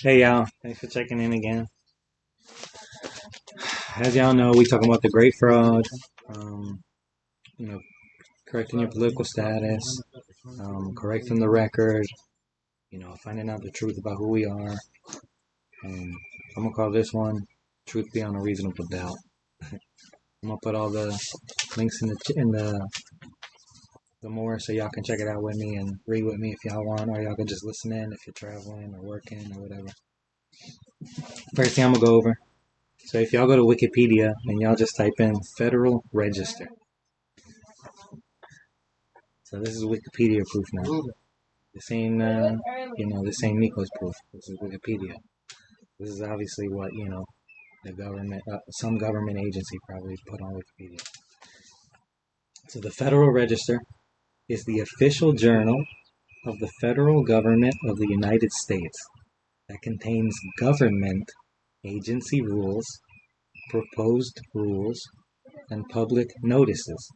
Hey y'all, thanks for checking in again. As y'all know, we talking about the great fraud, um, you know, correcting your political status, correcting the record, finding out the truth about who we are. I'm gonna call this one "Truth Beyond a Reasonable Doubt." I'm gonna put all the links in the more so y'all can check it out with me and read with me if y'all want, or y'all can just listen in if you're traveling or working or whatever. First thing I'm gonna go over. So if y'all go to Wikipedia and y'all just type in Federal Register. So this is Wikipedia proof now. This ain't, this ain't Nico's proof. This is Wikipedia. This is obviously what, the government, some government agency probably put on Wikipedia. So the Federal Register is the official journal of the federal government of the United States that contains government agency rules, proposed rules, and public notices.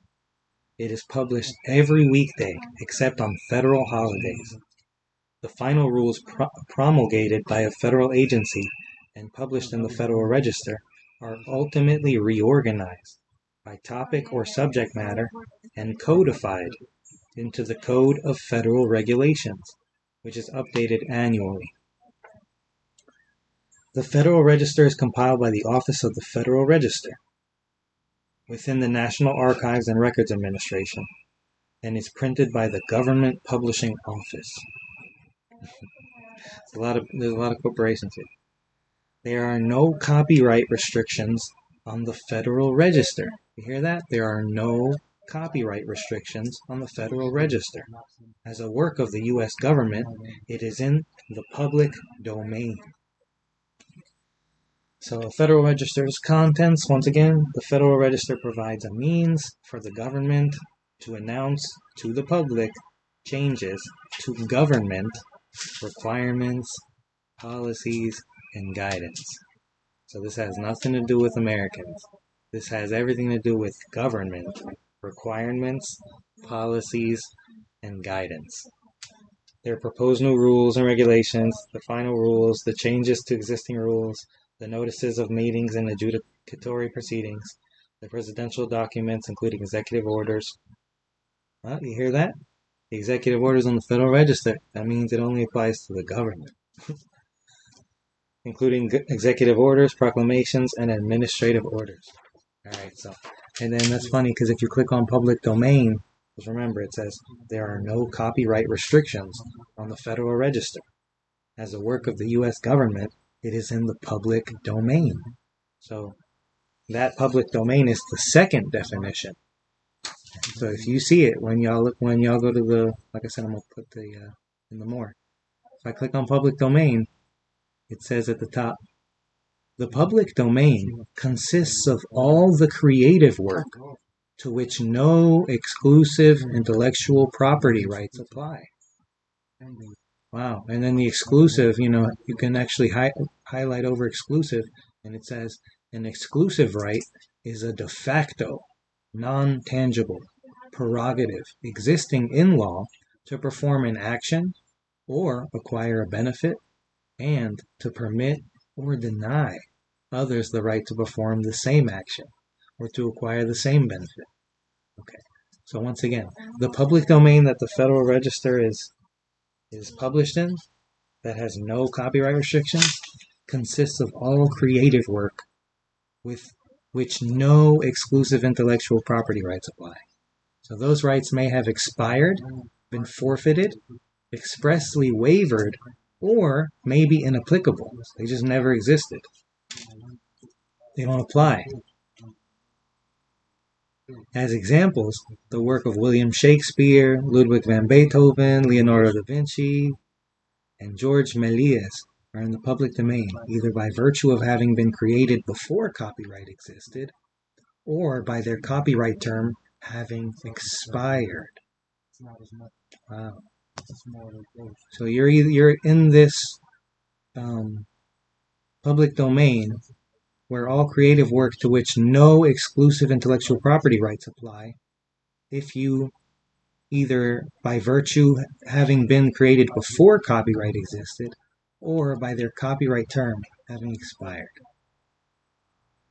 It is published every weekday except on federal holidays. The final rules promulgated by a federal agency and published in the Federal Register are ultimately reorganized by topic or subject matter and codified into the Code of Federal Regulations, which is updated annually. The Federal Register is compiled by the Office of the Federal Register within the National Archives and Records Administration and is printed by the Government Publishing Office. There's a lot of corporations here. There are no copyright restrictions on the Federal Register. You hear that? There are no copyright restrictions on the Federal Register. As a work of the U.S. government, it is in the public domain. So, Federal Register's contents, once again, the Federal Register provides a means for the government to announce to the public changes to government requirements, policies, and guidance. So this has nothing to do with Americans. This has everything to do with government requirements, policies, and guidance. There are proposed new rules and regulations, the final rules, the changes to existing rules, the notices of meetings and adjudicatory proceedings, the presidential documents, including executive orders. Well, you hear that? The executive orders on the Federal Register. That means it only applies to the government. Including executive orders, proclamations, and administrative orders. Alright, and then that's funny because if you click on public domain, just remember it says there are no copyright restrictions on the Federal Register. As a work of the U.S. government, it is in the public domain. So that public domain is the second definition. So if you see it when y'all go to the, like I said, I'm gonna put in the more. If I click on public domain, it says at the top, the public domain consists of all the creative work to which no exclusive intellectual property rights apply. Wow. And then the exclusive, you can actually highlight over exclusive, and it says an exclusive right is a de facto, non-tangible prerogative existing in law to perform an action or acquire a benefit and to permit or deny others the right to perform the same action or to acquire the same benefit. Okay, so once again, the public domain that the Federal Register is published in, that has no copyright restrictions, consists of all creative work with which no exclusive intellectual property rights apply. So those rights may have expired, been forfeited, expressly waived, or may be inapplicable. They just never existed. They don't apply. As examples, the work of William Shakespeare, Ludwig van Beethoven, Leonardo da Vinci, and George Méliès are in the public domain, either by virtue of having been created before copyright existed, or by their copyright term having expired. Wow. So you're in this public domain where all creative work to which no exclusive intellectual property rights apply, if you either by virtue having been created before copyright existed, or by their copyright term having expired.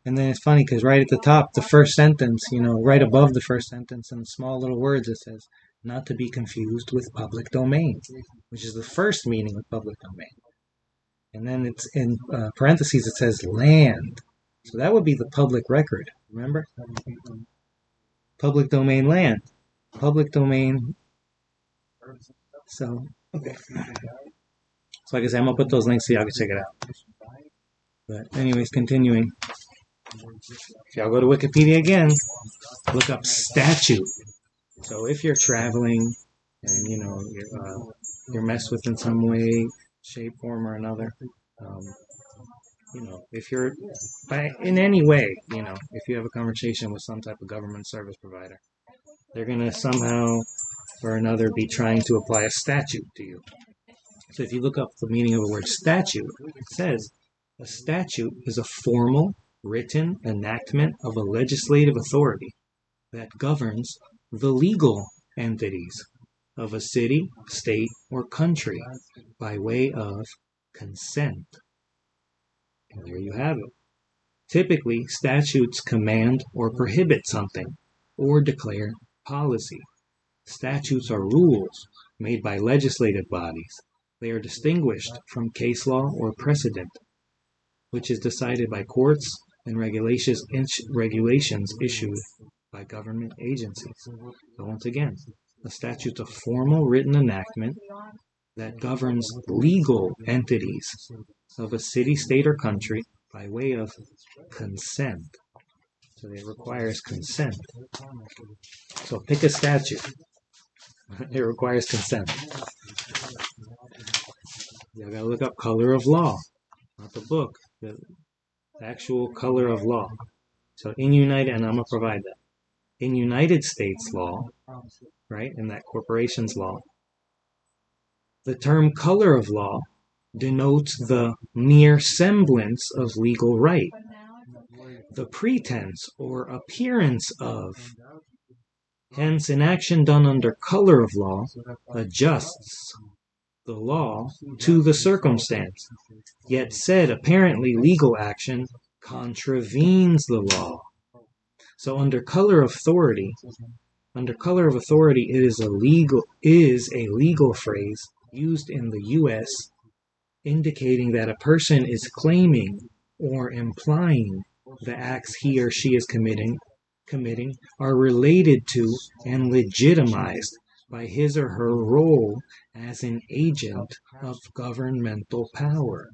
And then it's funny because right at the top, the first sentence, right above the first sentence in small little words, it says, not to be confused with public domain, which is the first meaning of public domain. And then it's in parentheses, it says land. So that would be the public record, remember? Public domain land. Public domain. So, okay. So like I said, I'm going to put those links so y'all can check it out. But anyways, continuing. If y'all go to Wikipedia again, look up statute. So if you're traveling and you're messed with in some way, shape, form, or another, if you're in any way, if you have a conversation with some type of government service provider, they're gonna somehow or another be trying to apply a statute to you. So if you look up the meaning of the word statute, it says a statute is a formal, written enactment of a legislative authority that governs the legal entities of a city, state, or country by way of consent. And there you have it. Typically, statutes command or prohibit something or declare policy. Statutes are rules made by legislative bodies. They are distinguished from case law or precedent, which is decided by courts and regulations issued by government agencies. So once again, a statute is a formal written enactment that governs legal entities of a city, state, or country by way of consent. So it requires consent. So pick a statute. It requires consent. You gotta look up color of law, not the book, the actual color of law. So in United, and I'm gonna provide that. In United States law, right, in that corporation's law, the term color of law denotes the mere semblance of legal right, the pretense or appearance of. Hence, an action done under color of law adjusts the law to the circumstance, yet said apparently legal action contravenes the law. So under color of authority, it is a legal phrase used in the U.S. indicating that a person is claiming or implying the acts he or she is committing are related to and legitimized by his or her role as an agent of governmental power.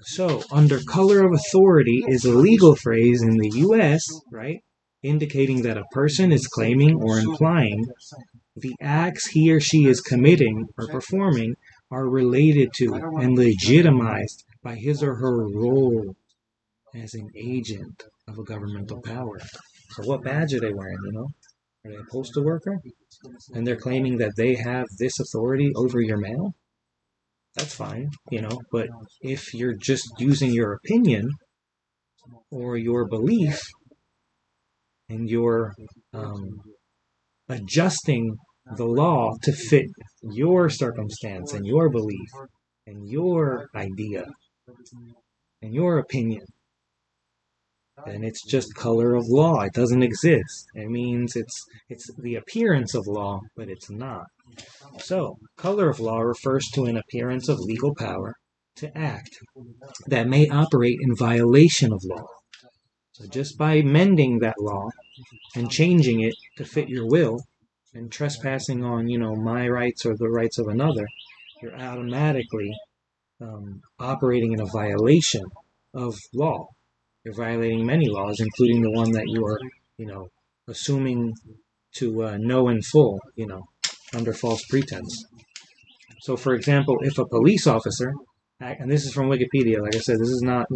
So, under color of authority is a legal phrase in the U.S., right, indicating that a person is claiming or implying the acts he or she is committing or performing are related to and legitimized by his or her role as an agent of a governmental power. So what badge are they wearing, Are they a postal worker? And they're claiming that they have this authority over your mail? That's fine, but if you're just using your opinion or your belief and you're adjusting the law to fit your circumstance and your belief and your idea and your opinion, then it's just color of law. It doesn't exist. It means it's the appearance of law, but it's not. So, color of law refers to an appearance of legal power to act that may operate in violation of law. So just by mending that law and changing it to fit your will and trespassing on, my rights or the rights of another, you're automatically operating in a violation of law. You're violating many laws, including the one that you are, assuming to know in full, under false pretense. So, for example, if a police officer, and this is from Wikipedia, like I said, this is not,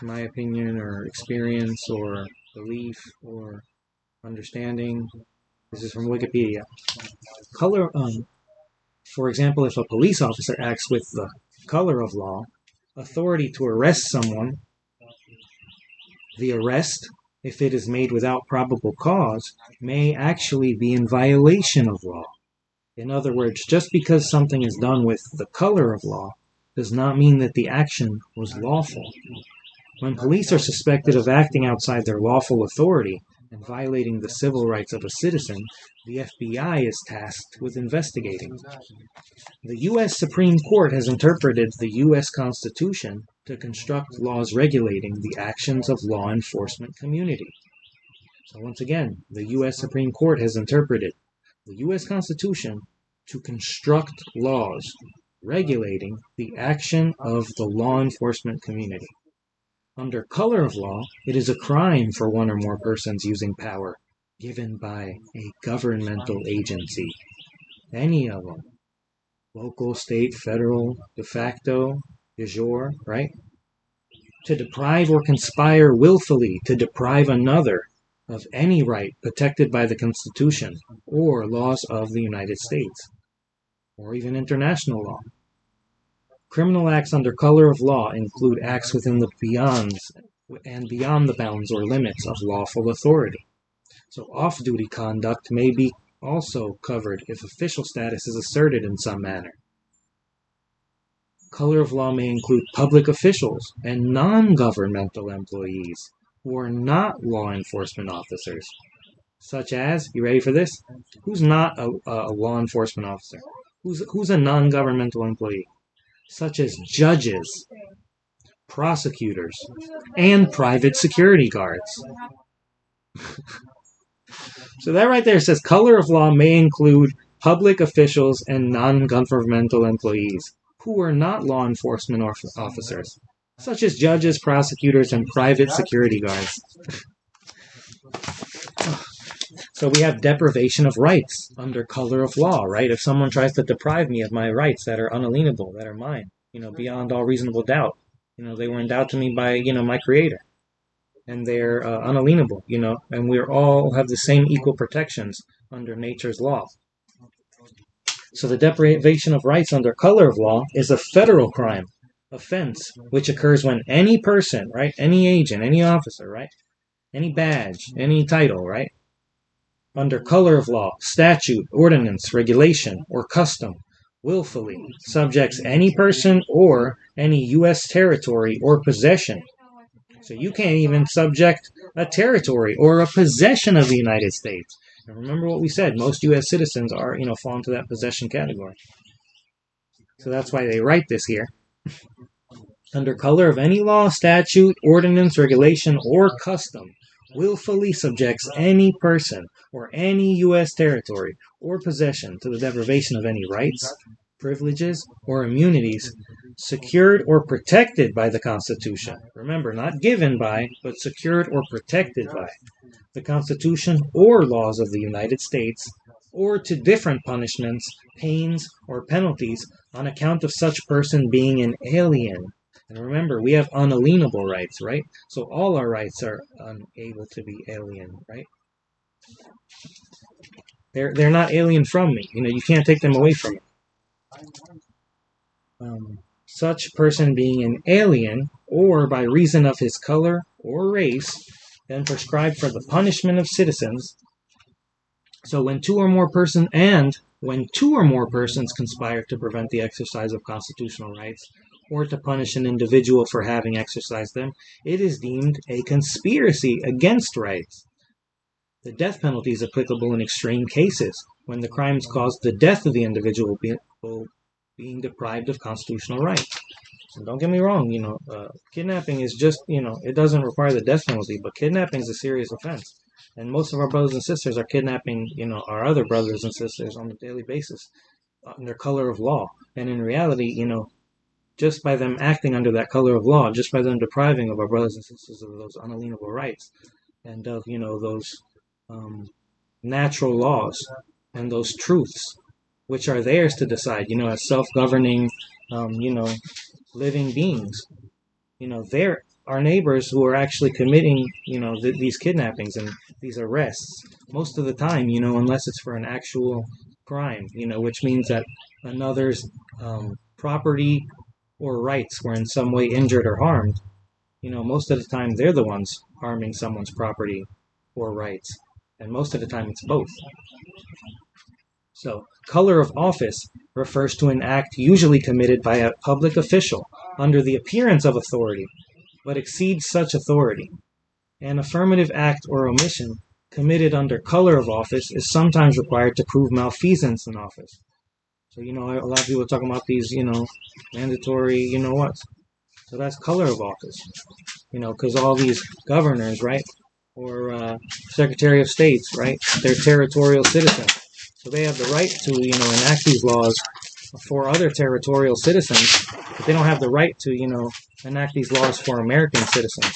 my opinion or experience or belief or understanding. This is from Wikipedia. For example, if a police officer acts with the color of law, authority to arrest someone, the arrest, if it is made without probable cause, may actually be in violation of law. In other words, just because something is done with the color of law does not mean that the action was lawful. When police are suspected of acting outside their lawful authority and violating the civil rights of a citizen, the FBI is tasked with investigating. The U.S. Supreme Court has interpreted the U.S. Constitution to construct laws regulating the actions of law enforcement community. So once again, the U.S. Supreme Court has interpreted the U.S. Constitution to construct laws regulating the action of the law enforcement community. Under color of law, it is a crime for one or more persons using power given by a governmental agency, any of them, local, state, federal, de facto, de jure, right? To deprive or conspire willfully to deprive another of any right protected by the Constitution or laws of the United States, or even international law. Criminal acts under color of law include acts within the beyond the bounds or limits of lawful authority. So off-duty conduct may be also covered if official status is asserted in some manner. Color of law may include public officials and non-governmental employees who are not law enforcement officers, such as, you ready for this? Who's not a law enforcement officer? Who's a non-governmental employee? Such as judges, prosecutors, and private security guards. So that right there says color of law may include public officials and non-governmental employees who are not law enforcement officers, such as judges, prosecutors, and private security guards. So we have deprivation of rights under color of law, right? If someone tries to deprive me of my rights that are unalienable, that are mine, beyond all reasonable doubt, they were endowed to me by, my creator. And they're unalienable, and we all have the same equal protections under nature's law. So the deprivation of rights under color of law is a federal crime, offense, which occurs when any person, right, any agent, any officer, right, any badge, any title, right, under color of law, statute, ordinance, regulation, or custom, willfully subjects any person or any U.S. territory or possession. So you can't even subject a territory or a possession of the United States. And remember what we said, most U.S. citizens are, fall into that possession category. So that's why they write this here. Under color of any law, statute, ordinance, regulation, or custom, willfully subjects any person or any U.S. territory or possession to the deprivation of any rights, privileges, or immunities secured or protected by the Constitution. Remember, not given by, but secured or protected by the Constitution or laws of the United States, or to different punishments, pains, or penalties on account of such person being an alien. And remember, we have unalienable rights, right? So all our rights are unable to be alien, right? They're not alien from me. You can't take them away from me. Such person being an alien, or by reason of his color or race, then prescribed for the punishment of citizens. So when two or more persons conspire to prevent the exercise of constitutional rights, or to punish an individual for having exercised them, it is deemed a conspiracy against rights. The death penalty is applicable in extreme cases, when the crimes caused the death of the individual being deprived of constitutional rights. And don't get me wrong, kidnapping is just, it doesn't require the death penalty, but kidnapping is a serious offense. And most of our brothers and sisters are kidnapping, our other brothers and sisters on a daily basis under color of law. And in reality, just by them acting under that color of law, just by them depriving of our brothers and sisters of those unalienable rights and of, those natural laws and those truths, which are theirs to decide, as self-governing, living beings. They're our neighbors who are actually committing, these kidnappings and these arrests. Most of the time, unless it's for an actual crime, which means that another's property or rights were in some way injured or harmed, most of the time they're the ones harming someone's property or rights. And most of the time it's both. So, color of office refers to an act usually committed by a public official under the appearance of authority, but exceeds such authority. An affirmative act or omission committed under color of office is sometimes required to prove malfeasance in office. So, a lot of people are talking about these, mandatory, what? So that's color of office, because all these governors, right, or Secretary of States, right, they're territorial citizens. So they have the right to, enact these laws for other territorial citizens, but they don't have the right to, enact these laws for American citizens.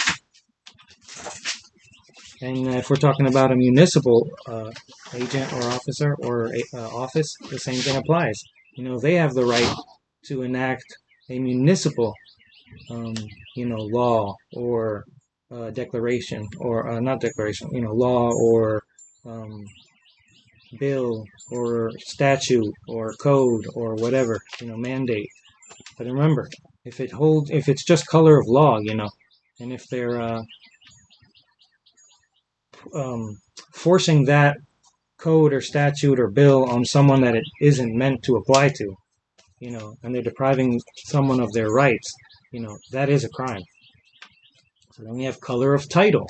And if we're talking about a municipal agent or officer or office, the same thing applies. They have the right to enact a municipal, law or declaration, or not declaration, law or bill or statute or code or whatever, mandate. But remember, if it's just color of law, and if they're forcing that code or statute or bill on someone that it isn't meant to apply to, and they're depriving someone of their rights, that is a crime. So then we have color of title.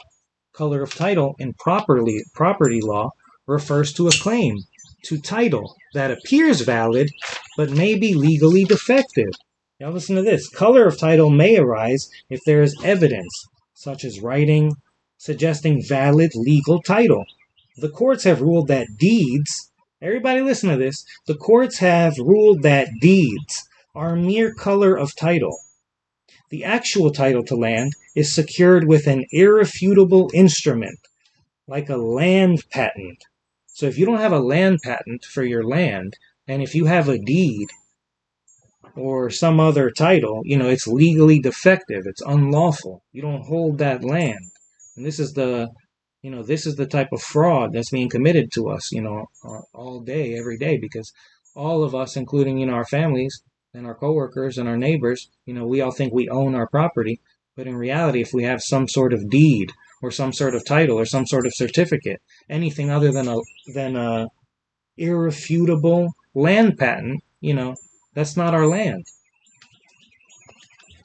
Color of title in property law refers to a claim to title that appears valid but may be legally defective. Now listen to this. Color of title may arise if there is evidence, such as writing, suggesting valid legal title. The courts have ruled that deeds, everybody listen to this, the courts have ruled that deeds are mere color of title. The actual title to land is secured with an irrefutable instrument, like a land patent. So if you don't have a land patent for your land, and if you have a deed or some other title, it's legally defective, it's unlawful. You don't hold that land. And this is the type of fraud that's being committed to us, all day, every day, because all of us, including, our families and our coworkers and our neighbors, we all think we own our property. But in reality, if we have some sort of deed or some sort of title or some sort of certificate, anything other than a irrefutable land patent, that's not our land.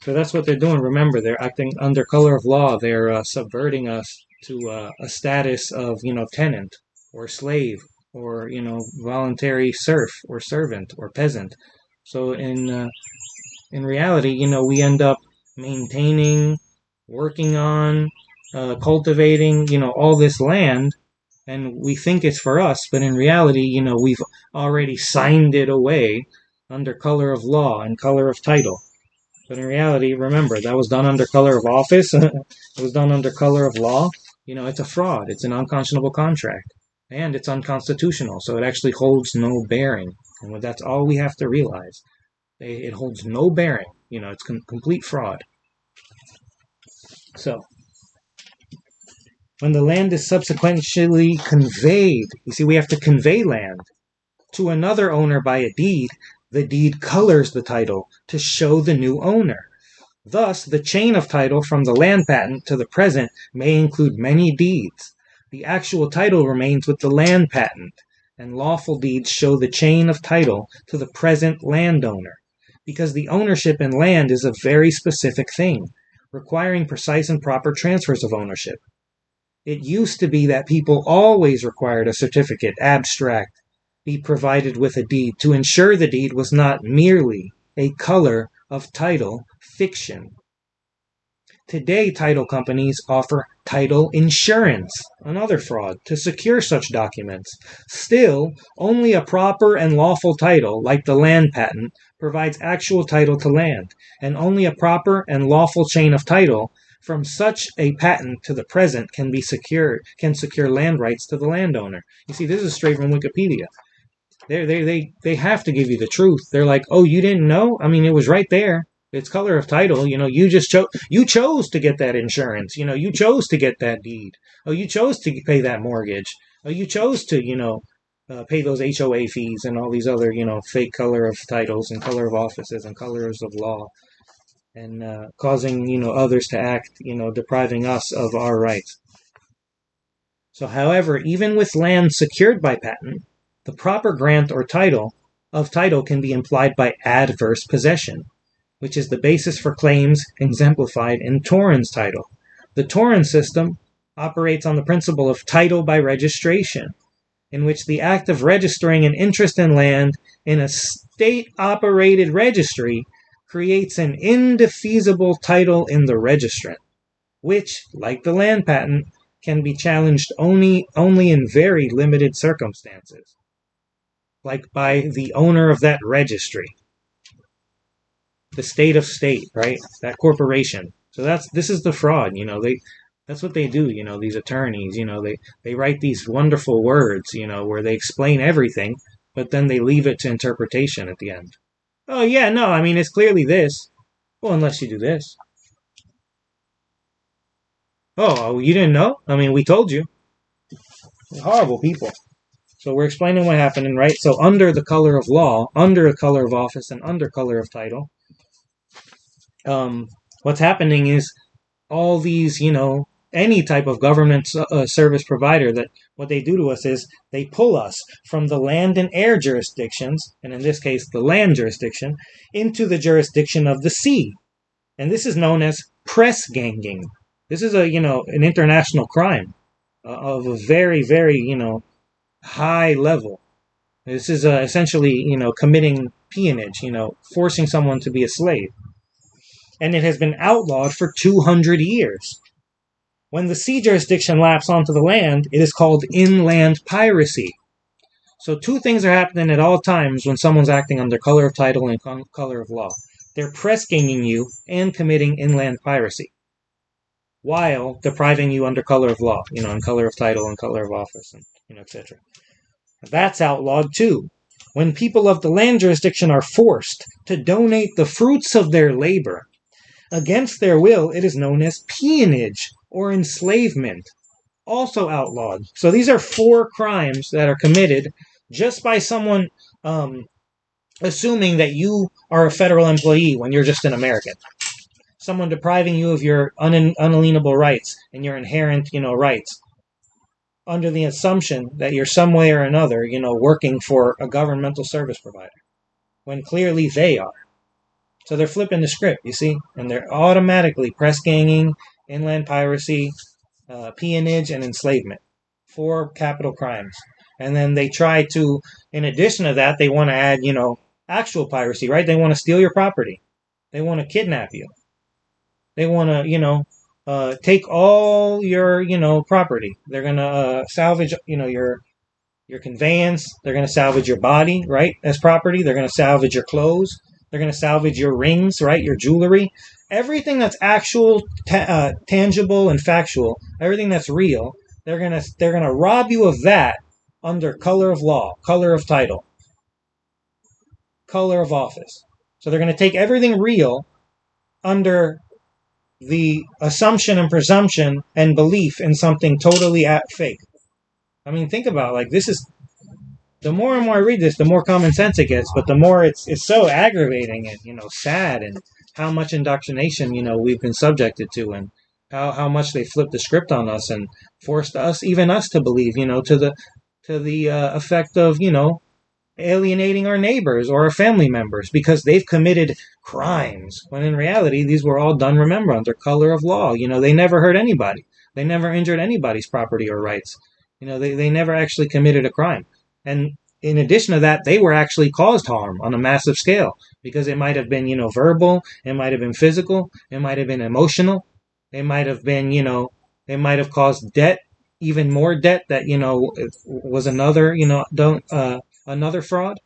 So that's what they're doing. Remember, they're acting under color of law. They're subverting us to a status of, tenant or slave or, voluntary serf or servant or peasant. So in reality, we end up maintaining, working on, cultivating, all this land, and we think it's for us, but in reality, we've already signed it away under color of law and color of title. But in reality, remember, that was done under color of office. It was done under color of law. It's a fraud. It's an unconscionable contract. And it's unconstitutional. So it actually holds no bearing. And that's all we have to realize. It holds no bearing. It's complete fraud. So, when the land is subsequently conveyed, you see, we have to convey land to another owner by a deed. The deed colors the title to show the new owner. Thus, the chain of title from the land patent to the present may include many deeds. The actual title remains with the land patent, and lawful deeds show the chain of title to the present landowner, because the ownership in land is a very specific thing, requiring precise and proper transfers of ownership. It used to be that people always required a certificate, abstract, be provided with a deed to ensure the deed was not merely a color of title fiction. Today, title companies offer title insurance, another fraud, to secure such documents. Still, only a proper and lawful title, like the land patent, provides actual title to land, and only a proper and lawful chain of title from such a patent to the present can secure land rights to the landowner. You see, this is straight from Wikipedia. They have to give you the truth. They're like, oh, you didn't know? I mean, it was right there. It's color of title. You just chose to get that insurance. You chose to get that deed. Oh, you chose to pay that mortgage. Oh, you chose to, pay those HOA fees and all these other, fake color of titles and color of offices and colors of law, and causing, others to act, depriving us of our rights. So, however, even with land secured by patent, The proper grant or title can be implied by adverse possession, which is the basis for claims exemplified in Torrens title. The Torrens system operates on the principle of title by registration, in which the act of registering an interest in land in a state-operated registry creates an indefeasible title in the registrant, which, like the land patent, can be challenged only in very limited circumstances, like by the owner of that registry, the state of state, right? That corporation. So this is the fraud, that's what they do, these attorneys, they write these wonderful words, where they explain everything, but then they leave it to interpretation at the end. Oh yeah, no, I mean, it's clearly this. Well, unless you do this. Oh, you didn't know? I mean, we told you. They're horrible people. So we're explaining what happened, right? So under the color of law, under the color of office, and under color of title, what's happening is all these, any type of government service provider, that what they do to us is they pull us from the land and air jurisdictions, and in this case the land jurisdiction, into the jurisdiction of the sea. And this is known as press ganging. This is an international crime of a very, very, high level. This is essentially, committing peonage, forcing someone to be a slave. And it has been outlawed for 200 years. When the sea jurisdiction laps onto the land, it is called inland piracy. So two things are happening at all times when someone's acting under color of title and color of law. They're press ganging you and committing inland piracy, while depriving you under color of law, in color of title and color of office, and etc. That's outlawed too. When people of the land jurisdiction are forced to donate the fruits of their labor against their will, it is known as peonage or enslavement, also outlawed. So these are 4 crimes that are committed just by someone assuming that you are a federal employee when you're just an American. Someone depriving you of your unalienable rights and your inherent, rights, under the assumption that you're some way or another, working for a governmental service provider, when clearly they are. So they're flipping the script, you see? And they're automatically press ganging, inland piracy, peonage, and enslavement. 4 capital crimes. And then they try to, in addition to that, they want to add, actual piracy, right? They want to steal your property. They want to kidnap you. They want to, take all your, property. They're going to salvage, your conveyance. They're going to salvage your body, right, as property. They're going to salvage your clothes. They're going to salvage your rings, right, your jewelry. Everything that's actual, tangible, and factual, everything that's real, they're gonna rob you of that under color of law, color of title, color of office. So they're going to take everything real under the assumption and presumption and belief in something totally fake. I mean, think about it, this is, the more and more I read this, the more common sense it gets, but the more it's so aggravating and, sad, and how much indoctrination, we've been subjected to, and how much they flipped the script on us and forced us, even us, to believe, to the effect of, alienating our neighbors or our family members because they've committed crimes, when in reality, these were all done, remember, under color of law. They never hurt anybody. They never injured anybody's property or rights. They never actually committed a crime. And in addition to that, they were actually caused harm on a massive scale, because it might have been, verbal, it might have been physical, it might have been emotional, it might have been, it might have caused debt, even more debt that, was another, another fraud.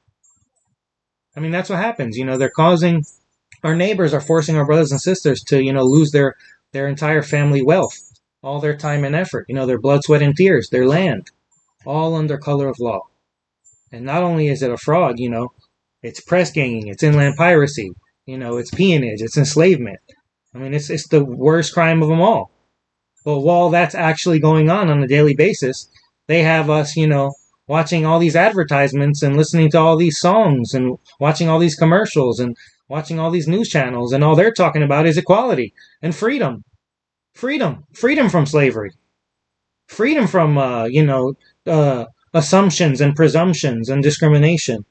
I mean, that's what happens. They're causing, our neighbors are forcing our brothers and sisters to, lose their entire family wealth, all their time and effort, their blood, sweat, and tears, their land, all under color of law. And not only is it a fraud, it's press ganging, it's inland piracy, it's peonage, it's enslavement. I mean, it's the worst crime of them all. But while that's actually going on a daily basis, they have us, watching all these advertisements and listening to all these songs and watching all these commercials and watching all these news channels, and all they're talking about is equality and freedom. Freedom from slavery. Freedom from, assumptions and presumptions and discrimination,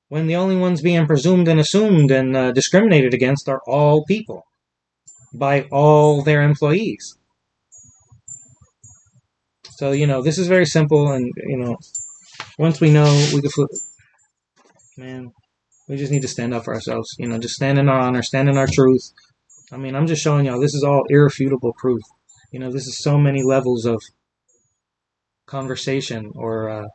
when the only ones being presumed and assumed and discriminated against are all people by all their employees. So, this is very simple, and, once we know, we can flip. Man, we just need to stand up for ourselves, just stand in our honor, stand in our truth. I mean, I'm just showing y'all, this is all irrefutable proof. This is so many levels of conversation, or,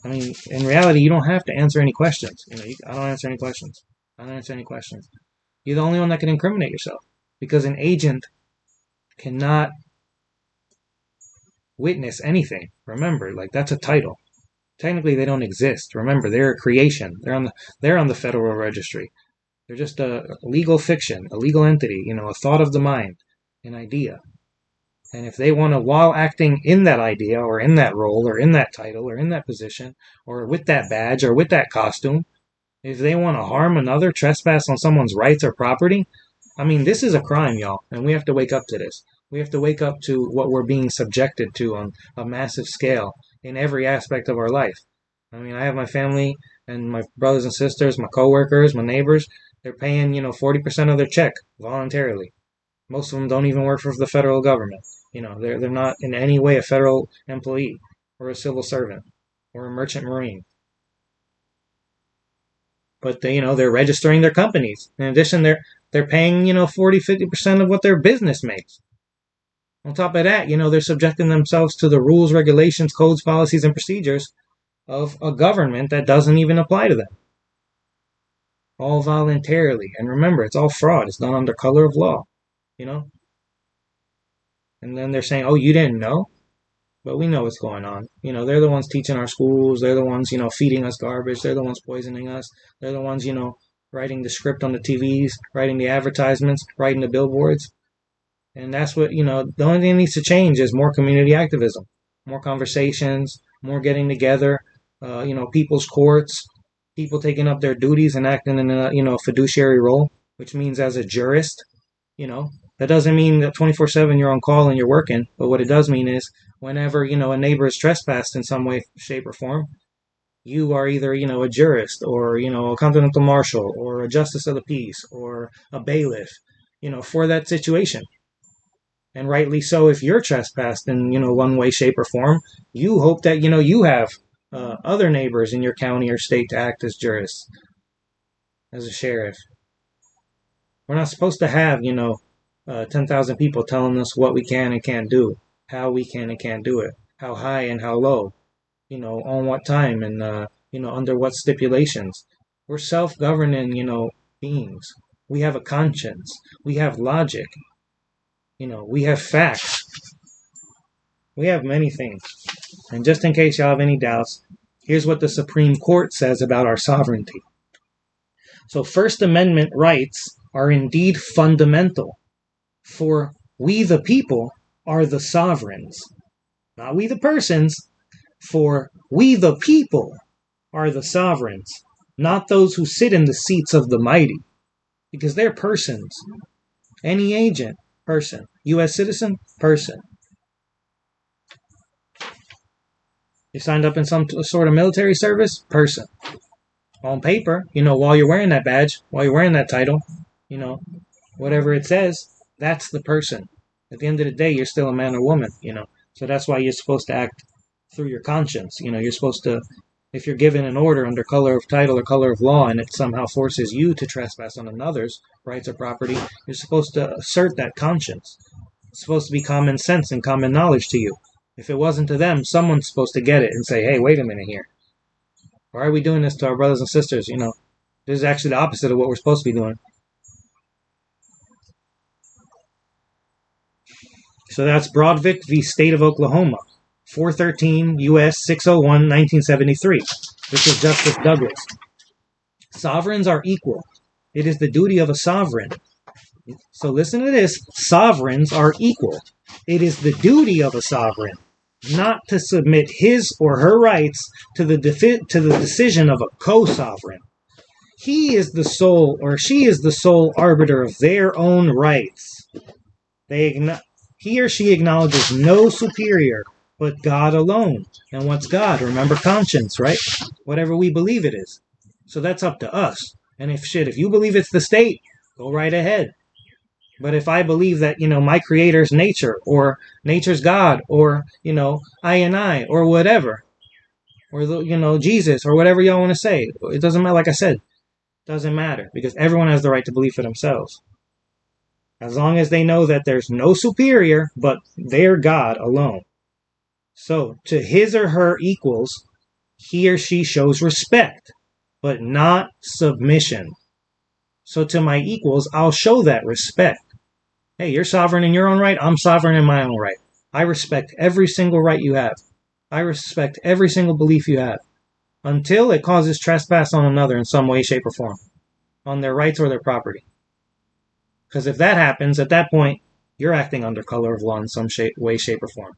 in reality, you don't have to answer any questions. I don't answer any questions. You're the only one that can incriminate yourself, because an agent cannot witness anything. Remember, that's a title. Technically, they don't exist. Remember, they're a creation. They're on the Federal Registry. They're just a legal fiction, a legal entity, a thought of the mind, an idea. And if they want to, while acting in that idea, or in that role, or in that title, or in that position, or with that badge, or with that costume, if they want to harm another, trespass on someone's rights or property, this is a crime, y'all, and we have to wake up to this. We have to wake up to what we're being subjected to on a massive scale in every aspect of our life. I have my family and my brothers and sisters, my coworkers, my neighbors. They're paying, 40% of their check voluntarily. Most of them don't even work for the federal government. They're not in any way a federal employee or a civil servant or a merchant marine. But they're registering their companies. In addition, they're paying, 40-50% of what their business makes. On top of that, they're subjecting themselves to the rules, regulations, codes, policies, and procedures of a government that doesn't even apply to them. All voluntarily. And remember, it's all fraud. It's done under color of law. And then they're saying, oh, you didn't know? But we know what's going on. They're the ones teaching our schools. They're the ones, feeding us garbage. They're the ones poisoning us. They're the ones, writing the script on the TVs, writing the advertisements, writing the billboards. And that's what, the only thing that needs to change is more community activism, more conversations, more getting together, people's courts, people taking up their duties and acting in a, fiduciary role, which means as a jurist, that doesn't mean that 24/7 you're on call and you're working. But what it does mean is whenever, a neighbor is trespassed in some way, shape, or form, you are either, a jurist or, a continental marshal or a justice of the peace or a bailiff, for that situation. And rightly so, if you're trespassed in, one way, shape, or form, you hope that, you have other neighbors in your county or state to act as jurists, as a sheriff. We're not supposed to have, 10,000 people telling us what we can and can't do, how we can and can't do it, how high and how low, on what time and, under what stipulations. We're self-governing, beings. We have a conscience. We have logic. We have facts. We have many things. And just in case y'all have any doubts, here's what the Supreme Court says about our sovereignty. So First Amendment rights are indeed fundamental, for we the people are the sovereigns. Not we the persons, for we the people are the sovereigns, not those who sit in the seats of the mighty, because they're persons. Any agent, person. U.S. citizen, person. You signed up in some sort of military service, person. On paper, while you're wearing that badge, while you're wearing that title, whatever it says, that's the person. At the end of the day, you're still a man or woman, So that's why you're supposed to act through your conscience. You're supposed to, if you're given an order under color of title or color of law and it somehow forces you to trespass on another's rights or property, you're supposed to assert that conscience. It's supposed to be common sense and common knowledge to you. If it wasn't to them, someone's supposed to get it and say, hey, wait a minute here. Why are we doing this to our brothers and sisters? This is actually the opposite of what we're supposed to be doing. So that's Broadvic v. State of Oklahoma, 413 U.S. 601, 1973. This is Justice Douglas. Sovereigns are equal. It is the duty of a sovereign. So listen to this. Sovereigns are equal. It is the duty of a sovereign not to submit his or her rights to the decision of a co-sovereign. He is the sole, or she is the sole arbiter of their own rights. He or she acknowledges no superior but God alone. And what's God? Remember conscience, right? Whatever we believe it is. So that's up to us. And if you believe it's the state, go right ahead. But if I believe that, my creator's nature, or nature's God, or, I, or whatever, or, Jesus, or whatever y'all want to say, it doesn't matter. Like I said, doesn't matter, because everyone has the right to believe for themselves. As long as they know that there's no superior, but their God alone. So, to his or her equals, he or she shows respect, but not submission. So to my equals, I'll show that respect. Hey, you're sovereign in your own right. I'm sovereign in my own right. I respect every single right you have. I respect every single belief you have. Until it causes trespass on another in some way, shape, or form. On their rights or their property. Because if that happens, at that point, you're acting under color of law in some way, shape, or form.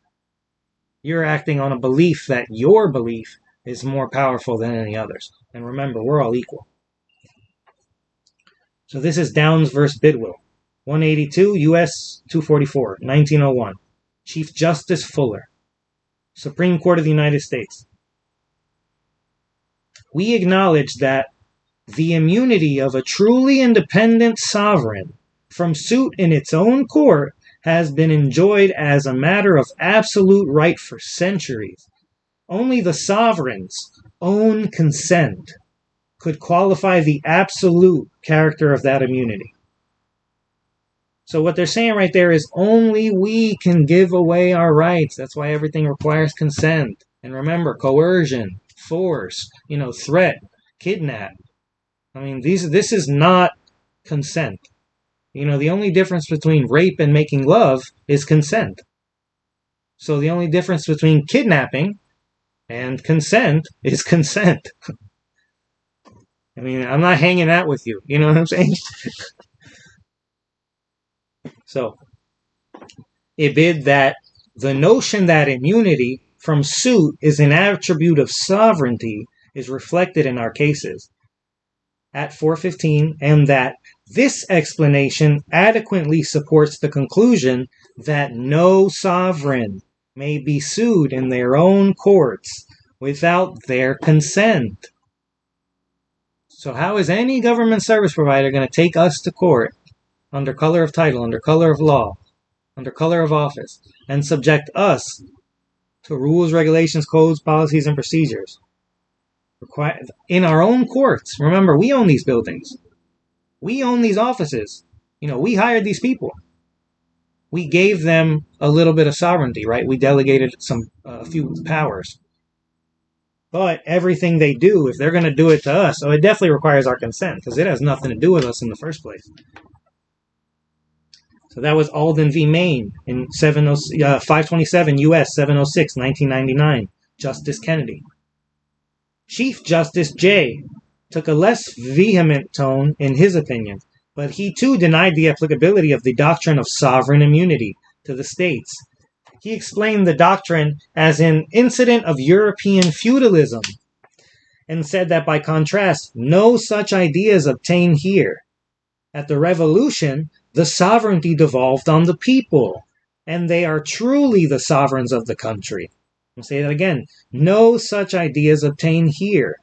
You're acting on a belief that your belief is more powerful than any others. And remember, we're all equal. So this is Downs versus Bidwell. 182 U.S. 244, 1901. Chief Justice Fuller. Supreme Court of the United States. We acknowledge that the immunity of a truly independent sovereign from suit in its own court has been enjoyed as a matter of absolute right for centuries. Only the sovereign's own consent could qualify the absolute character of that immunity. So what they're saying right there is only we can give away our rights. That's why everything requires consent. And remember, coercion, force, threat, kidnap. I mean, this is not consent. The only difference between rape and making love is consent. So the only difference between kidnapping and consent is consent. I mean, I'm not hanging out with you. You know what I'm saying? So, ibid that the notion that immunity from suit is an attribute of sovereignty is reflected in our cases at 415, and that this explanation adequately supports the conclusion that no sovereign may be sued in their own courts without their consent. So how is any government service provider going to take us to court under color of title, under color of law, under color of office, and subject us to rules, regulations, codes, policies, and procedures in our own courts? Remember, we own these buildings. We own these offices. We hired these people. We gave them a little bit of sovereignty, right? We delegated a few powers. But everything they do, if they're going to do it to us, it definitely requires our consent, because it has nothing to do with us in the first place. So that was Alden v. Maine in 527 U.S. 706, 1999. Justice Kennedy. Chief Justice Jay took a less vehement tone in his opinion, but he too denied the applicability of the doctrine of sovereign immunity to the states. He explained the doctrine as an incident of European feudalism and said that by contrast, no such ideas obtain here. At the Revolution, the sovereignty devolved on the people, and they are truly the sovereigns of the country. I'll say that again. No such ideas obtain here.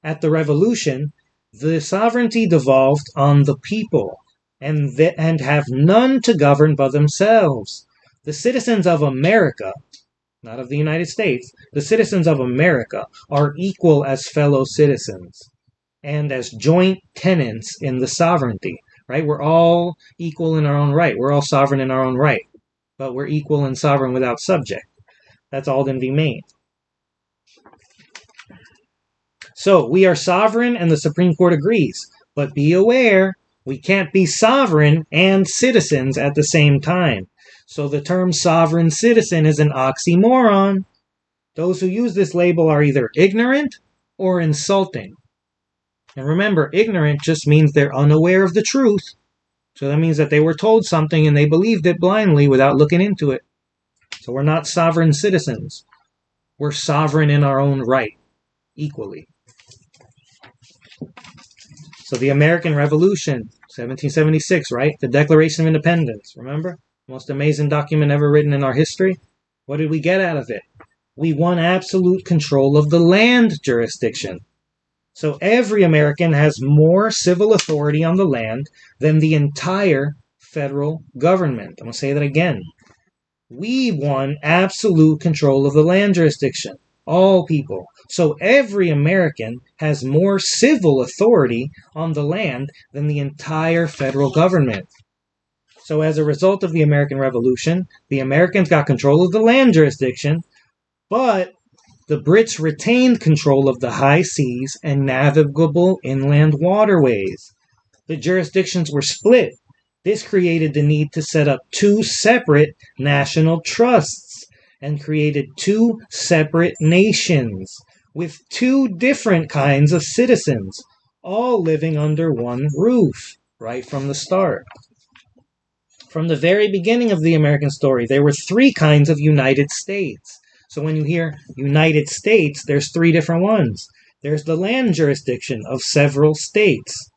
At the Revolution, the sovereignty devolved on the people, and have none to govern but themselves. The citizens of America, not of the United States, the citizens of America are equal as fellow citizens and as joint tenants in the sovereignty, right? We're all equal in our own right. We're all sovereign in our own right, but we're equal and sovereign without subject. That's Alden v. Maine. So we are sovereign and the Supreme Court agrees, but be aware, we can't be sovereign and citizens at the same time. So the term sovereign citizen is an oxymoron. Those who use this label are either ignorant or insulting. And remember, ignorant just means they're unaware of the truth. So that means that they were told something and they believed it blindly without looking into it. So we're not sovereign citizens. We're sovereign in our own right, equally. So the American Revolution, 1776, right? The Declaration of Independence, remember? Most amazing document ever written in our history. What did we get out of it? we won absolute control of the land jurisdiction. So every American has more civil authority on the land than the entire federal government. I'm going to say that again. We won absolute control of the land jurisdiction. All people. So every American has more civil authority on the land than the entire federal government. So as a result of the American Revolution, the Americans got control of the land jurisdiction, but the Brits retained control of the high seas and navigable inland waterways. The jurisdictions were split. This created the need to set up two separate national trusts and created two separate nations with two different kinds of citizens, all living under one roof right from the start. From the very beginning of the American story, there were three kinds of United States. So when you hear United States, there's three different ones. There's the land jurisdiction of several states.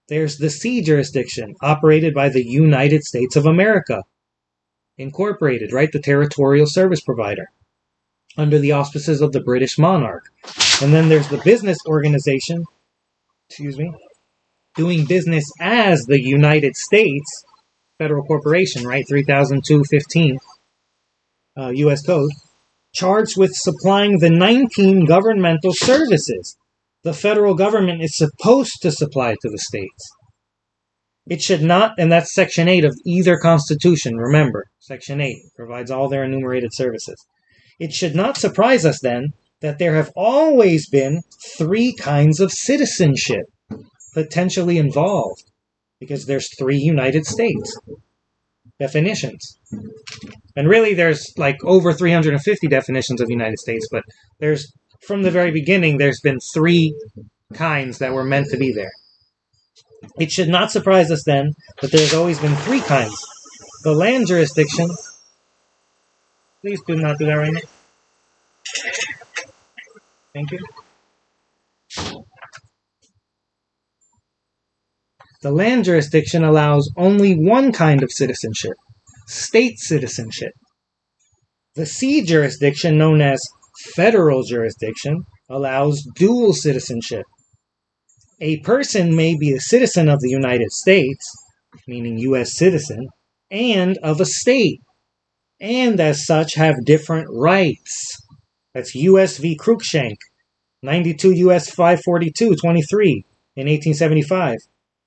There's the sea jurisdiction, operated by the United States of America, Incorporated, right? The territorial service provider, under the auspices of the British monarch. And then there's the business organization, doing business as the United States Federal Corporation, right? 300215 U.S. Code, charged with supplying the 19 governmental services the federal government is supposed to supply to the states. It should not, and that's Section 8 of either Constitution, remember, Section 8 provides all their enumerated services. It should not surprise us, then, that there have always been three kinds of citizenship potentially involved, because there's three United States definitions. And really, there's like over 350 definitions of United States, but there's, from the very beginning, there's been three kinds that were meant to be there. It should not surprise us then that there's always been three kinds. The land jurisdiction. Please do not do that right now. Thank you. The land jurisdiction allows only one kind of citizenship, state citizenship. The sea jurisdiction, known as federal jurisdiction, allows dual citizenship. A person may be a citizen of the United States, meaning U.S. citizen, and of a state, and as such have different rights. That's U.S. v. Cruikshank, 92 U.S. 542, 23, in 1875.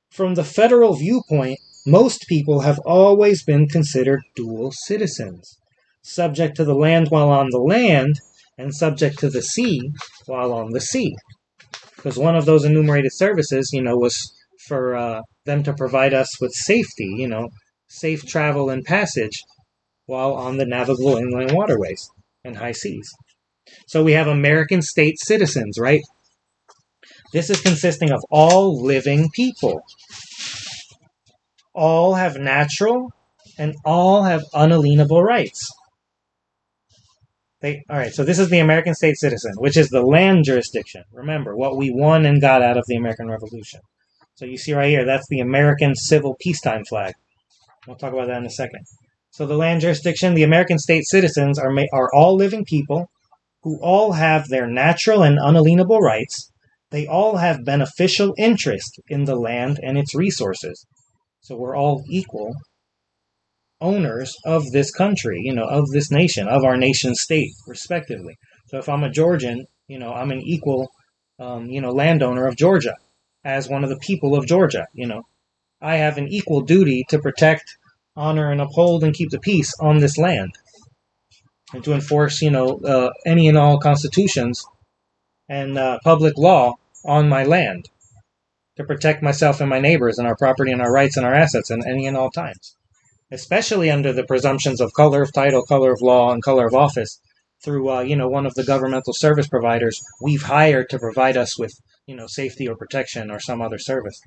From the federal viewpoint, most people have always been considered dual citizens, subject to the land while on the land, and subject to the sea while on the sea. Because one of those enumerated services, was for them to provide us with safety, safe travel and passage while on the navigable inland waterways and high seas. So we have American state citizens, right? This is consisting of all living people. All have natural and all have unalienable rights. Alright, so this is the American state citizen, which is the land jurisdiction. Remember, what we won and got out of the American Revolution. So you see right here, that's the American civil peacetime flag. We'll talk about that in a second. So the land jurisdiction, the American state citizens are all living people who all have their natural and unalienable rights. They all have beneficial interest in the land and its resources. So we're all equal owners of this country, of this nation, of our nation state, respectively. So if I'm a Georgian, I'm an equal, landowner of Georgia, as one of the people of Georgia, I have an equal duty to protect, honor, and uphold and keep the peace on this land, and to enforce, any and all constitutions and public law on my land, to protect myself and my neighbors and our property and our rights and our assets in any and all times, especially under the presumptions of color of title, color of law, and color of office through, one of the governmental service providers we've hired to provide us with, safety or protection or some other service.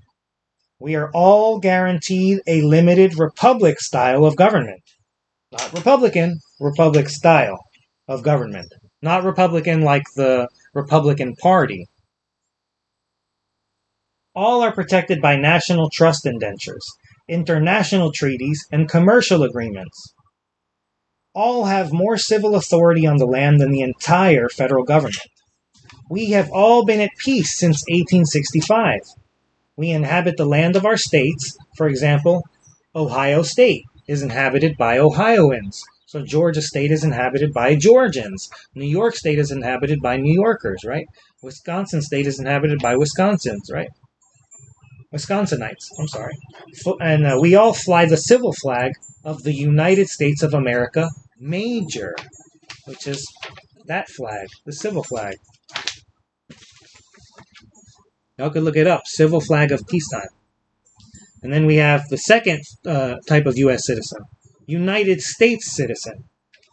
We are all guaranteed a limited republic style of government. Not Republican, republic style of government. Not Republican like the Republican Party. All are protected by national trust indentures, international treaties, and commercial agreements. all have more civil authority on the land than the entire federal government. We have all been at peace since 1865. We inhabit the land of our states. For example, Ohio State is inhabited by Ohioans. So Georgia State is inhabited by Georgians. New York State is inhabited by New Yorkers, right? Wisconsin State is inhabited by Wisconsins, right? Wisconsinites, I'm sorry. And we all fly the civil flag of the United States of America Major, which is that flag, the civil flag. Y'all could look it up, civil flag of peacetime. And then we have the second type of U.S. citizen, United States citizen.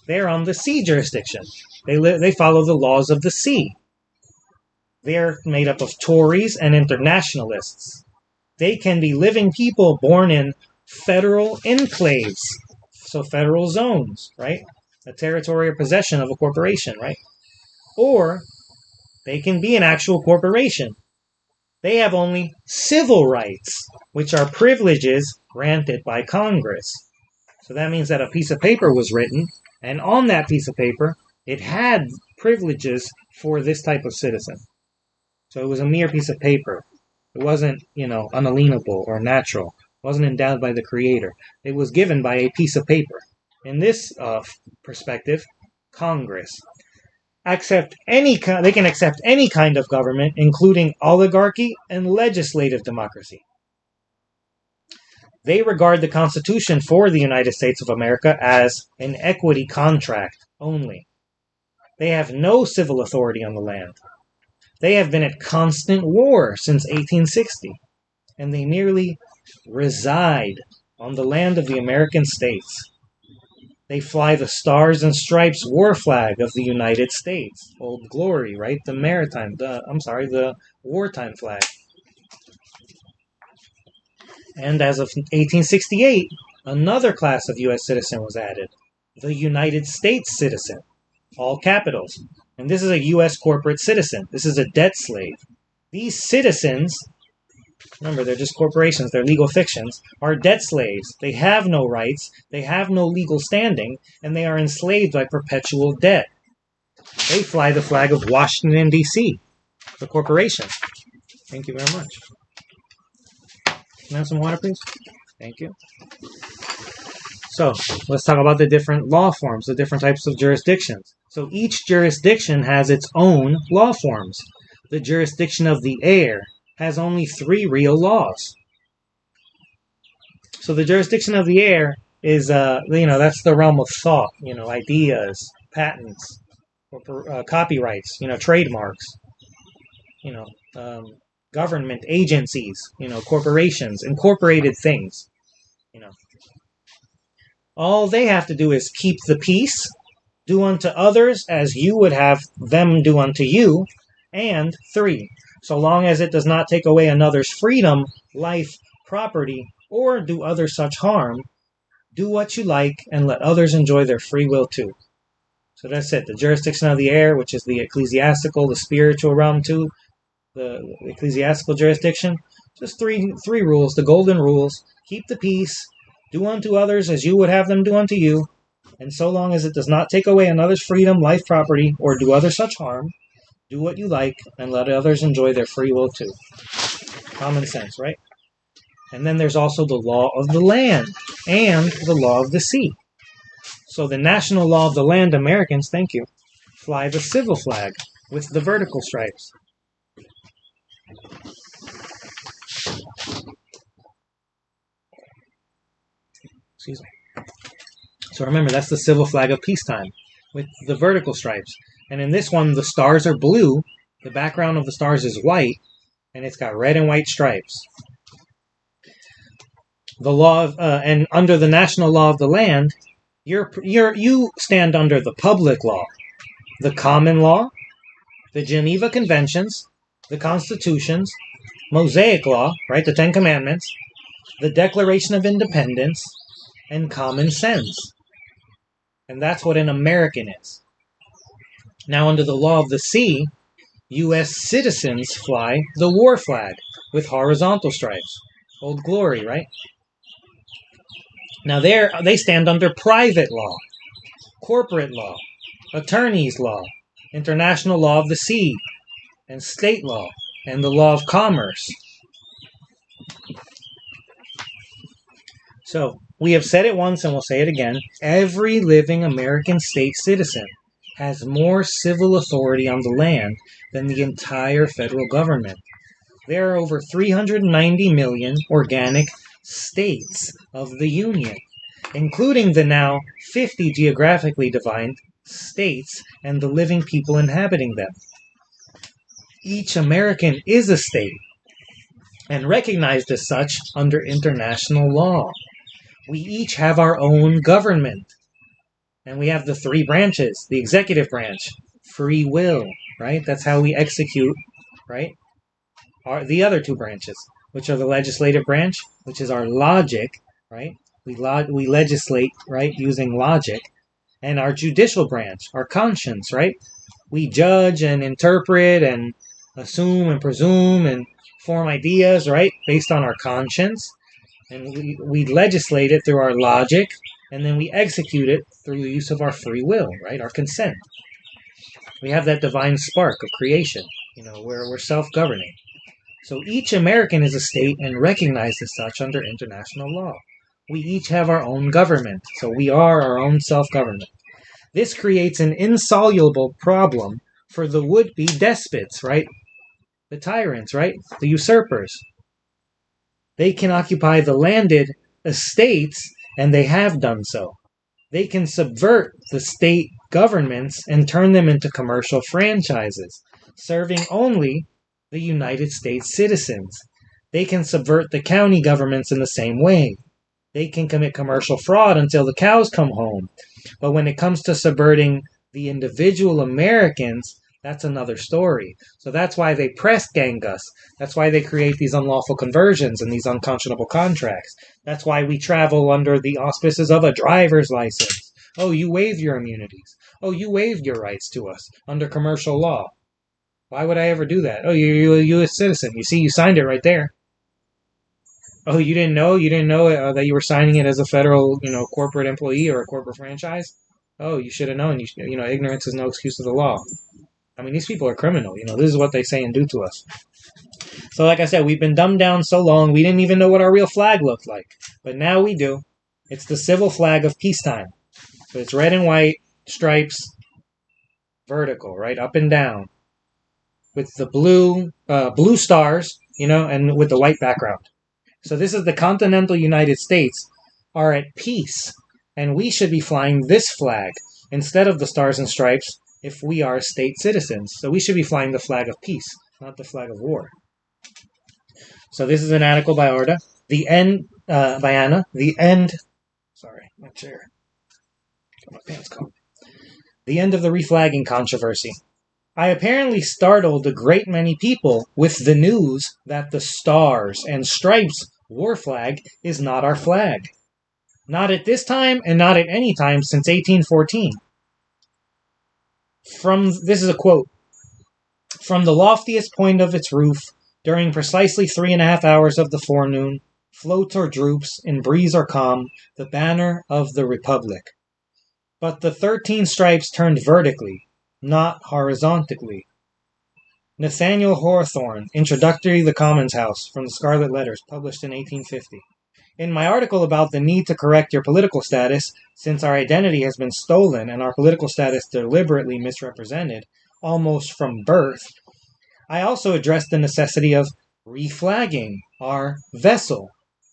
They're on the sea jurisdiction. They follow the laws of the sea. They're made up of Tories and internationalists. They can be living people born in federal enclaves, so federal zones, right? A territory or possession of a corporation, right? Or they can be an actual corporation. They have only civil rights, which are privileges granted by Congress. So that means that a piece of paper was written, and on that piece of paper, it had privileges for this type of citizen. So it was a mere piece of paper. It wasn't, unalienable or natural. It wasn't endowed by the Creator. It was given by a piece of paper. In this perspective, Congress. They can accept any kind of government, including oligarchy and legislative democracy. They regard the Constitution for the United States of America as an equity contract only. They have no civil authority on the land. They have been at constant war since 1860, and they merely reside on the land of the American states. They fly the Stars and Stripes war flag of the United States. Old Glory, right? The wartime flag. And as of 1868, another class of U.S. citizen was added, the United States citizen, all capitals. And this is a U.S. corporate citizen. This is a debt slave. These citizens, remember, they're just corporations, they're legal fictions, are debt slaves. They have no rights, they have no legal standing, and they are enslaved by perpetual debt. They fly the flag of Washington, D.C., the corporation. Thank you very much. Can I have some water, please? Thank you. So, let's talk about the different law forms, the different types of jurisdictions. So each jurisdiction has its own law forms. The jurisdiction of the air has only 3 real laws. So the jurisdiction of the air is, that's the realm of thought, ideas, patents, copyrights, trademarks, government agencies, corporations, incorporated things, All they have to do is keep the peace, do unto others as you would have them do unto you, and 3, so long as it does not take away another's freedom, life, property, or do other such harm, do what you like and let others enjoy their free will too. So that's it. The jurisdiction of the air, which is the ecclesiastical, the spiritual realm too, the ecclesiastical jurisdiction. Just three rules, the golden rules. Keep the peace, do unto others as you would have them do unto you, and so long as it does not take away another's freedom, life, property, or do other such harm, do what you like and let others enjoy their free will too. Common sense, right? And then there's also the law of the land and the law of the sea. So the national law of the land, Americans, thank you, fly the civil flag with the vertical stripes. Excuse me. So remember, that's the civil flag of peacetime with the vertical stripes. And in this one, the stars are blue, the background of the stars is white, and it's got red and white stripes. The law of, and under the national law of the land, you stand under the public law, the common law, the Geneva Conventions, the Constitutions, Mosaic law, right, the 10 Commandments, the Declaration of Independence, and common sense. And that's what an American is. Now, under the law of the sea, U.S. citizens fly the war flag with horizontal stripes. Old Glory, right? Now, they stand under private law. corporate law, attorney's law, international law of the sea, and state law, and the law of commerce. So, we have said it once and we'll say it again. Every living American state citizen has more civil authority on the land than the entire federal government. There are over 390 million organic states of the Union, including the now 50 geographically defined states and the living people inhabiting them. Each American is a state and recognized as such under international law. We each have our own government. And we have the three branches, the executive branch, free will, right? That's how we execute, right? The other two branches, which are the legislative branch, which is our logic, right? We legislate, right, using logic. And our judicial branch, our conscience, right? We judge and interpret and assume and presume and form ideas, right, based on our conscience. And we legislate it through our logic, and then we execute it through the use of our free will, right, our consent. We have that divine spark of creation, where we're self-governing. So each American is a state and recognized as such under international law. We each have our own government, so we are our own self-government. This creates an insoluble problem for the would-be despots, right? The tyrants, right? The usurpers. They can occupy the landed estates, and they have done so. They can subvert the state governments and turn them into commercial franchises, serving only the United States citizens. They can subvert the county governments in the same way. They can commit commercial fraud until the cows come home. But when it comes to subverting the individual Americans, that's another story. So that's why they press gang us. That's why they create these unlawful conversions and these unconscionable contracts. That's why we travel under the auspices of a driver's license. Oh, you waived your immunities. Oh, you waived your rights to us under commercial law. Why would I ever do that? Oh, you're a U.S. citizen. You see, you signed it right there. Oh, you didn't know? You didn't know that you were signing it as a federal, corporate employee or a corporate franchise? Oh, you should have known. Ignorance is no excuse to the law. I mean, these people are criminal. This is what they say and do to us. So like I said, we've been dumbed down so long, we didn't even know what our real flag looked like. But now we do. It's the civil flag of peacetime. So it's red and white, stripes, vertical, right, up and down. With the blue stars, and with the white background. So this is the continental United States are at peace. And we should be flying this flag instead of the stars and stripes if we are state citizens. So we should be flying the flag of peace, not the flag of war. So this is an article by Arda. By Anna. Sorry, my chair. Got my pants caught. The end of the reflagging controversy. I apparently startled a great many people with the news that the stars and stripes war flag is not our flag. Not at this time and not at any time since 1814. This is a quote. From the loftiest point of its roof, during precisely 3.5 hours of the forenoon, floats or droops, in breeze or calm, the banner of the Republic. But the 13 stripes turned vertically, not horizontally. Nathaniel Hawthorne, Introductory to the Commons House, from the Scarlet Letters, published in 1850. In my article about the need to correct your political status, since our identity has been stolen and our political status deliberately misrepresented, almost from birth, I also addressed the necessity of reflagging our vessel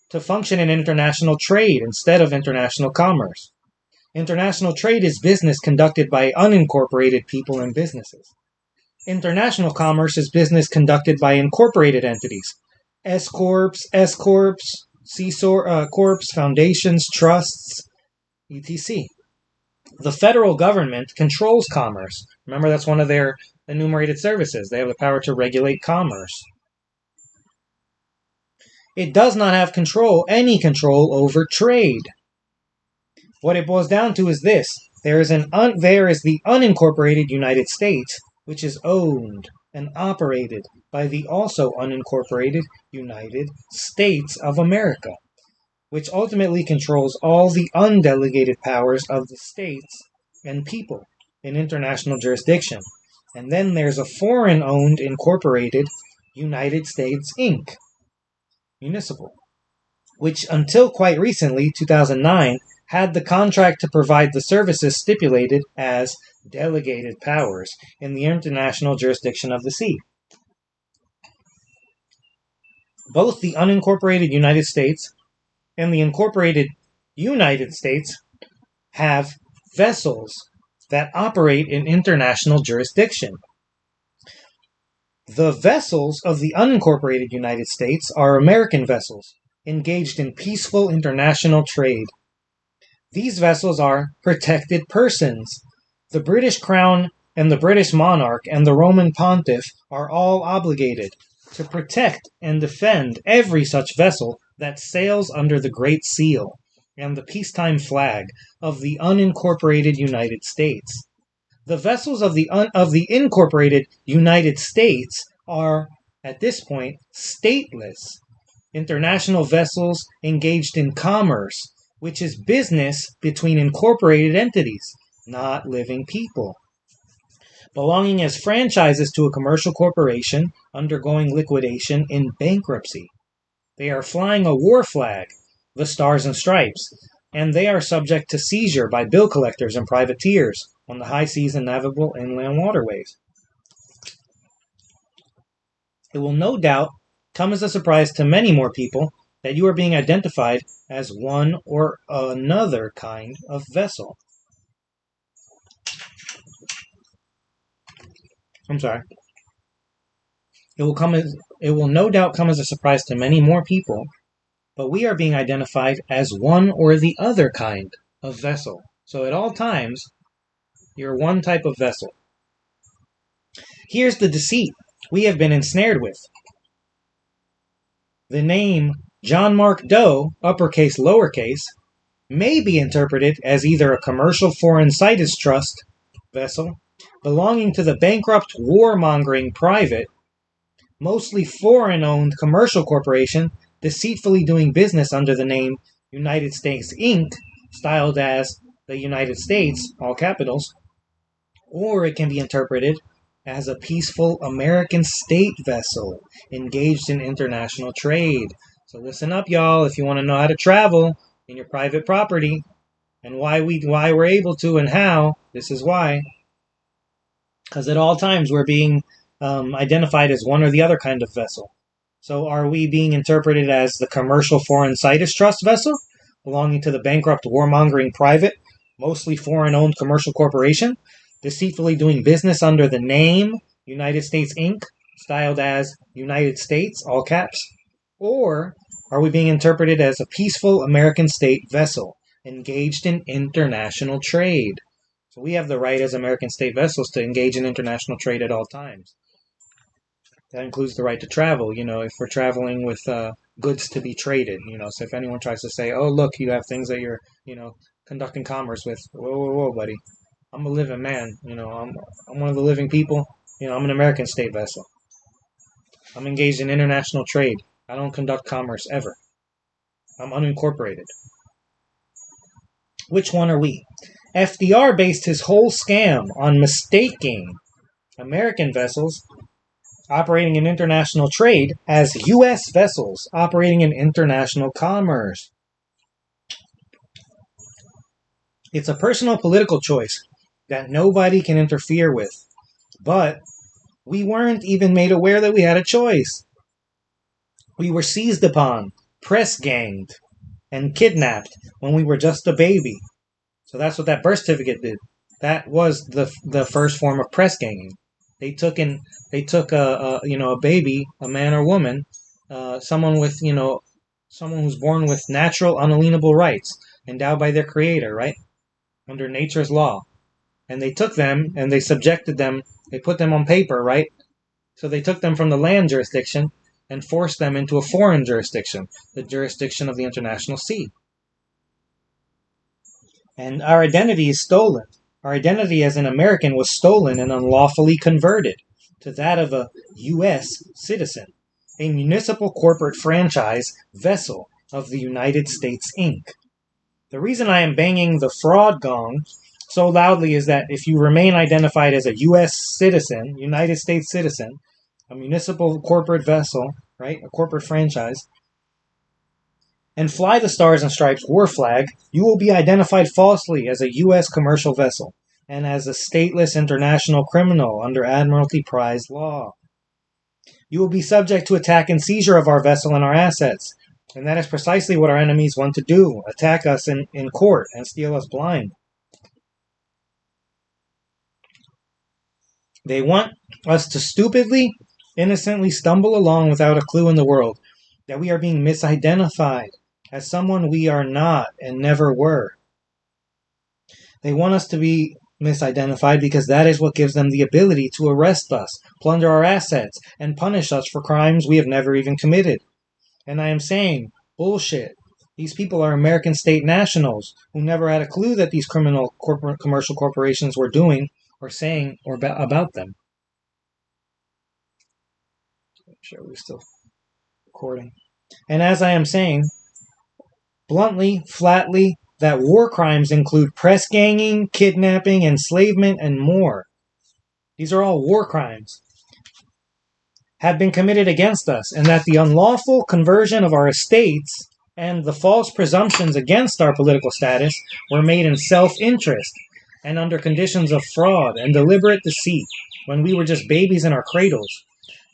to function in international trade instead of international commerce. International trade is business conducted by unincorporated people and businesses. International commerce is business conducted by incorporated entities, S-corps, C-corps, foundations, trusts, etc. The federal government controls commerce. Remember, that's one of their enumerated services. They have the power to regulate commerce. It does not have any control over trade. What it boils down to is this. There is the unincorporated United States, which is owned and operated by the also unincorporated United States of America, which ultimately controls all the undelegated powers of the states and people in international jurisdiction. And then there's a foreign-owned incorporated United States Inc. municipal, which until quite recently, 2009, had the contract to provide the services stipulated as delegated powers in the international jurisdiction of the sea. Both the unincorporated United States and the incorporated United States have vessels that operate in international jurisdiction. The vessels of the unincorporated United States are American vessels engaged in peaceful international trade. These vessels are protected persons. The British Crown and the British monarch and the Roman pontiff are all obligated to protect and defend every such vessel that sails under the Great Seal and the peacetime flag of the unincorporated United States. The vessels of the incorporated United States are, at this point, stateless international vessels engaged in commerce, which is business between incorporated entities, not living people. Belonging as franchises to a commercial corporation undergoing liquidation in bankruptcy. They are flying a war flag, the Stars and Stripes, and they are subject to seizure by bill collectors and privateers on the high seas and navigable inland waterways. It will no doubt come as a surprise to many more people that you are being identified as one or another kind of vessel. It will no doubt come as a surprise to many more people, but we are being identified as one or the other kind of vessel. So at all times, you're one type of vessel. Here's the deceit we have been ensnared with. The name John Mark Doe, uppercase, lowercase, may be interpreted as either a commercial foreign situs trust vessel belonging to the bankrupt warmongering private, mostly foreign-owned commercial corporation deceitfully doing business under the name United States Inc., styled as the United States, all capitals, or it can be interpreted as a peaceful American state vessel engaged in international trade. So listen up, y'all, if you want to know how to travel in your private property and why we're able to and how, this is why. Because at all times we're being identified as one or the other kind of vessel. So are we being interpreted as the commercial foreign situs trust vessel belonging to the bankrupt warmongering private, mostly foreign-owned commercial corporation, deceitfully doing business under the name United States Inc., styled as United States, all caps? Or are we being interpreted as a peaceful American state vessel engaged in international trade? So we have the right as American state vessels to engage in international trade at all times. That includes the right to travel, if we're traveling with goods to be traded, So if anyone tries to say, oh, look, you have things that you're, conducting commerce with. Whoa, buddy. I'm a living man, I'm one of the living people. I'm an American state vessel. I'm engaged in international trade. I don't conduct commerce ever. I'm unincorporated. Which one are we? FDR based his whole scam on mistaking American vessels operating in international trade as U.S. vessels operating in international commerce. It's a personal political choice that nobody can interfere with, but we weren't even made aware that we had a choice. We were seized upon, press-ganged, and kidnapped when we were just a baby. So that's what that birth certificate did. That was the first form of press-ganging. They took a baby, a man or woman, someone who's born with natural, unalienable rights, endowed by their creator, right? Under nature's law. And they took them and they subjected them, they put them on paper, right? So they took them from the land jurisdiction and forced them into a foreign jurisdiction, the jurisdiction of the international sea. And our identity is stolen. Our identity as an American was stolen and unlawfully converted to that of a U.S. citizen, a municipal corporate franchise vessel of the United States Inc. The reason I am banging the fraud gong so loudly is that if you remain identified as a U.S. citizen, United States citizen, a municipal corporate vessel, right, a corporate franchise, and fly the Stars and Stripes war flag, you will be identified falsely as a U.S. commercial vessel and as a stateless international criminal under Admiralty Prize law. You will be subject to attack and seizure of our vessel and our assets. And that is precisely what our enemies want to do, attack us in court and steal us blind. They want us to stupidly, innocently stumble along without a clue in the world, that we are being misidentified as someone we are not and never were. They want us to be misidentified because that is what gives them the ability to arrest us, plunder our assets, and punish us for crimes we have never even committed. And I am saying, bullshit. These people are American state nationals who never had a clue that these criminal commercial corporations were doing or saying or about them. Make sure we're still recording. And as I am saying, bluntly, flatly, that war crimes include press ganging, kidnapping, enslavement, and more. These are all war crimes. Have been committed against us, and that the unlawful conversion of our estates and the false presumptions against our political status were made in self-interest and under conditions of fraud and deliberate deceit when we were just babies in our cradles.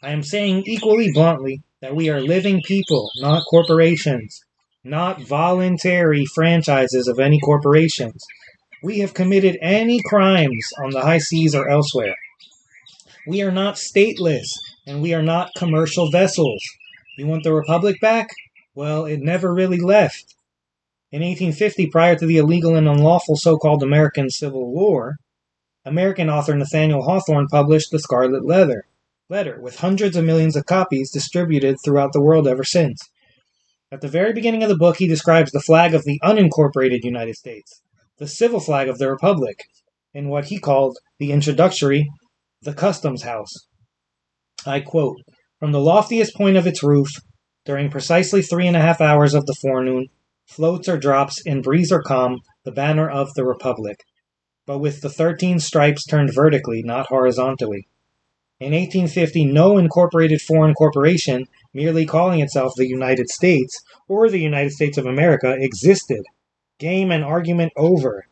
I am saying equally bluntly that we are living people, not corporations, not voluntary franchises of any corporations. We have committed any crimes on the high seas or elsewhere. We are not stateless, and we are not commercial vessels. You want the Republic back? Well, it never really left. In 1850, prior to the illegal and unlawful so-called American Civil War, American author Nathaniel Hawthorne published The Scarlet Letter, with hundreds of millions of copies distributed throughout the world ever since. At the very beginning of the book, he describes the flag of the unincorporated United States, the civil flag of the Republic, in what he called the introductory, the Customs House. I quote, "From the loftiest point of its roof, during precisely 3.5 hours of the forenoon, floats or drops in breeze or calm the banner of the Republic, but with the 13 stripes turned vertically, not horizontally. In 1850, no incorporated foreign corporation, merely calling itself the United States or the United States of America, existed. Game and argument over.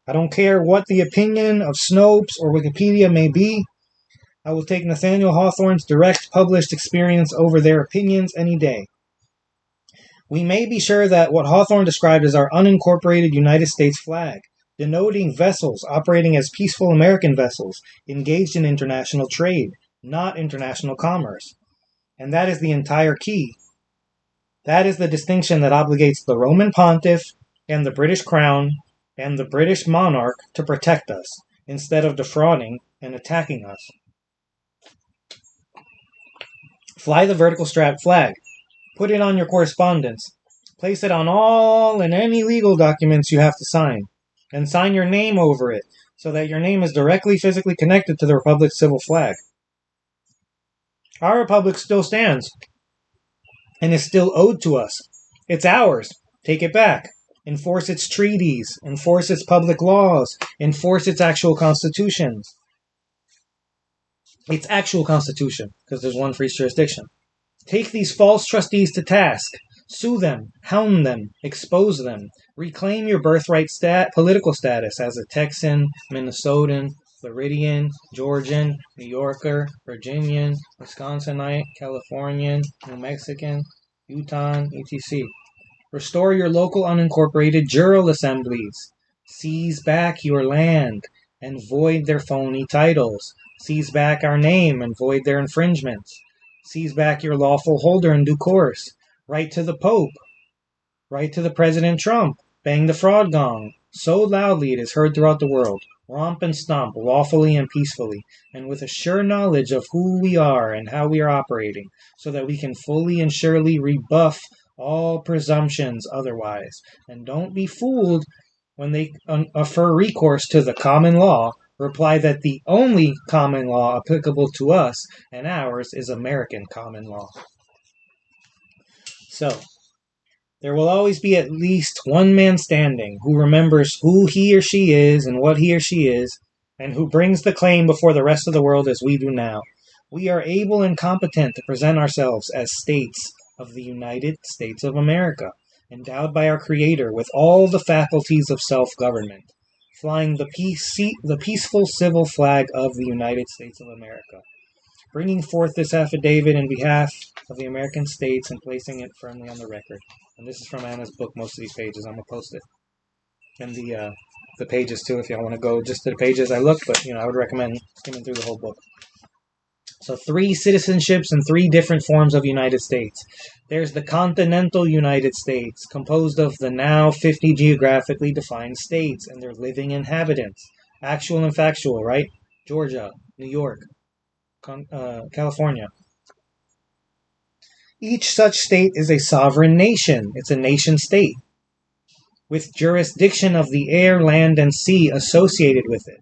I don't care what the opinion of Snopes or Wikipedia may be. I will take Nathaniel Hawthorne's direct published experience over their opinions any day. We may be sure that what Hawthorne described as our unincorporated United States flag, denoting vessels operating as peaceful American vessels engaged in international trade, not international commerce. And that is the entire key. That is the distinction that obligates the Roman pontiff and the British crown and the British monarch to protect us, instead of defrauding and attacking us. Fly the vertical strap flag. Put it on your correspondence. Place it on all and any legal documents you have to sign. And sign your name over it, so that your name is directly physically connected to the Republic's civil flag. Our Republic still stands, and is still owed to us. It's ours. Take it back. Enforce its treaties. Enforce its public laws. Enforce its actual constitutions. Its actual constitution, because there's one for each jurisdiction. Take these false trustees to task. Sue them, hound them, expose them. Reclaim your birthright political status as a Texan, Minnesotan, Floridian, Georgian, New Yorker, Virginian, Wisconsinite, Californian, New Mexican, Utah, etc. Restore your local unincorporated jural assemblies. Seize back your land and void their phony titles. Seize back our name and void their infringements. Seize back your lawful holder in due course. Write to the Pope. Write to the President Trump. Bang the fraud gong. So loudly it is heard throughout the world. Romp and stomp lawfully and peacefully, and with a sure knowledge of who we are and how we are operating, so that we can fully and surely rebuff all presumptions otherwise. And don't be fooled when they offer recourse to the common law. Reply that the only common law applicable to us and ours is American common law. So, There will always be at least one man standing who remembers who he or she is and what he or she is, and who brings the claim before the rest of the world as we do now. We are able and competent to present ourselves as states of the United States of America, endowed by our Creator with all the faculties of self-government, flying the peaceful civil flag of the United States of America, bringing forth this affidavit in behalf of the American states and placing it firmly on the record. And this is from Anna's book, most of these pages. I'm going to post it. And the pages, too, if y'all want to go just to the pages I looked. But, I would recommend skimming through the whole book. So 3 citizenships and 3 different forms of United States. There's the continental United States, composed of the now 50 geographically defined states and their living inhabitants. Actual and factual, right? Georgia, New York, California. Each such state is a sovereign nation. It's a nation-state, with jurisdiction of the air, land, and sea associated with it.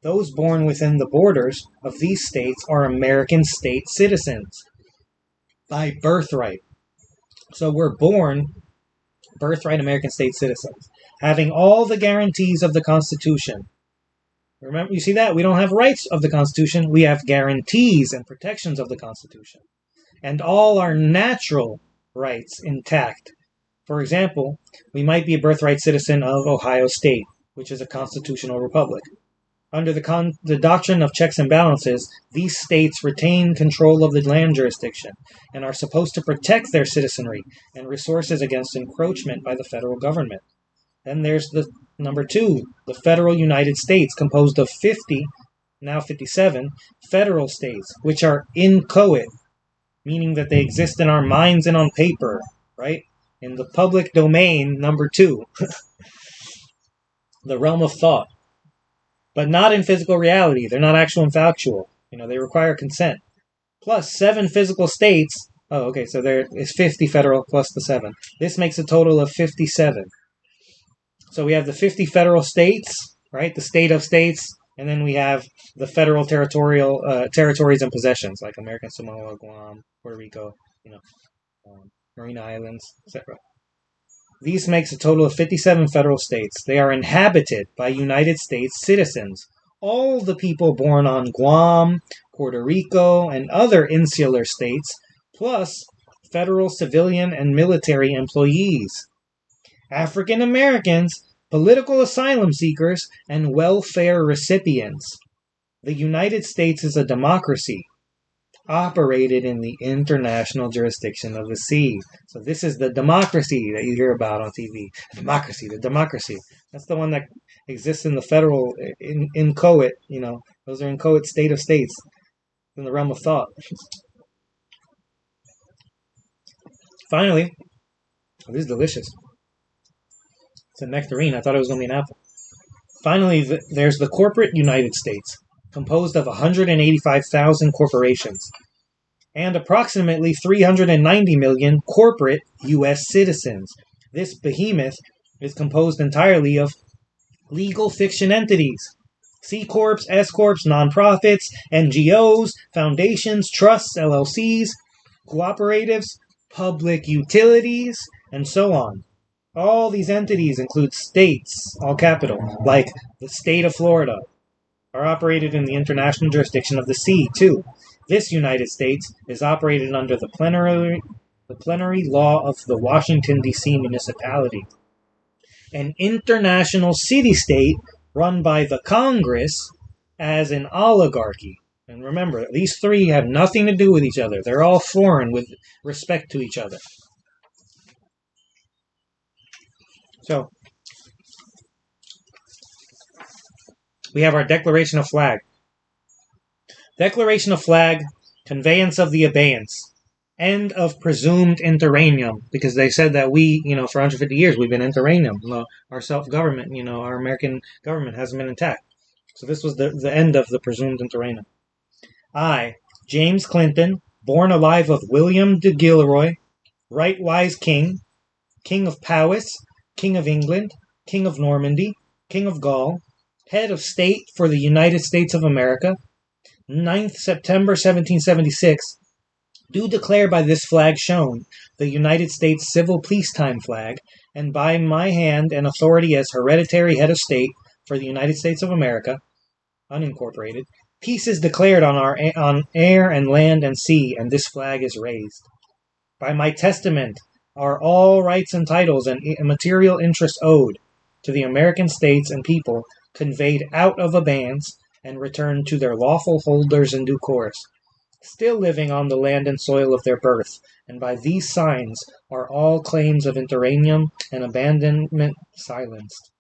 Those born within the borders of these states are American state citizens by birthright. So we're born birthright American state citizens, having all the guarantees of the Constitution. Remember, you see that? We don't have rights of the Constitution. We have guarantees and protections of the Constitution. And all our natural rights intact. For example, we might be a birthright citizen of Ohio State, which is a constitutional republic. Under the doctrine of checks and balances, these states retain control of the land jurisdiction and are supposed to protect their citizenry and resources against encroachment by the federal government. Then there's the number 2, the federal United States, composed of 50, now 57, federal states, which are inchoate, meaning that they exist in our minds and on paper, right? In the public domain, number 2, the realm of thought. But not in physical reality. They're not actual and factual. They require consent. Plus 7 physical states. Oh, okay, so there is 50 federal plus the 7. This makes a total of 57. So we have the 50 federal states, right? The state of states. And then we have the federal territories and possessions, like American Samoa, Guam, Puerto Rico, Marine Islands, etc. These makes a total of 57 federal states. They are inhabited by United States citizens. All the people born on Guam, Puerto Rico, and other insular states, plus federal civilian and military employees. African Americans, political asylum seekers, and welfare recipients. The United States is a democracy, operated in the international jurisdiction of the sea. So this is the democracy that you hear about on TV. The democracy. That's the one that exists in the federal, inchoate, those are inchoate state of states in the realm of thought. Finally, this is delicious. It's a nectarine. I thought it was going to be an apple. Finally, there's the corporate United States, composed of 185,000 corporations and approximately 390 million corporate U.S. citizens. This behemoth is composed entirely of legal fiction entities, C Corps, S Corps, nonprofits, NGOs, foundations, trusts, LLCs, cooperatives, public utilities, and so on. All these entities include states, all capital, like the state of Florida, are operated in the international jurisdiction of the sea, too. This United States is operated under the plenary law of the Washington, D.C. municipality, an international city-state run by the Congress as an oligarchy. And remember, these 3 have nothing to do with each other. They're all foreign with respect to each other. So, we have our Declaration of Flag. Declaration of Flag, conveyance of the abeyance, end of presumed interregnum, because they said that we, for 150 years we've been interregnum. Our self-government, our American government hasn't been intact. So this was the end of the presumed interregnum. I, James Clinton, born alive of William de Gilroy, right wise king, king of Powys, king of England, king of Normandy, king of Gaul, head of state for the United States of America, 9th September 1776, Do declare by this flag shown, the United States Civil Peacetime flag, and by my hand and authority as hereditary head of state for the United States of America, unincorporated, peace is declared on air and land and sea, and this flag is raised. By my testament are all rights and titles and material interests owed to the American states and people conveyed out of abeyance and returned to their lawful holders in due course, still living on the land and soil of their birth, and by these signs are all claims of interregnum and abandonment silenced.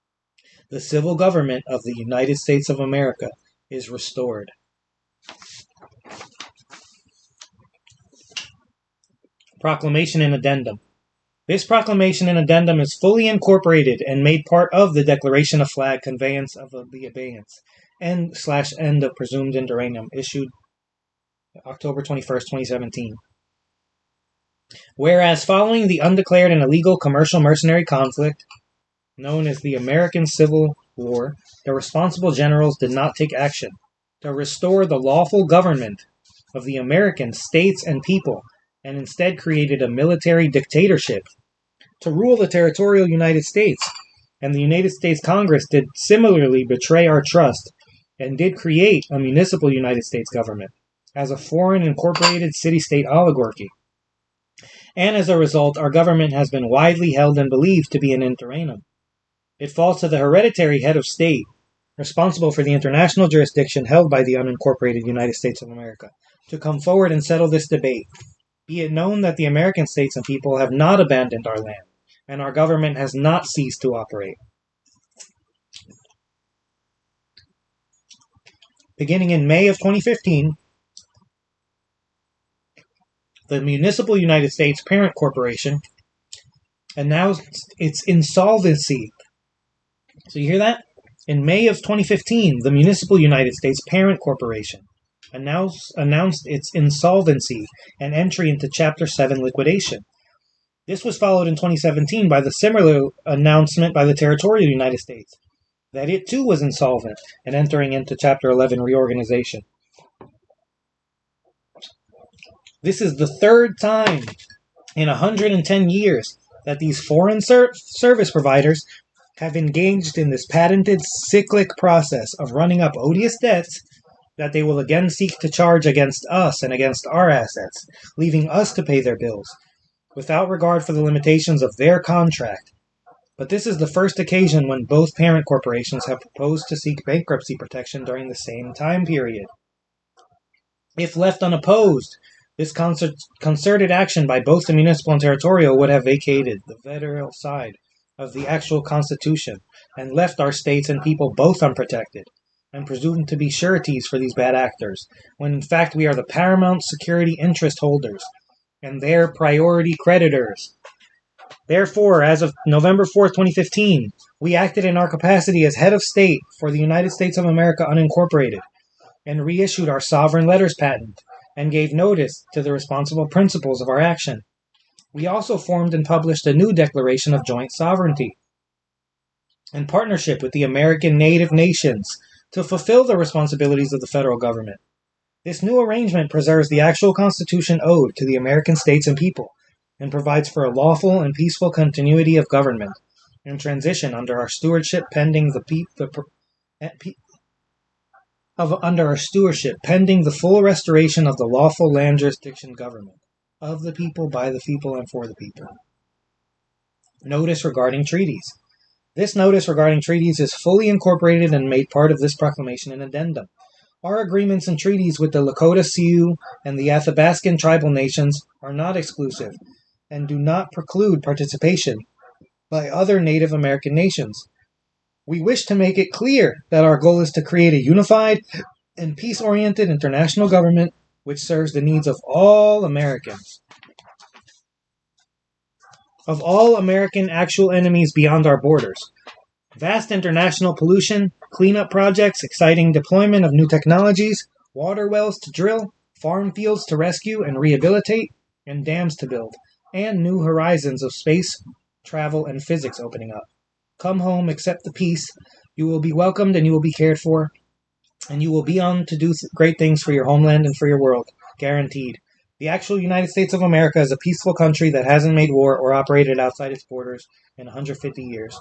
The civil government of the United States of America is restored. Proclamation and Addendum. This proclamation and addendum is fully incorporated and made part of the Declaration of Flag Conveyance of the Abeyance end of presumed interregnum, issued October 21st, 2017. Whereas following the undeclared and illegal commercial mercenary conflict, known as the American Civil War, the responsible generals did not take action to restore the lawful government of the American states and people, and instead created a military dictatorship to rule the territorial United States. And the United States Congress did similarly betray our trust and did create a municipal United States government as a foreign incorporated city-state oligarchy. And as a result, our government has been widely held and believed to be an interregnum. It falls to the hereditary head of state, responsible for the international jurisdiction held by the unincorporated United States of America, to come forward and settle this debate. Be it known that the American states and people have not abandoned our land, and our government has not ceased to operate. Beginning in May of 2015, the Municipal United States Parent Corporation announced its insolvency. So you hear that? In May of 2015, the Municipal United States Parent Corporation announced its insolvency and entry into Chapter 7 liquidation. This was followed in 2017 by the similar announcement by the territorial United States that it too was insolvent and entering into Chapter 11 reorganization. This is the third time in 110 years that these foreign service providers have engaged in this patented cyclic process of running up odious debts that they will again seek to charge against us and against our assets, leaving us to pay their bills, without regard for the limitations of their contract. But this is the first occasion when both parent corporations have proposed to seek bankruptcy protection during the same time period. If left unopposed, this concerted action by both the municipal and territorial would have vacated the federal side of the actual Constitution and left our states and people both unprotected and presumed to be sureties for these bad actors, when in fact we are the paramount security interest holders and their priority creditors. Therefore, as of November 4th, 2015, we acted in our capacity as head of state for the United States of America Unincorporated and reissued our sovereign letters patent and gave notice to the responsible principals of our action. We also formed and published a new Declaration of Joint Sovereignty in partnership with the American Native Nations to fulfill the responsibilities of the federal government. This new arrangement preserves the actual Constitution owed to the American states and people and provides for a lawful and peaceful continuity of government and transition under our stewardship pending the full restoration of the lawful land jurisdiction government of the people, by the people, and for the people. Notice regarding treaties. This notice regarding treaties is fully incorporated and made part of this proclamation and addendum. Our agreements and treaties with the Lakota Sioux and the Athabascan tribal nations are not exclusive and do not preclude participation by other Native American nations. We wish to make it clear that our goal is to create a unified and peace-oriented international government which serves the needs of all Americans. Of all American actual enemies beyond our borders. Vast international pollution, cleanup projects, exciting deployment of new technologies, water wells to drill, farm fields to rescue and rehabilitate, and dams to build, and new horizons of space, travel, and physics opening up. Come home, accept the peace. You will be welcomed and you will be cared for, and you will be on to do great things for your homeland and for your world, guaranteed. The actual United States of America is a peaceful country that hasn't made war or operated outside its borders in 150 years.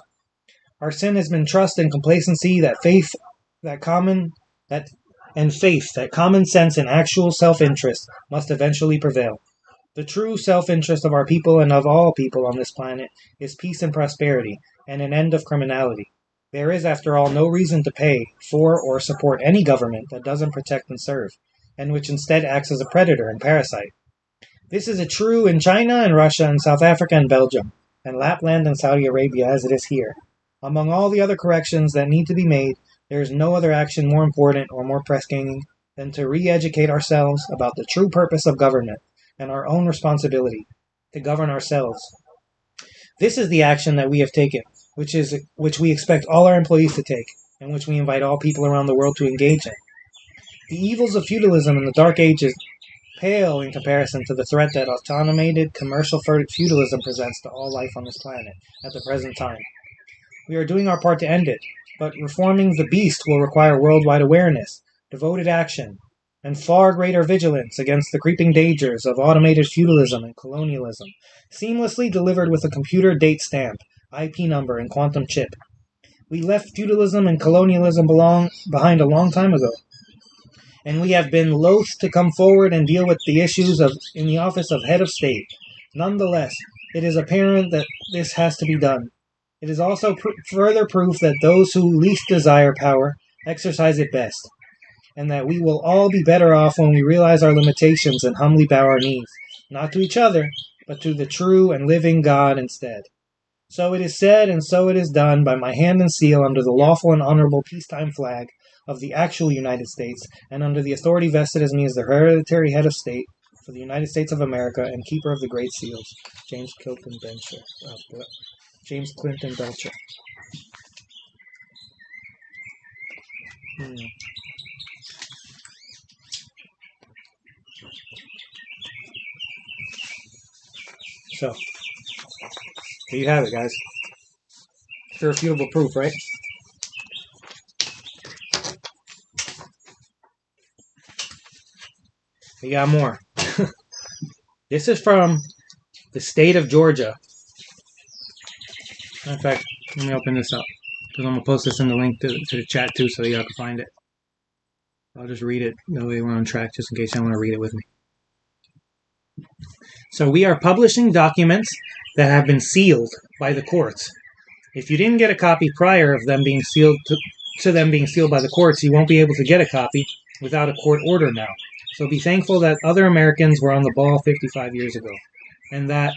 Our sin has been trust and complacency, that common sense and actual self-interest must eventually prevail. The true self-interest of our people and of all people on this planet is peace and prosperity, and an end of criminality. There is, after all, no reason to pay for or support any government that doesn't protect and serve, and which instead acts as a predator and parasite. This is true in China and Russia and South Africa and Belgium, and Lapland and Saudi Arabia as it is here. Among all the other corrections that need to be made, there is no other action more important or more pressing than to re-educate ourselves about the true purpose of government and our own responsibility to govern ourselves. This is the action that we have taken, which we expect all our employees to take, and which we invite all people around the world to engage in. The evils of feudalism in the Dark Ages pale in comparison to the threat that automated commercial feudalism presents to all life on this planet at the present time. We are doing our part to end it, but reforming the beast will require worldwide awareness, devoted action, and far greater vigilance against the creeping dangers of automated feudalism and colonialism, seamlessly delivered with a computer date stamp, IP number, and quantum chip. We left feudalism and colonialism behind a long time ago, and we have been loath to come forward and deal with the issues in the office of head of state. Nonetheless, it is apparent that this has to be done. It is also further proof that those who least desire power exercise it best, and that we will all be better off when we realize our limitations and humbly bow our knees, not to each other, but to the true and living God instead. So it is said, and so it is done, by my hand and seal, under the lawful and honorable peacetime flag of the actual United States, and under the authority vested as me as the hereditary head of state for the United States of America and keeper of the great seals, James Clinton Belcher. So, there you have it, guys. Irrefutable proof, right? We got more. This is from the state of Georgia. In fact, let me open this up, because I'm going to post this in the link to the chat too, so y'all can find it. I'll just read it, that way we're on track, just in case you want to read it with me. So we are publishing documents that have been sealed by the courts. If you didn't get a copy prior of them being sealed to them being sealed by the courts, you won't be able to get a copy without a court order now. So be thankful that other Americans were on the ball 55 years ago, and that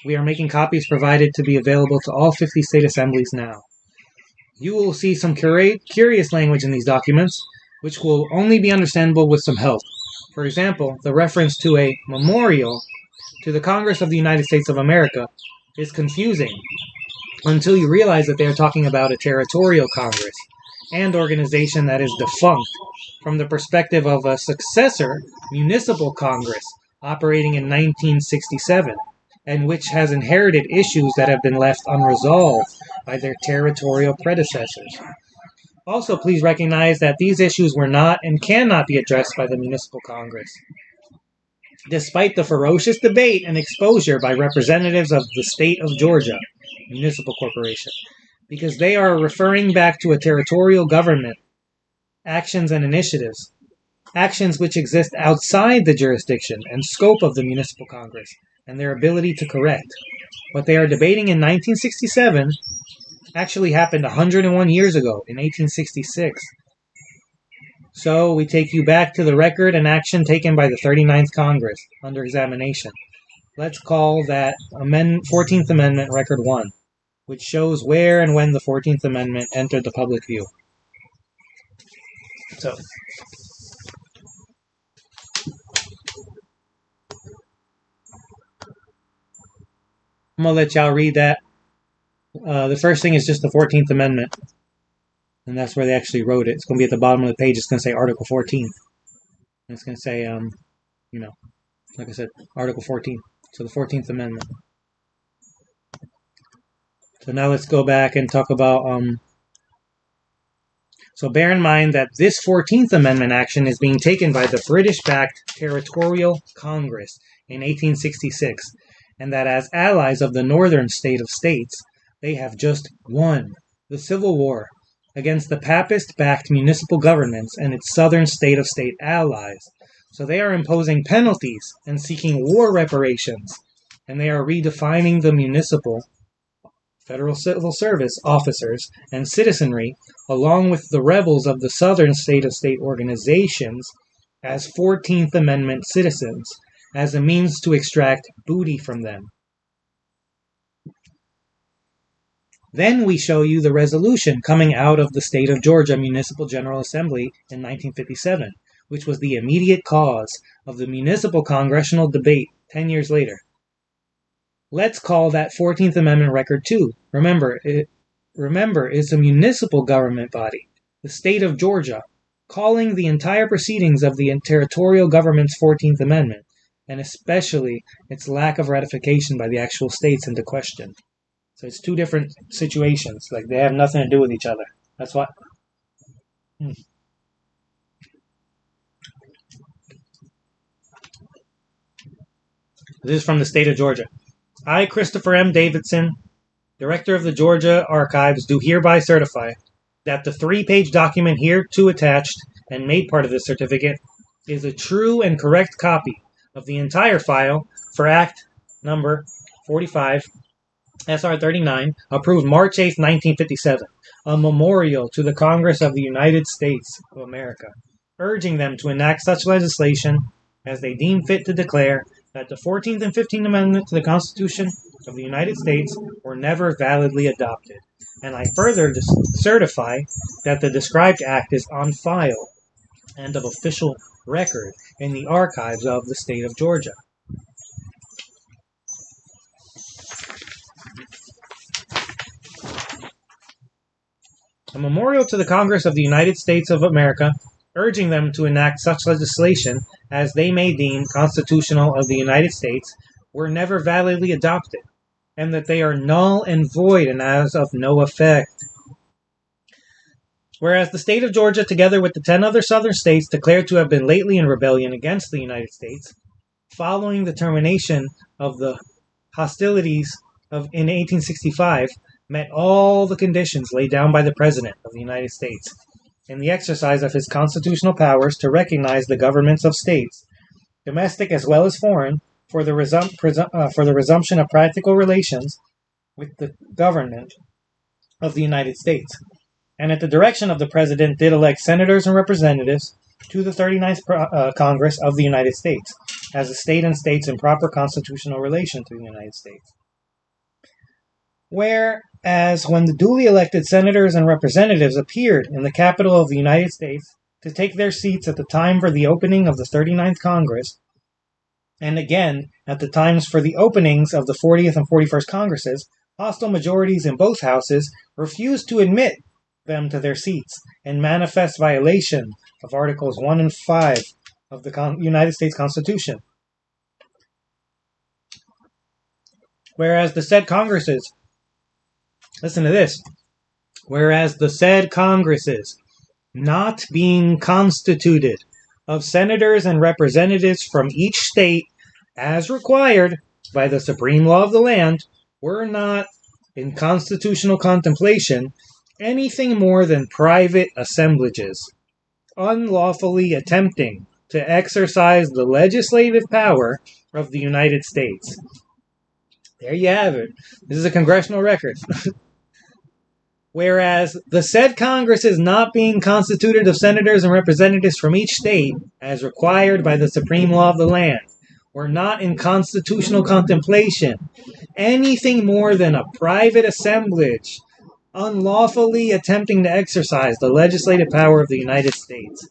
we are making copies provided to be available to all 50 state assemblies now. You will see some curious language in these documents, which will only be understandable with some help. For example, the reference to a memorial to the Congress of the United States of America is confusing until you realize that they are talking about a territorial Congress and organization that is defunct from the perspective of a successor municipal Congress operating in 1967, and which has inherited issues that have been left unresolved by their territorial predecessors. Also, please recognize that these issues were not and cannot be addressed by the municipal Congress, despite the ferocious debate and exposure by representatives of the state of Georgia Municipal Corporation, because they are referring back to a territorial government, actions and initiatives, actions which exist outside the jurisdiction and scope of the municipal Congress, and their ability to correct. What they are debating in 1967 actually happened 101 years ago, in 1866. So we take you back to the record and action taken by the 39th Congress under examination. Let's call that 14th Amendment Record 1, which shows where and when the 14th Amendment entered the public view. So, I'm going to let y'all read that. The first thing is just the 14th Amendment. And that's where they actually wrote it. It's going to be at the bottom of the page. It's going to say Article 14. And it's going to say, like I said, Article 14. So the 14th Amendment. So now let's go back and talk about So bear in mind that this 14th Amendment action is being taken by the British-backed Territorial Congress in 1866, and that as allies of the northern state of states, they have just won the Civil War against the Papist-backed municipal governments and its southern state of state allies. So they are imposing penalties and seeking war reparations, and they are redefining the municipal federal civil service officers and citizenry, along with the rebels of the southern state of state organizations, as 14th Amendment citizens, as a means to extract booty from them. Then we show you the resolution coming out of the state of Georgia Municipal General Assembly in 1957, which was the immediate cause of the municipal congressional debate 10 years later. Let's call that 14th Amendment record too. Remember, it's a municipal government body, the state of Georgia, calling the entire proceedings of the territorial government's 14th Amendment, and especially its lack of ratification by the actual states, into question. So it's two different situations. Like, they have nothing to do with each other. That's why. This is from the state of Georgia. I, Christopher M. Davidson, Director of the Georgia Archives, do hereby certify that the 3-page document hereto attached and made part of this certificate is a true and correct copy of the entire file for Act Number 45, SR 39, approved March 8, 1957, a memorial to the Congress of the United States of America, urging them to enact such legislation as they deem fit to declare that the 14th and 15th Amendment to the Constitution of the United States were never validly adopted. And I further certify that the described act is on file and of official record in the archives of the state of Georgia. A memorial to the Congress of the United States of America, urging them to enact such legislation as they may deem constitutional of the United States, were never validly adopted, and that they are null and void and as of no effect. Whereas the state of Georgia, together with the 10 other southern states declared to have been lately in rebellion against the United States, following the termination of the hostilities in 1865, met all the conditions laid down by the President of the United States in the exercise of his constitutional powers to recognize the governments of states, domestic as well as foreign, for the resumption of practical relations with the government of the United States, and at the direction of the President did elect senators and representatives to the 39th Congress of the United States, as a state and states in proper constitutional relation to the United States. Whereas when the duly elected senators and representatives appeared in the capital of the United States to take their seats at the time for the opening of the 39th Congress, and again at the times for the openings of the 40th and 41st Congresses, hostile majorities in both houses refused to admit them to their seats in manifest violation of Articles 1 and 5 of the United States Constitution. Whereas the said Congresses, listen to this, whereas the said Congresses, not being constituted of senators and representatives from each state as required by the supreme law of the land, were not, in constitutional contemplation, anything more than private assemblages, unlawfully attempting to exercise the legislative power of the United States. There you have it. This is a congressional record. Whereas the said Congress is not being constituted of senators and representatives from each state, as required by the supreme law of the land, were not in constitutional contemplation anything more than a private assemblage, unlawfully attempting to exercise the legislative power of the United States.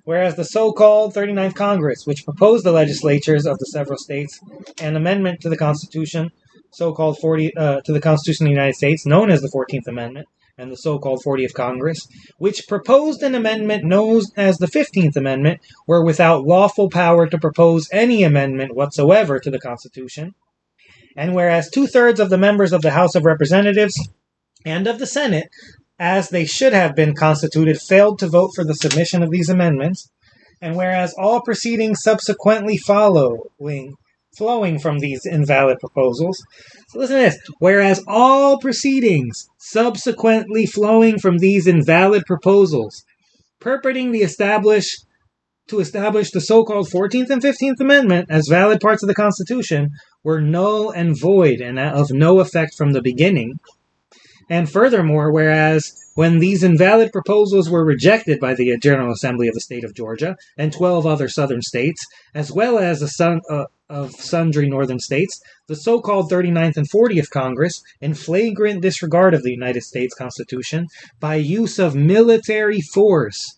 Whereas the so-called 39th Congress, which proposed the legislatures of the several states an amendment to the Constitution, so-called to the Constitution of the United States, known as the 14th Amendment, and the so-called 40th Congress, which proposed an amendment known as the 15th Amendment, were without lawful power to propose any amendment whatsoever to the Constitution. And whereas 2/3 of the members of the House of Representatives and of the Senate as they should have been constituted, failed to vote for the submission of these amendments, and whereas all proceedings subsequently flowing from these invalid proposals. So listen to this. Whereas all proceedings subsequently flowing from these invalid proposals, purporting to establish the so-called 14th and 15th Amendment as valid parts of the Constitution, were null and void and of no effect from the beginning. And furthermore, whereas when these invalid proposals were rejected by the General Assembly of the State of Georgia and 12 other southern states, as well as of sundry northern states, the so-called 39th and 40th Congress, in flagrant disregard of the United States Constitution, by use of military force,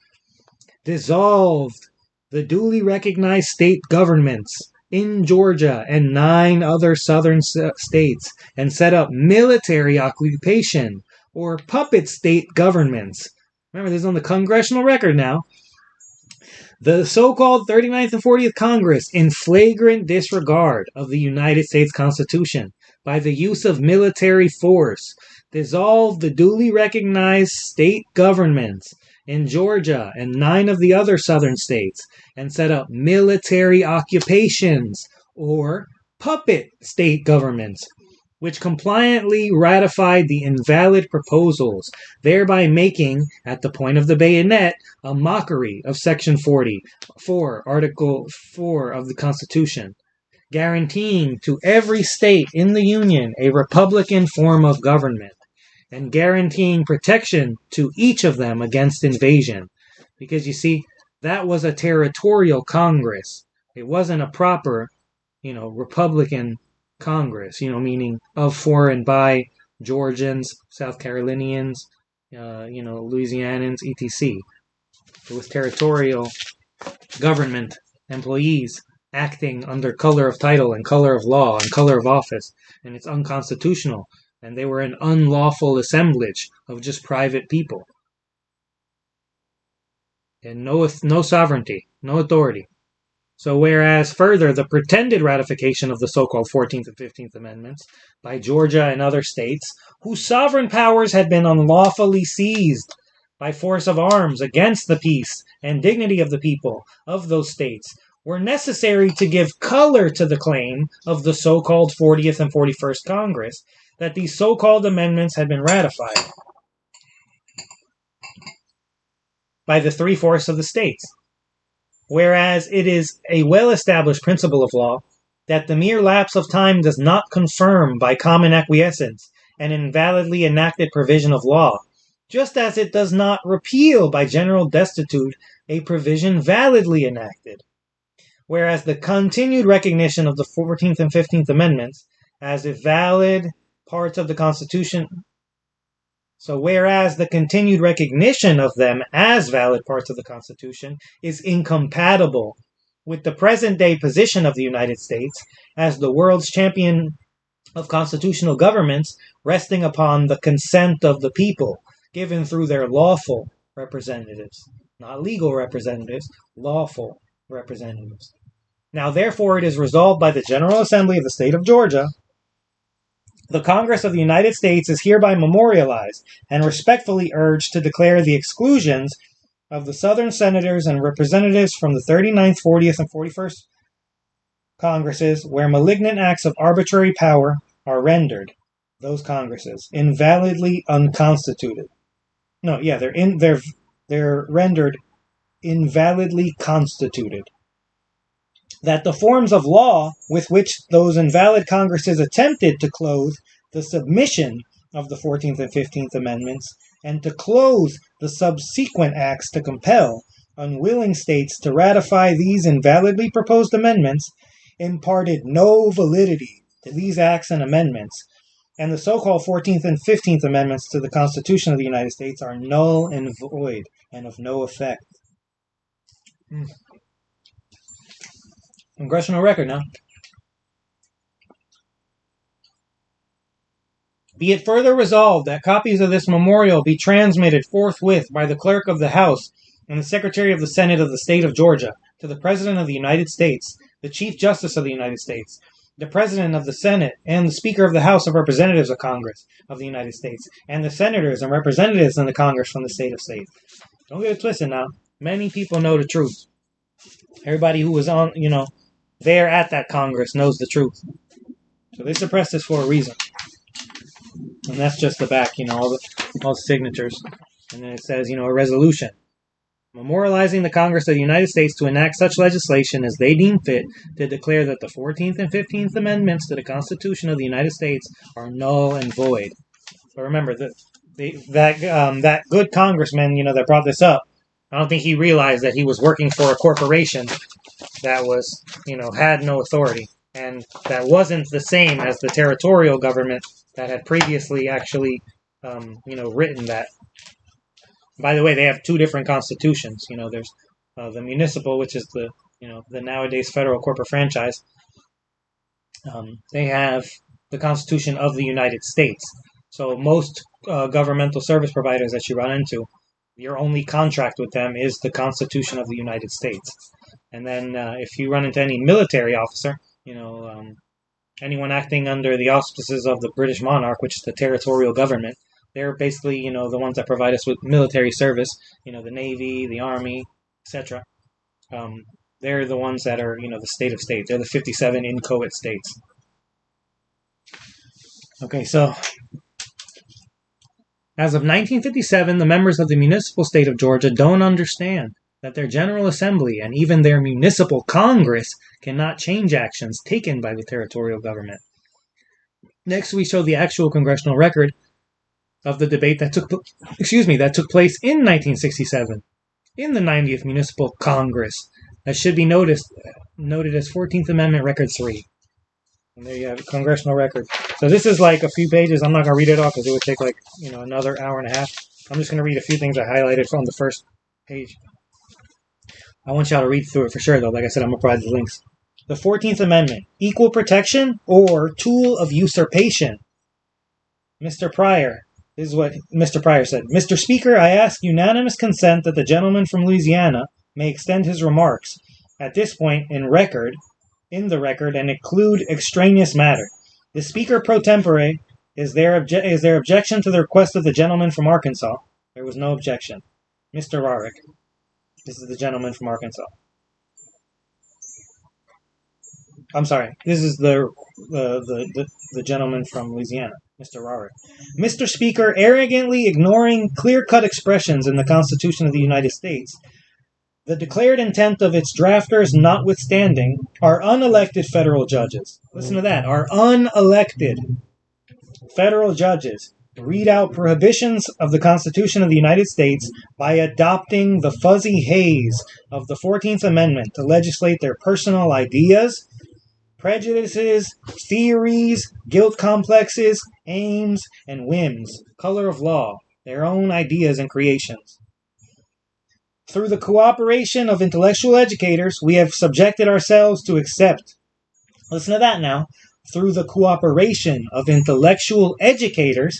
dissolved the duly recognized state governments in Georgia and 9 other southern states, and set up military occupation or puppet state governments. Remember, this is on the congressional record now. The so-called 39th and 40th Congress, in flagrant disregard of the United States Constitution, by the use of military force, dissolved the duly recognized state governments in Georgia and 9 of the other southern states, and set up military occupations or puppet state governments, which compliantly ratified the invalid proposals, thereby making, at the point of the bayonet, a mockery of Section 44, Article 4 of the Constitution, guaranteeing to every state in the Union a republican form of government, and guaranteeing protection to each of them against invasion. Because you see, that was a territorial Congress. It wasn't a proper, Republican Congress, meaning of, for, and by Georgians, South Carolinians, Louisianans, etc. It was territorial government employees acting under color of title and color of law and color of office, and it's unconstitutional. And they were an unlawful assemblage of just private people. And no sovereignty, no authority. So whereas further, the pretended ratification of the so-called 14th and 15th Amendments by Georgia and other states, whose sovereign powers had been unlawfully seized by force of arms against the peace and dignity of the people of those states, were necessary to give color to the claim of the so-called 40th and 41st Congress that these so-called amendments had been ratified by the 3/4 of the states. Whereas it is a well-established principle of law that the mere lapse of time does not confirm by common acquiescence an invalidly enacted provision of law, just as it does not repeal by general destitute a provision validly enacted. Whereas the continued recognition of the 14th and 15th Amendments as a valid parts of the Constitution. So whereas the continued recognition of them as valid parts of the Constitution is incompatible with the present-day position of the United States as the world's champion of constitutional governments, resting upon the consent of the people, given through their lawful representatives. Not legal representatives, lawful representatives. Now therefore it is resolved by the General Assembly of the State of Georgia, the Congress of the United States is hereby memorialized and respectfully urged to declare the exclusions of the Southern senators and representatives from the 39th, 40th, and 41st Congresses, where malignant acts of arbitrary power are rendered, those Congresses, invalidly unconstituted. They're rendered invalidly constituted. That the forms of law with which those invalid Congresses attempted to clothe the submission of the 14th and 15th Amendments, and to clothe the subsequent acts to compel unwilling states to ratify these invalidly proposed amendments, imparted no validity to these acts and amendments, and the so-called 14th and 15th Amendments to the Constitution of the United States are null and void and of no effect. Congressional record now. Be it further resolved that copies of this memorial be transmitted forthwith by the Clerk of the House and the Secretary of the Senate of the State of Georgia to the President of the United States, the Chief Justice of the United States, the President of the Senate and the Speaker of the House of Representatives of Congress of the United States, and the Senators and Representatives in the Congress from the state of states. Don't get it twisted now. Many people know the truth. Everybody who was on, there at that Congress knows the truth. So they suppressed this for a reason. And that's just the back, all the signatures. And then it says, a resolution memorializing the Congress of the United States to enact such legislation as they deem fit to declare that the 14th and 15th Amendments to the Constitution of the United States are null and void. But remember, that good congressman, that brought this up, I don't think he realized that he was working for a corporation that was, had no authority. And that wasn't the same as the territorial government that had previously actually, written that. By the way, they have two different constitutions. There's the municipal, which is the nowadays federal corporate franchise. They have the Constitution of the United States. So most governmental service providers that you run into, your only contract with them is the Constitution of the United States. And then if you run into any military officer, anyone acting under the auspices of the British monarch, which is the territorial government, they're basically, the ones that provide us with military service, the Navy, the Army, etc. They're the ones that are, the state of states. They're the 57 inchoate states. Okay, so as of 1957, the members of the municipal state of Georgia don't understand that their General Assembly and even their municipal Congress cannot change actions taken by the territorial government. Next, we show the actual congressional record of the debate that took place in 1967 in the 90th Municipal Congress. That should be noted as 14th Amendment Record 3. And there you have a congressional record. So this is like a few pages. I'm not going to read it all because it would take another hour and a half. I'm just going to read a few things I highlighted from the first page. I want y'all to read through it for sure, though. Like I said, I'm going to provide the links. The 14th Amendment, equal protection or tool of usurpation. Mr. Pryor. This is what Mr. Pryor said. Mr. Speaker, I ask unanimous consent that the gentleman from Louisiana may extend his remarks at this point in the record and include extraneous matter. The Speaker pro tempore, is there objection to the request of the gentleman from Arkansas? There was no objection. Mr. Rarick. This is the gentleman from Arkansas. I'm sorry. This is the gentleman from Louisiana. Mr. Rarick. Mr. Speaker, arrogantly ignoring clear-cut expressions in the Constitution of the United States, the declared intent of its drafters notwithstanding, our unelected federal judges, listen to that, our unelected federal judges read out prohibitions of the Constitution of the United States by adopting the fuzzy haze of the 14th Amendment to legislate their personal ideas, prejudices, theories, guilt complexes, aims, and whims, color of law, their own ideas and creations. Through the cooperation of intellectual educators, we have subjected ourselves to accept. Listen to that now. Through the cooperation of intellectual educators,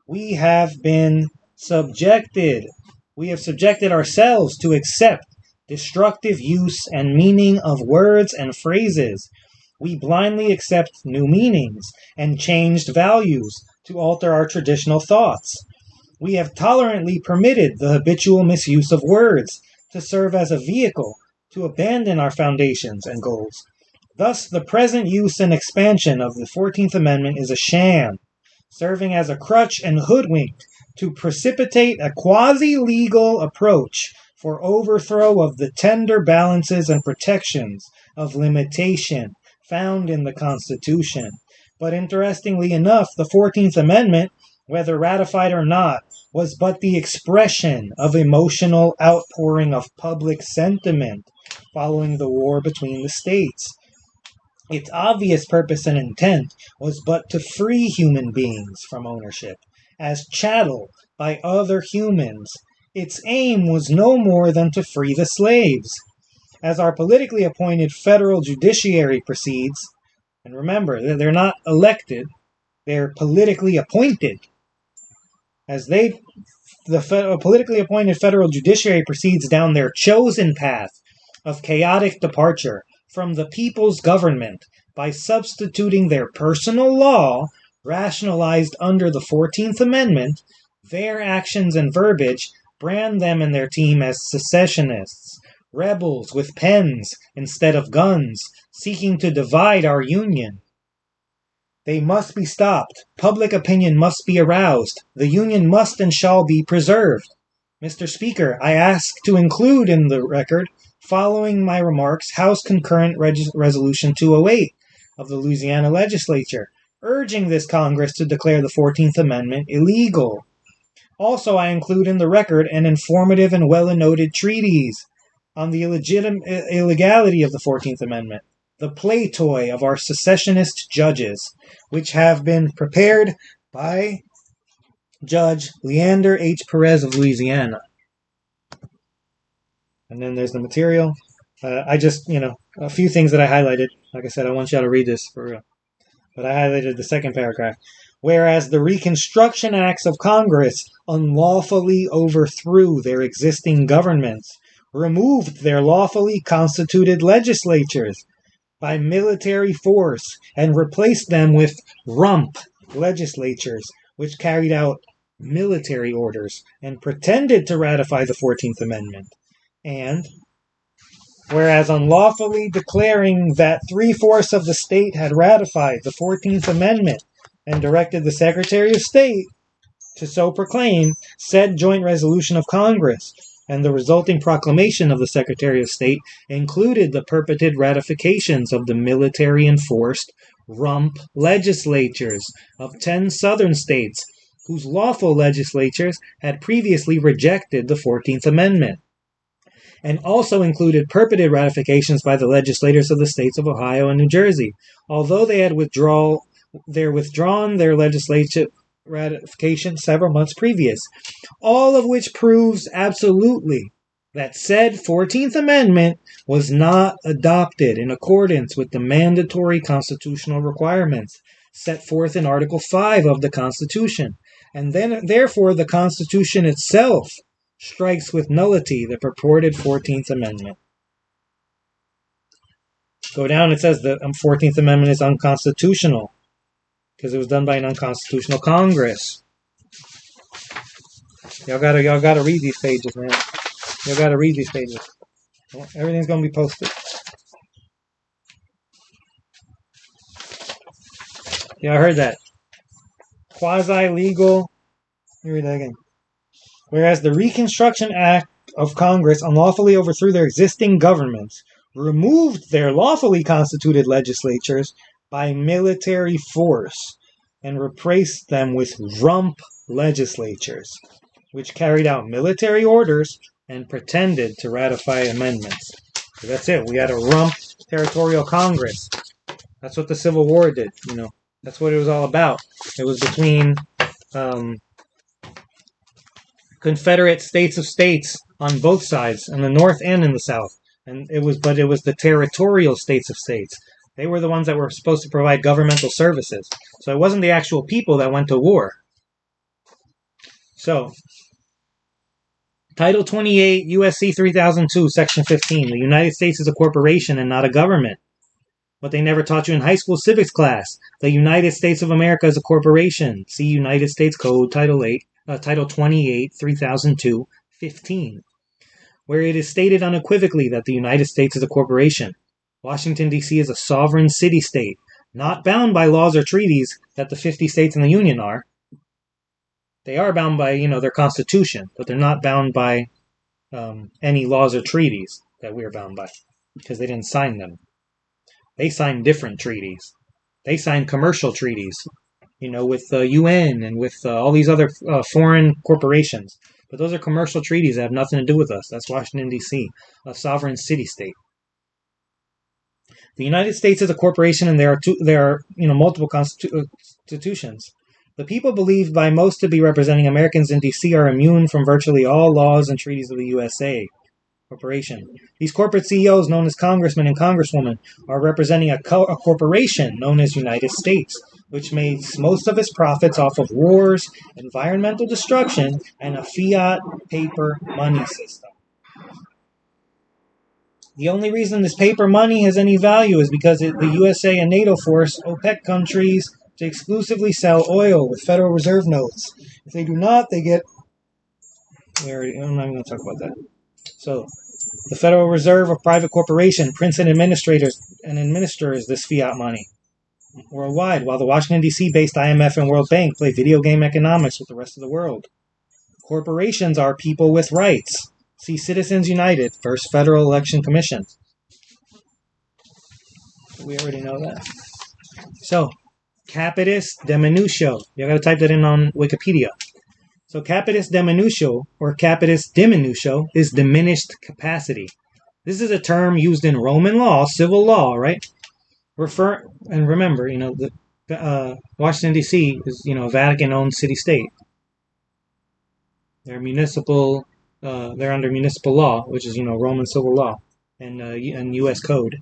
we have subjected ourselves to accept destructive use and meaning of words and phrases. We blindly accept new meanings and changed values to alter our traditional thoughts. We have tolerantly permitted the habitual misuse of words to serve as a vehicle to abandon our foundations and goals. Thus, the present use and expansion of the 14th Amendment is a sham, serving as a crutch and hoodwink to precipitate a quasi-legal approach for overthrow of the tender balances and protections of limitation found in the Constitution. But interestingly enough, the 14th Amendment, whether ratified or not, was but the expression of emotional outpouring of public sentiment following the war between the states. Its obvious purpose and intent was but to free human beings from ownership, as chattel by other humans. Its aim was no more than to free the slaves. As our politically appointed federal judiciary proceeds, and remember, they're not elected, they're politically appointed. As the politically appointed federal judiciary proceeds down their chosen path of chaotic departure from the people's government, by substituting their personal law, rationalized under the 14th Amendment, their actions and verbiage, brand them and their team as secessionists, rebels with pens instead of guns, seeking to divide our union. They must be stopped. Public opinion must be aroused. The Union must and shall be preserved. Mr. Speaker, I ask to include in the record, following my remarks, House Concurrent Resolution 208 of the Louisiana Legislature, urging this Congress to declare the 14th Amendment illegal. Also, I include in the record an informative and well-noted treatise on the illegality of the 14th Amendment, the play toy of our secessionist judges, which have been prepared by Judge Leander H. Perez of Louisiana. And then there's the material. I just, a few things that I highlighted. Like I said, I want y'all to read this for real. But I highlighted the second paragraph. Whereas the Reconstruction Acts of Congress unlawfully overthrew their existing governments, removed their lawfully constituted legislatures by military force, and replaced them with rump legislatures, which carried out military orders and pretended to ratify the 14th Amendment. And whereas unlawfully declaring that 3/4 of the state had ratified the 14th Amendment and directed the Secretary of State to so proclaim, said joint resolution of Congress and the resulting proclamation of the Secretary of State included the purported ratifications of the military-enforced rump legislatures of 10 southern states, whose lawful legislatures had previously rejected the 14th Amendment, and also included purported ratifications by the legislators of the states of Ohio and New Jersey, although they had withdrawn their legislative ratification several months previous, all of which proves absolutely that said 14th Amendment was not adopted in accordance with the mandatory constitutional requirements set forth in Article 5 of the Constitution, and therefore the Constitution itself strikes with nullity the purported 14th Amendment. Go down, it says the 14th Amendment is unconstitutional because it was done by an unconstitutional Congress. Y'all gotta read these pages, man. Y'all gotta read these pages. Everything's gonna be posted. Yeah, I heard that. Quasi-legal. Let me read that again. Whereas the Reconstruction Act of Congress unlawfully overthrew their existing governments, removed their lawfully constituted legislatures by military force, and replaced them with rump legislatures, which carried out military orders and pretended to ratify amendments. So that's it. We had a rump territorial Congress. That's what the Civil War did. That's what it was all about. It was between Confederate states of states on both sides, in the North and in the South. And it was the territorial states of states. They were the ones that were supposed to provide governmental services. So it wasn't the actual people that went to war. So, Title 28, U.S.C. 3002, Section 15. The United States is a corporation and not a government. What they never taught you in high school civics class. The United States of America is a corporation. See United States Code, Title 28, 3002, 15. Where it is stated unequivocally that the United States is a corporation. Washington, D.C. is a sovereign city-state, not bound by laws or treaties that the 50 states in the Union are. They are bound by, their Constitution, but they're not bound by any laws or treaties that we are bound by, because they didn't sign them. They signed different treaties. They signed commercial treaties, with the UN and with all these other foreign corporations. But those are commercial treaties that have nothing to do with us. That's Washington, D.C., a sovereign city-state. The United States is a corporation, and there are multiple constitutions. The people believed by most to be representing Americans in D.C. are immune from virtually all laws and treaties of the USA corporation. These corporate CEOs, known as congressmen and congresswomen, are representing a corporation known as United States, which makes most of its profits off of wars, environmental destruction, and a fiat paper money system. The only reason this paper money has any value is because the USA and NATO force OPEC countries to exclusively sell oil with Federal Reserve notes. If they do not, they get... I'm not even going to talk about that. So, the Federal Reserve, a private corporation, prints and administers this fiat money worldwide, while the Washington, D.C.-based IMF and World Bank play video game economics with the rest of the world. Corporations are people with rights. See Citizens United, First Federal Election Commission. We already know that. So, capitis deminutio. You gotta type that in on Wikipedia. So, capitis deminutio, or capitis diminutio, is diminished capacity. This is a term used in Roman law, civil law, right? And remember, the Washington, D.C. is, a Vatican-owned city-state. They're municipal. They're under municipal law, which is, Roman civil law and U.S. code.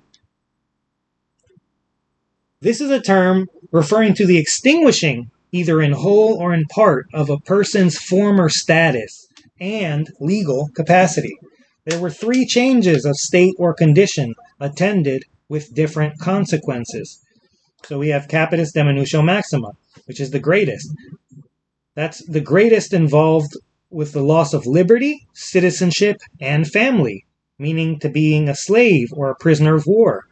This is a term referring to the extinguishing, either in whole or in part, of a person's former status and legal capacity. There were 3 changes of state or condition attended with different consequences. So we have capitis deminutio maxima, which is the greatest. That's the greatest involved with the loss of liberty, citizenship, and family, meaning to being a slave or a prisoner of war.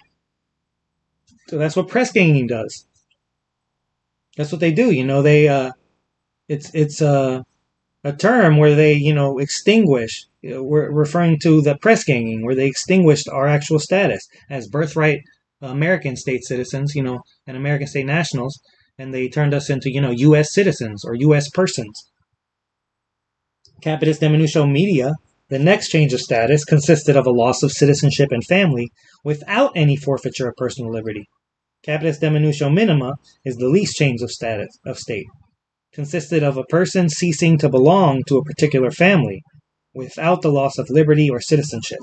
So that's what press ganging does. That's what they do. It's a term where they, extinguish. We're referring to the press ganging, where they extinguished our actual status as birthright American state citizens, and American state nationals, and they turned us into, U.S. citizens or U.S. persons. Capitis deminutio media, the next change of status, consisted of a loss of citizenship and family without any forfeiture of personal liberty. Capitis deminutio minima is the least change of status of state, consisted of a person ceasing to belong to a particular family without the loss of liberty or citizenship.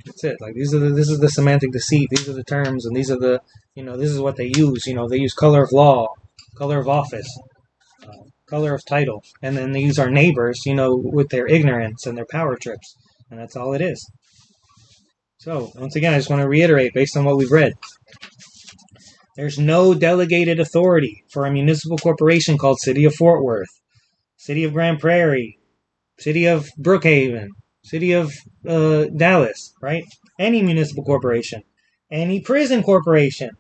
That's it. This is the semantic deceit. These are the terms, and these are the, this is what they use. They use color of law, color of office, color of title, and then they use our neighbors, with their ignorance and their power trips, and that's all it is. So, once again, I just want to reiterate, based on what we've read, there's no delegated authority for a municipal corporation called City of Fort Worth, City of Grand Prairie, City of Brookhaven, City of Dallas, right? Any municipal corporation, any prison corporation,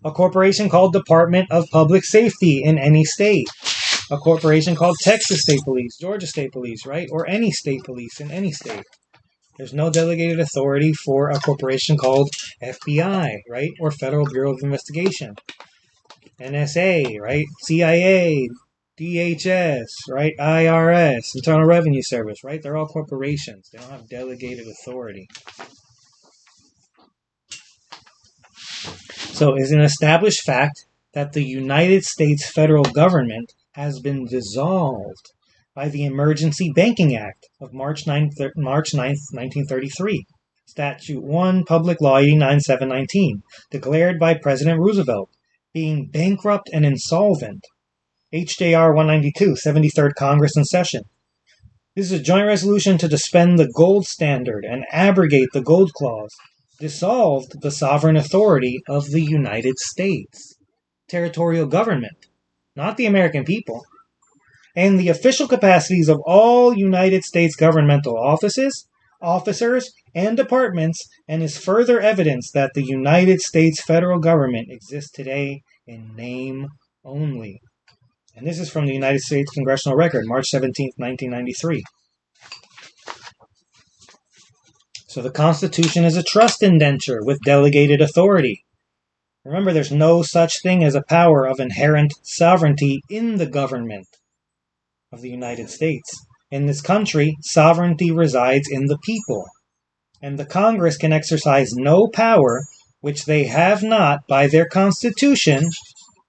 a corporation called Department of Public Safety in any state, a corporation called Texas State Police, Georgia State Police, right? Or any state police in any state. There's no delegated authority for a corporation called FBI, right? Or Federal Bureau of Investigation. NSA, right? CIA, DHS, right? IRS, Internal Revenue Service, right? They're all corporations. They don't have delegated authority. So it's an established fact that the United States federal government has been dissolved by the Emergency Banking Act of March 9th, 1933, Statute 1, Public Law 89-719, declared by President Roosevelt, being bankrupt and insolvent. HJR 192, 73rd Congress in session. This is a joint resolution to suspend the gold standard and abrogate the gold clause, dissolved the sovereign authority of the United States territorial government, not the American people, and the official capacities of all United States governmental officers, and departments, and is further evidence that the United States federal government exists today in name only. And this is from the United States Congressional Record, March 17th, 1993. So the Constitution is a trust indenture with delegated authority. Remember, there's no such thing as a power of inherent sovereignty in the government of the United States. In this country, sovereignty resides in the people, and the Congress can exercise no power which they have not, by their Constitution,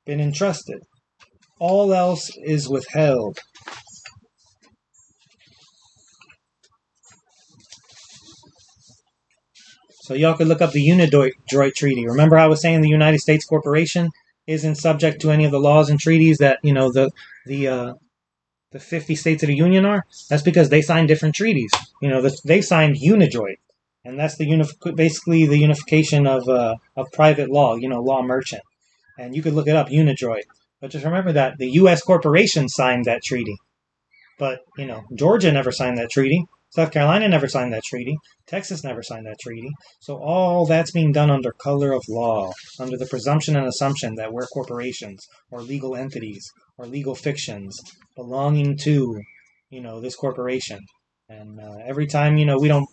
been entrusted. All else is withheld. So y'all could look up the Unidroit Treaty. Remember I was saying the United States Corporation isn't subject to any of the laws and treaties that, the the 50 states of the Union are? That's because they signed different treaties. They signed UNIJOIT, and that's basically the unification of private law, law merchant. And you could look it up, UNIJOIT. But just remember that the U.S. corporation signed that treaty. But, Georgia never signed that treaty. South Carolina never signed that treaty. Texas never signed that treaty. So all that's being done under color of law, under the presumption and assumption that we're corporations or legal entities or legal fictions belonging to, this corporation. And every time, we don't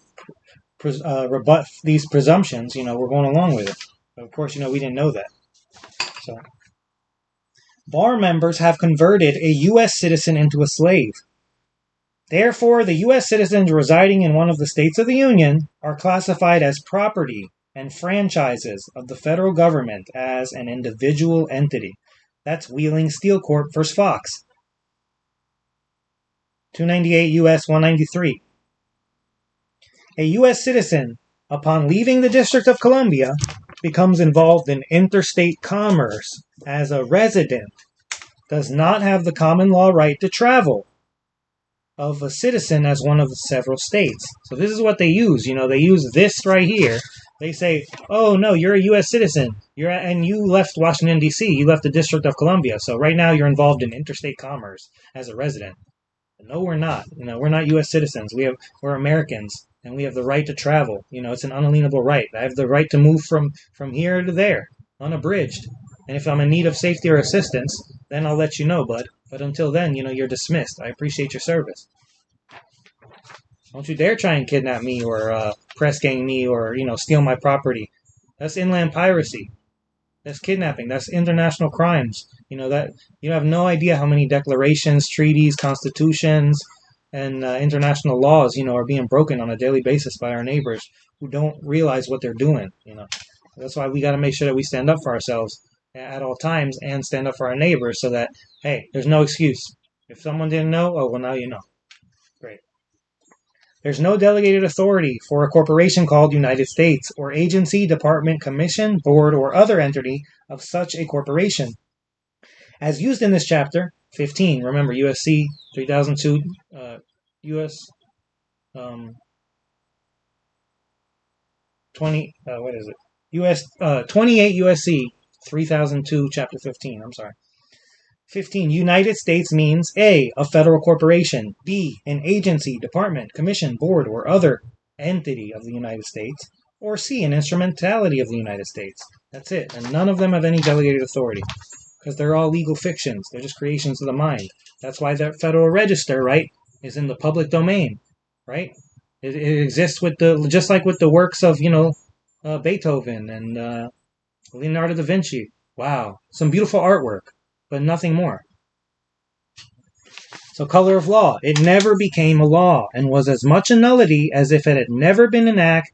rebut these presumptions, we're going along with it. But of course, we didn't know that. So, bar members have converted a U.S. citizen into a slave. Therefore, the U.S. citizens residing in one of the states of the Union are classified as property and franchises of the federal government as an individual entity. That's Wheeling Steel Corp. vs. Fox. 298 U.S. 193. A U.S. citizen, upon leaving the District of Columbia, becomes involved in interstate commerce as a resident, does not have the common law right to travel of a citizen as one of the several states. So this is what they use. They use this right here. They say, oh, no, you're a U.S. citizen. And you left Washington, D.C. You left the District of Columbia. So right now you're involved in interstate commerce as a resident. No, we're not. We're not U.S. citizens. We're Americans, and we have the right to travel. It's an unalienable right. I have the right to move from here to there, unabridged. And if I'm in need of safety or assistance, then I'll let you know, bud. But until then, you're dismissed. I appreciate your service. Don't you dare try and kidnap me or press gang me or, steal my property. That's inland piracy. That's kidnapping. That's international crimes. That you have no idea how many declarations, treaties, constitutions, and international laws, are being broken on a daily basis by our neighbors who don't realize what they're doing. That's why we got to make sure that we stand up for ourselves at all times and stand up for our neighbors so that, hey, there's no excuse. If someone didn't know, oh, well, now you know. Great. There's no delegated authority for a corporation called United States or agency, department, commission, board, or other entity of such a corporation. As used in this chapter, 15, remember, USC 3002, US 20, what is it? US 28 USC 3002, chapter 15, I'm sorry. 15. United States means A, a federal corporation, B, an agency, department, commission, board, or other entity of the United States, or C, an instrumentality of the United States. That's it. And none of them have any delegated authority because they're all legal fictions. They're just creations of the mind. That's why the Federal Register, right, is in the public domain, right? It exists just like with the works of, Beethoven and Leonardo da Vinci. Wow. Some beautiful artwork, but nothing more. So color of law. It never became a law and was as much a nullity as if it had never been an act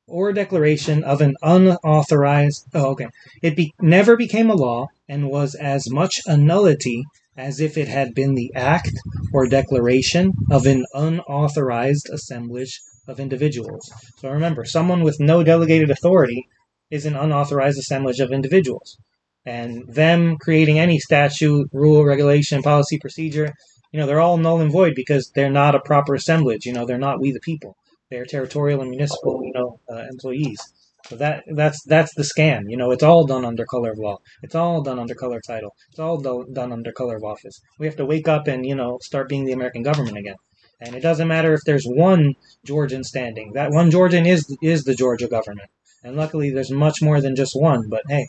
or a declaration of an unauthorized... It never became a law and was as much a nullity as if it had been the act or declaration of an unauthorized assemblage of individuals. So remember, someone with no delegated authority is an unauthorized assemblage of individuals. And them creating any statute, rule, regulation, policy, procedure, they're all null and void because they're not a proper assemblage. They're not we the people. They're territorial and municipal, employees. So that's the scam. It's all done under color of law. It's all done under color of title. It's all done under color of office. We have to wake up and, start being the American government again. And it doesn't matter if there's one Georgian standing. That one Georgian is the Georgia government. And luckily there's much more than just one. But hey,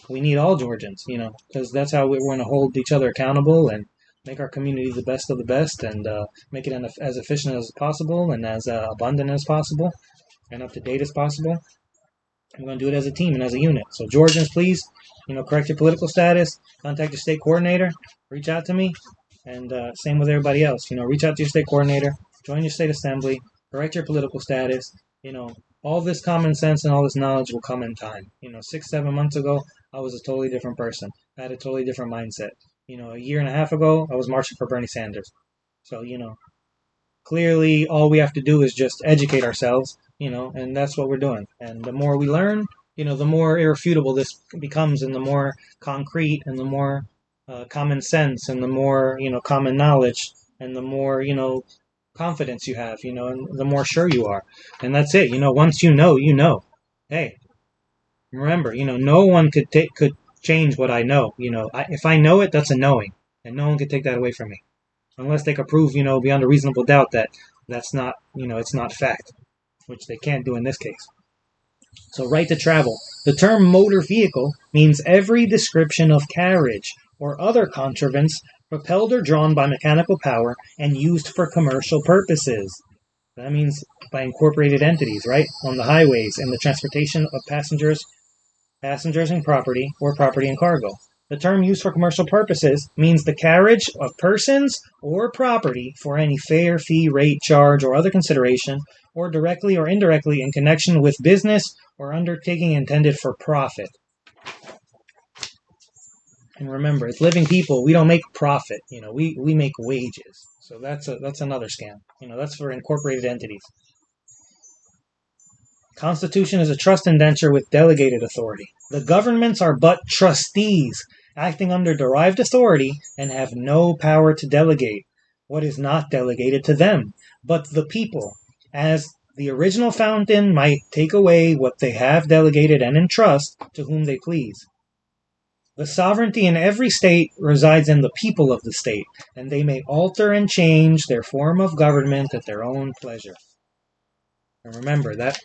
we need all Georgians, because that's how we're going to hold each other accountable and make our community the best of the best and make it as efficient as possible and as abundant as possible and up to date as possible. We're going to do it as a team and as a unit. So Georgians, please, correct your political status, contact your state coordinator, reach out to me, and same with everybody else. Reach out to your state coordinator, join your state assembly, correct your political status. All this common sense and all this knowledge will come in time. 6-7 months ago, I was a totally different person. I had a totally different mindset. A year and a half ago, I was marching for Bernie Sanders. So, clearly all we have to do is just educate ourselves, and that's what we're doing. And the more we learn, the more irrefutable this becomes and the more concrete and the more, common sense, and the more, common knowledge, and the more, confidence you have, and the more sure you are. And that's it. Once you know, you know. Hey, remember, no one could change what I know. If I know it, that's a knowing, and no one could take that away from me, unless they could prove, beyond a reasonable doubt that that's not, it's not fact, which they can't do in this case. So, right to travel. The term motor vehicle means every description of carriage or other contrivance propelled or drawn by mechanical power and used for commercial purposes. That means by incorporated entities, right? On the highways and the transportation of passengers and property, or property and cargo. The term used for commercial purposes means the carriage of persons or property for any fare, fee, rate, charge, or other consideration, or directly or indirectly in connection with business or undertaking intended for profit. And remember, as living people, we don't make profit. We make wages. So that's another scam. That's for incorporated entities. Constitution is a trust indenture with delegated authority. The governments are but trustees, acting under derived authority, and have no power to delegate what is not delegated to them, but the people, as the original fountain might take away what they have delegated and entrust to whom they please. The sovereignty in every state resides in the people of the state, and they may alter and change their form of government at their own pleasure. And remember that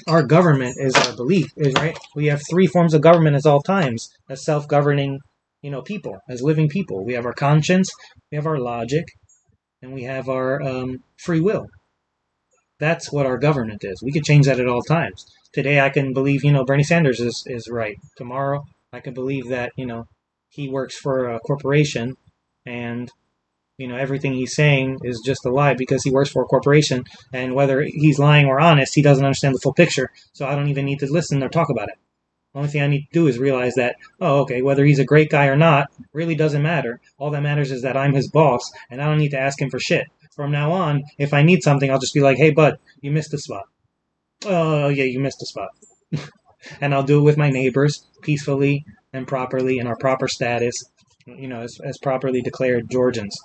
our government is our belief, is right. We have three forms of government at all times: as self-governing, people, as living people. We have our conscience, we have our logic, and we have our free will. That's what our government is. We could change that at all times. Today I can believe, Bernie Sanders is right. Tomorrow I can believe that, he works for a corporation, and everything he's saying is just a lie because he works for a corporation, and whether he's lying or honest, he doesn't understand the full picture, so I don't even need to listen or talk about it. The only thing I need to do is realize that, whether he's a great guy or not really doesn't matter. All that matters is that I'm his boss, and I don't need to ask him for shit. From now on, if I need something, I'll just be like, hey, bud, you missed a spot. Oh, yeah, you missed a spot. And I'll do it with my neighbors, peacefully and properly, in our proper status, as properly declared Georgians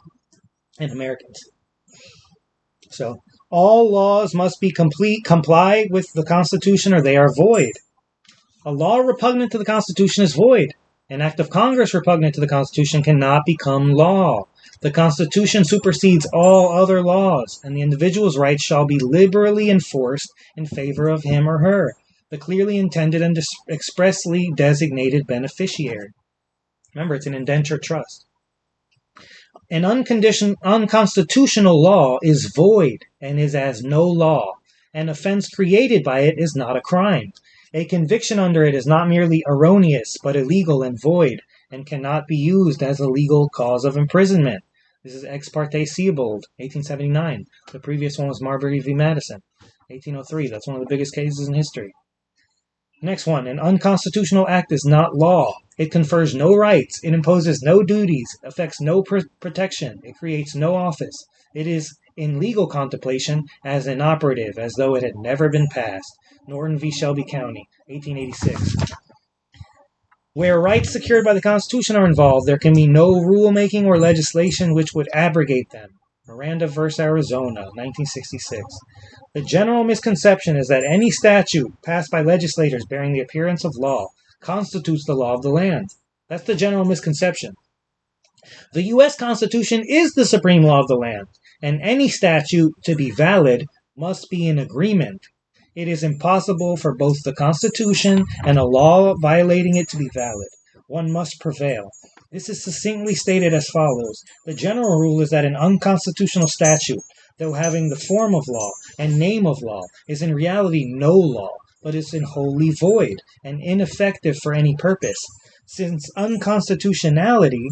and Americans. So, all laws must be comply with the Constitution, or they are void. A law repugnant to the Constitution is void. An act of Congress repugnant to the Constitution cannot become law. The Constitution supersedes all other laws, and the individual's rights shall be liberally enforced in favor of him or her, the clearly intended and expressly designated beneficiary. Remember, it's an indenture trust. An unconstitutional law is void and is as no law. An offense created by it is not a crime. A conviction under it is not merely erroneous, but illegal and void, and cannot be used as a legal cause of imprisonment. This is Ex parte Seabold, 1879. The previous one was Marbury v. Madison, 1803. That's one of the biggest cases in history. Next one, an unconstitutional act is not law. It confers no rights. It imposes no duties, affects no protection. It creates no office. It is in legal contemplation as inoperative, as though it had never been passed. Norton v. Shelby County, 1886. Where rights secured by the Constitution are involved, there can be no rulemaking or legislation which would abrogate them. Miranda v. Arizona, 1966. The general misconception is that any statute passed by legislators bearing the appearance of law constitutes the law of the land. That's the general misconception. The U.S. Constitution is the supreme law of the land, and any statute to be valid must be in agreement. It is impossible for both the Constitution and a law violating it to be valid. One must prevail. This is succinctly stated as follows. The general rule is that an unconstitutional statute, though having the form of law and name of law, is in reality no law, but is in wholly void and ineffective for any purpose, since unconstitutionality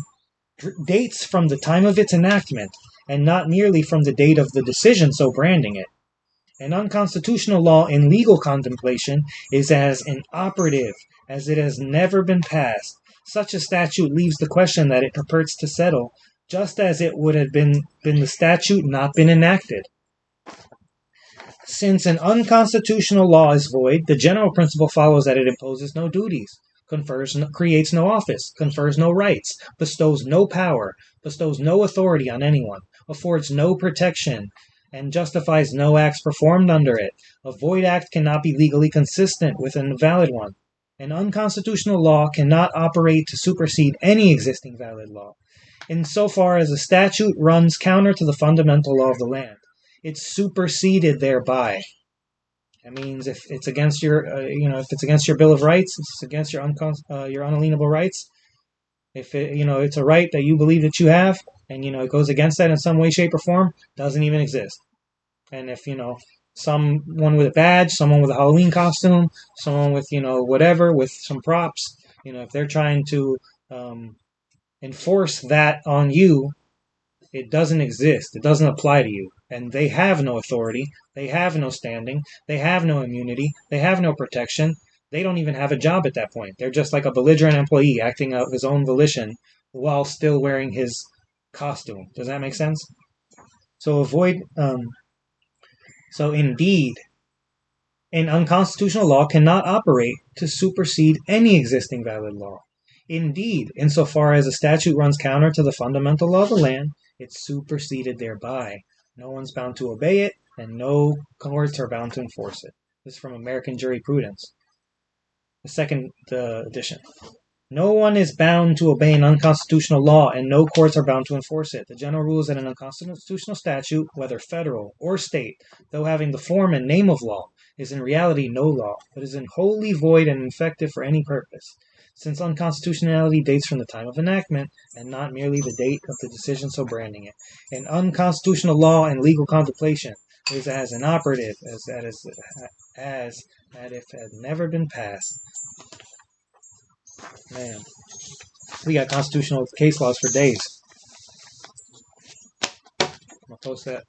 dates from the time of its enactment, and not merely from the date of the decision so branding it. An unconstitutional law in legal contemplation is as inoperative as it has never been passed. Such a statute leaves the question that it purports to settle, just as it would have been the statute not been enacted. Since an unconstitutional law is void, the general principle follows that it imposes no duties. creates no office, confers no rights, bestows no power, bestows no authority on anyone, affords no protection, and justifies no acts performed under it. A void act cannot be legally consistent with a valid one. An unconstitutional law cannot operate to supersede any existing valid law. Insofar as a statute runs counter to the fundamental law of the land, it's superseded thereby. That means if it's against your, if it's against your Bill of Rights, if it's against your unalienable rights. If it's a right that you believe that you have, and it goes against that in some way, shape, or form, doesn't even exist. And if someone with a badge, someone with a Halloween costume, someone with whatever, with some props, if they're trying to enforce that on you, it doesn't exist. It doesn't apply to you. And they have no authority. They have no standing. They have no immunity. They have no protection. They don't even have a job at that point. They're just like a belligerent employee acting of his own volition while still wearing his costume. Does that make sense? So indeed, an unconstitutional law cannot operate to supersede any existing valid law. Indeed, insofar as a statute runs counter to the fundamental law of the land, it's superseded thereby. No one's bound to obey it, and no courts are bound to enforce it. This is from American Jurisprudence, the second edition. No one is bound to obey an unconstitutional law, and no courts are bound to enforce it. The general rule is that an unconstitutional statute, whether federal or state, though having the form and name of law, is in reality no law, but is wholly void and ineffective for any purpose, since unconstitutionality dates from the time of enactment, and not merely the date of the decision so branding it. An unconstitutional law in legal contemplation is as inoperative as if it had never been passed. Man, we got constitutional case laws for days. I'll post that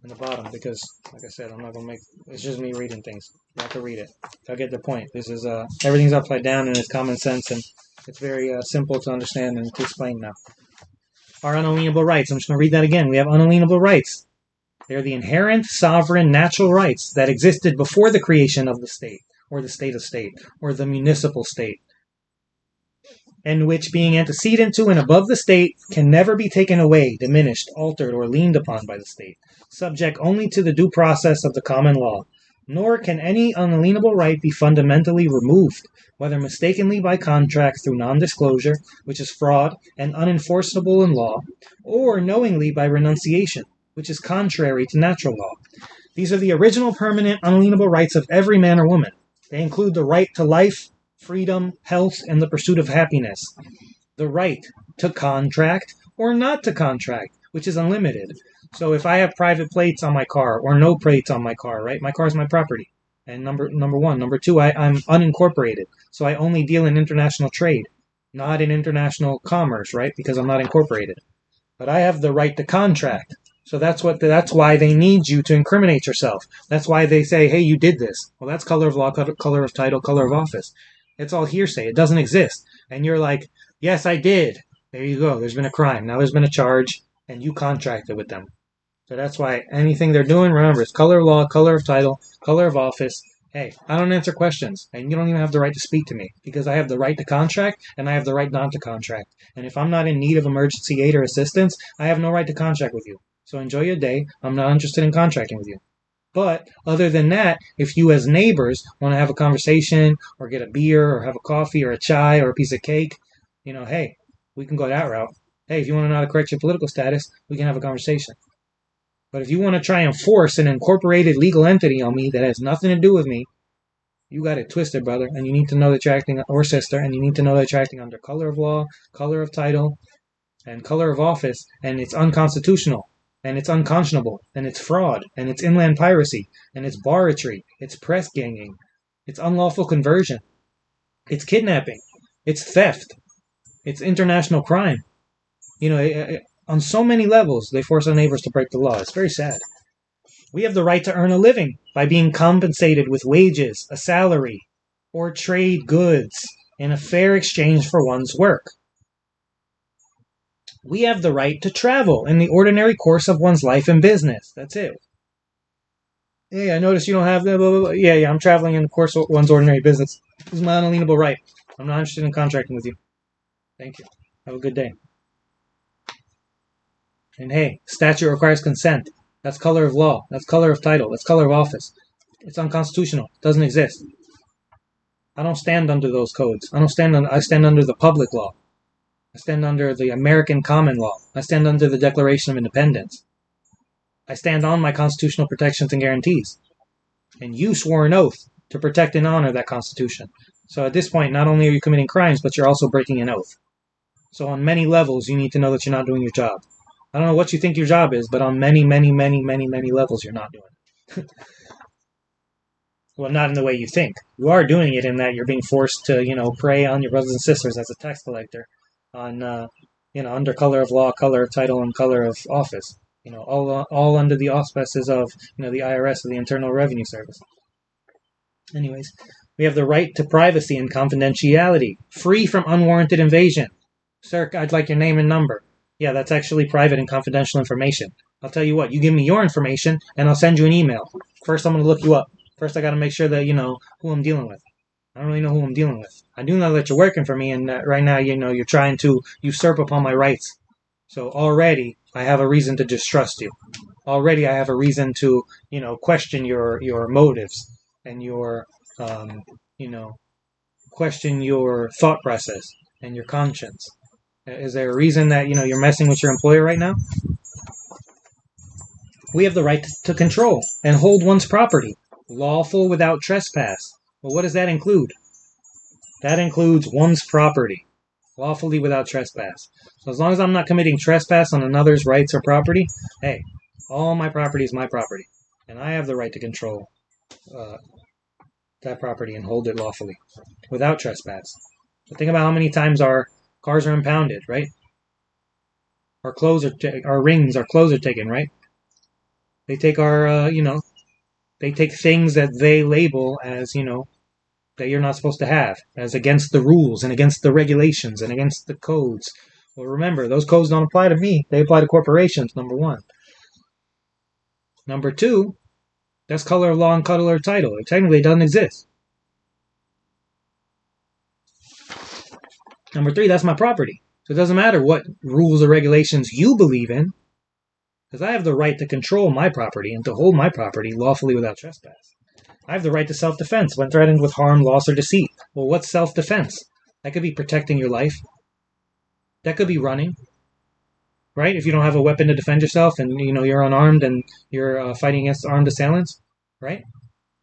in the bottom because, like I said, I'm not going to it's just me reading things. You have to read it. I'll get the point. This is, everything's upside down and it's common sense and it's very simple to understand and to explain now. Our unalienable rights. I'm just going to read that again. We have unalienable rights. They're the inherent, sovereign, natural rights that existed before the creation of the state, or the state of state, or the municipal state, and which, being antecedent to and above the state, can never be taken away, diminished, altered, or leaned upon by the state, subject only to the due process of the common law. Nor can any unalienable right be fundamentally removed, whether mistakenly by contract through non-disclosure, which is fraud and unenforceable in law, or knowingly by renunciation, which is contrary to natural law. These are the original permanent unalienable rights of every man or woman. They include the right to life, freedom, health, and the pursuit of happiness. The right to contract or not to contract, which is unlimited. So if I have private plates on my car or no plates on my car, right? My car is my property. And number one. Number two, I'm unincorporated. So I only deal in international trade, not in international commerce, right? Because I'm not incorporated. But I have the right to contract. So that's why they need you to incriminate yourself. That's why they say, hey, you did this. Well, that's color of law, color of title, color of office. It's all hearsay. It doesn't exist. And you're like, yes, I did. There you go. There's been a crime. Now there's been a charge, and you contracted with them. So that's why anything they're doing, remember, it's color of law, color of title, color of office. Hey, I don't answer questions, and you don't even have the right to speak to me, because I have the right to contract, and I have the right not to contract. And if I'm not in need of emergency aid or assistance, I have no right to contract with you. So enjoy your day. I'm not interested in contracting with you. But other than that, if you as neighbors want to have a conversation or get a beer or have a coffee or a chai or a piece of cake, hey, we can go that route. Hey, if you want to know how to correct your political status, we can have a conversation. But if you want to try and force an incorporated legal entity on me that has nothing to do with me, you got it twisted, brother. And you need to know that you're acting, or sister, and you need to know that you're acting under color of law, color of title, and color of office, and it's unconstitutional. And it's unconscionable, and it's fraud, and it's inland piracy, and it's barratry, it's press ganging, it's unlawful conversion, it's kidnapping, it's theft, it's international crime. On so many levels, they force our neighbors to break the law. It's very sad. We have the right to earn a living by being compensated with wages, a salary, or trade goods in a fair exchange for one's work. We have the right to travel in the ordinary course of one's life and business. That's it. Hey, I notice you don't have that. Blah, blah, blah. Yeah, I'm traveling in the course of one's ordinary business. This is my unalienable right. I'm not interested in contracting with you. Thank you. Have a good day. And hey, statute requires consent. That's color of law. That's color of title. That's color of office. It's unconstitutional. It doesn't exist. I don't stand under those codes. I stand under the public law. I stand under the American common law. I stand under the Declaration of Independence. I stand on my constitutional protections and guarantees. And you swore an oath to protect and honor that Constitution. So at this point, not only are you committing crimes, but you're also breaking an oath. So on many levels, you need to know that you're not doing your job. I don't know what you think your job is, but on many, many, many, many, many levels, you're not doing it. Well, not in the way you think. You are doing it in that you're being forced to, prey on your brothers and sisters as a tax collector on, under color of law, color of title, and color of office. All under the auspices of, the IRS or the Internal Revenue Service. Anyways, we have the right to privacy and confidentiality, free from unwarranted invasion. Sir, I'd like your name and number. Yeah, that's actually private and confidential information. I'll tell you what, you give me your information, and I'll send you an email. First, I'm going to look you up. First, I got to make sure that, who I'm dealing with. I don't really know who I'm dealing with. I do know that you're working for me, and right now, you're trying to usurp upon my rights. So already, I have a reason to distrust you. Already, I have a reason to, question your motives and your, question your thought process and your conscience. Is there a reason that, you're messing with your employer right now? We have the right to control and hold one's property, lawful without trespass. Well, what does that include? That includes one's property, lawfully without trespass. So as long as I'm not committing trespass on another's rights or property, hey, all my property is my property. And I have the right to control that property and hold it lawfully without trespass. So think about how many times our cars are impounded, right? Our clothes our rings, our clothes are taken, right? They take our, they take things that they label as, that you're not supposed to have, as against the rules and against the regulations and against the codes. Well, remember, those codes don't apply to me. They apply to corporations, number one. Number two, that's color of law and color of title. It technically doesn't exist. Number three, that's my property. So it doesn't matter what rules or regulations you believe in, because I have the right to control my property and to hold my property lawfully without trespass. I have the right to self-defense when threatened with harm, loss, or deceit. Well, what's self-defense? That could be protecting your life. That could be running. Right? If you don't have a weapon to defend yourself and, you're unarmed and you're fighting against armed assailants. Right?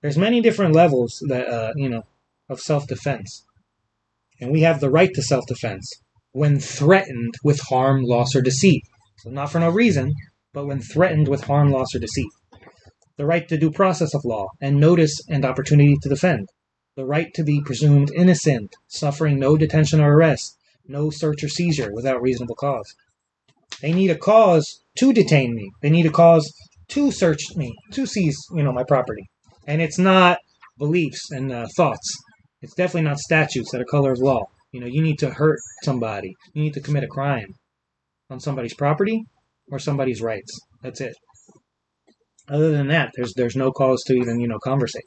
There's many different levels that, of self-defense. And we have the right to self-defense when threatened with harm, loss, or deceit. So not for no reason, but when threatened with harm, loss, or deceit. The right to due process of law and notice and opportunity to defend. The right to be presumed innocent, suffering no detention or arrest, no search or seizure without reasonable cause. They need a cause to detain me. They need a cause to search me, to seize, my property. And it's not beliefs and thoughts. It's definitely not statutes that are color of law. You need to hurt somebody. You need to commit a crime on somebody's property or somebody's rights. That's it. Other than that, there's no cause to even, conversate.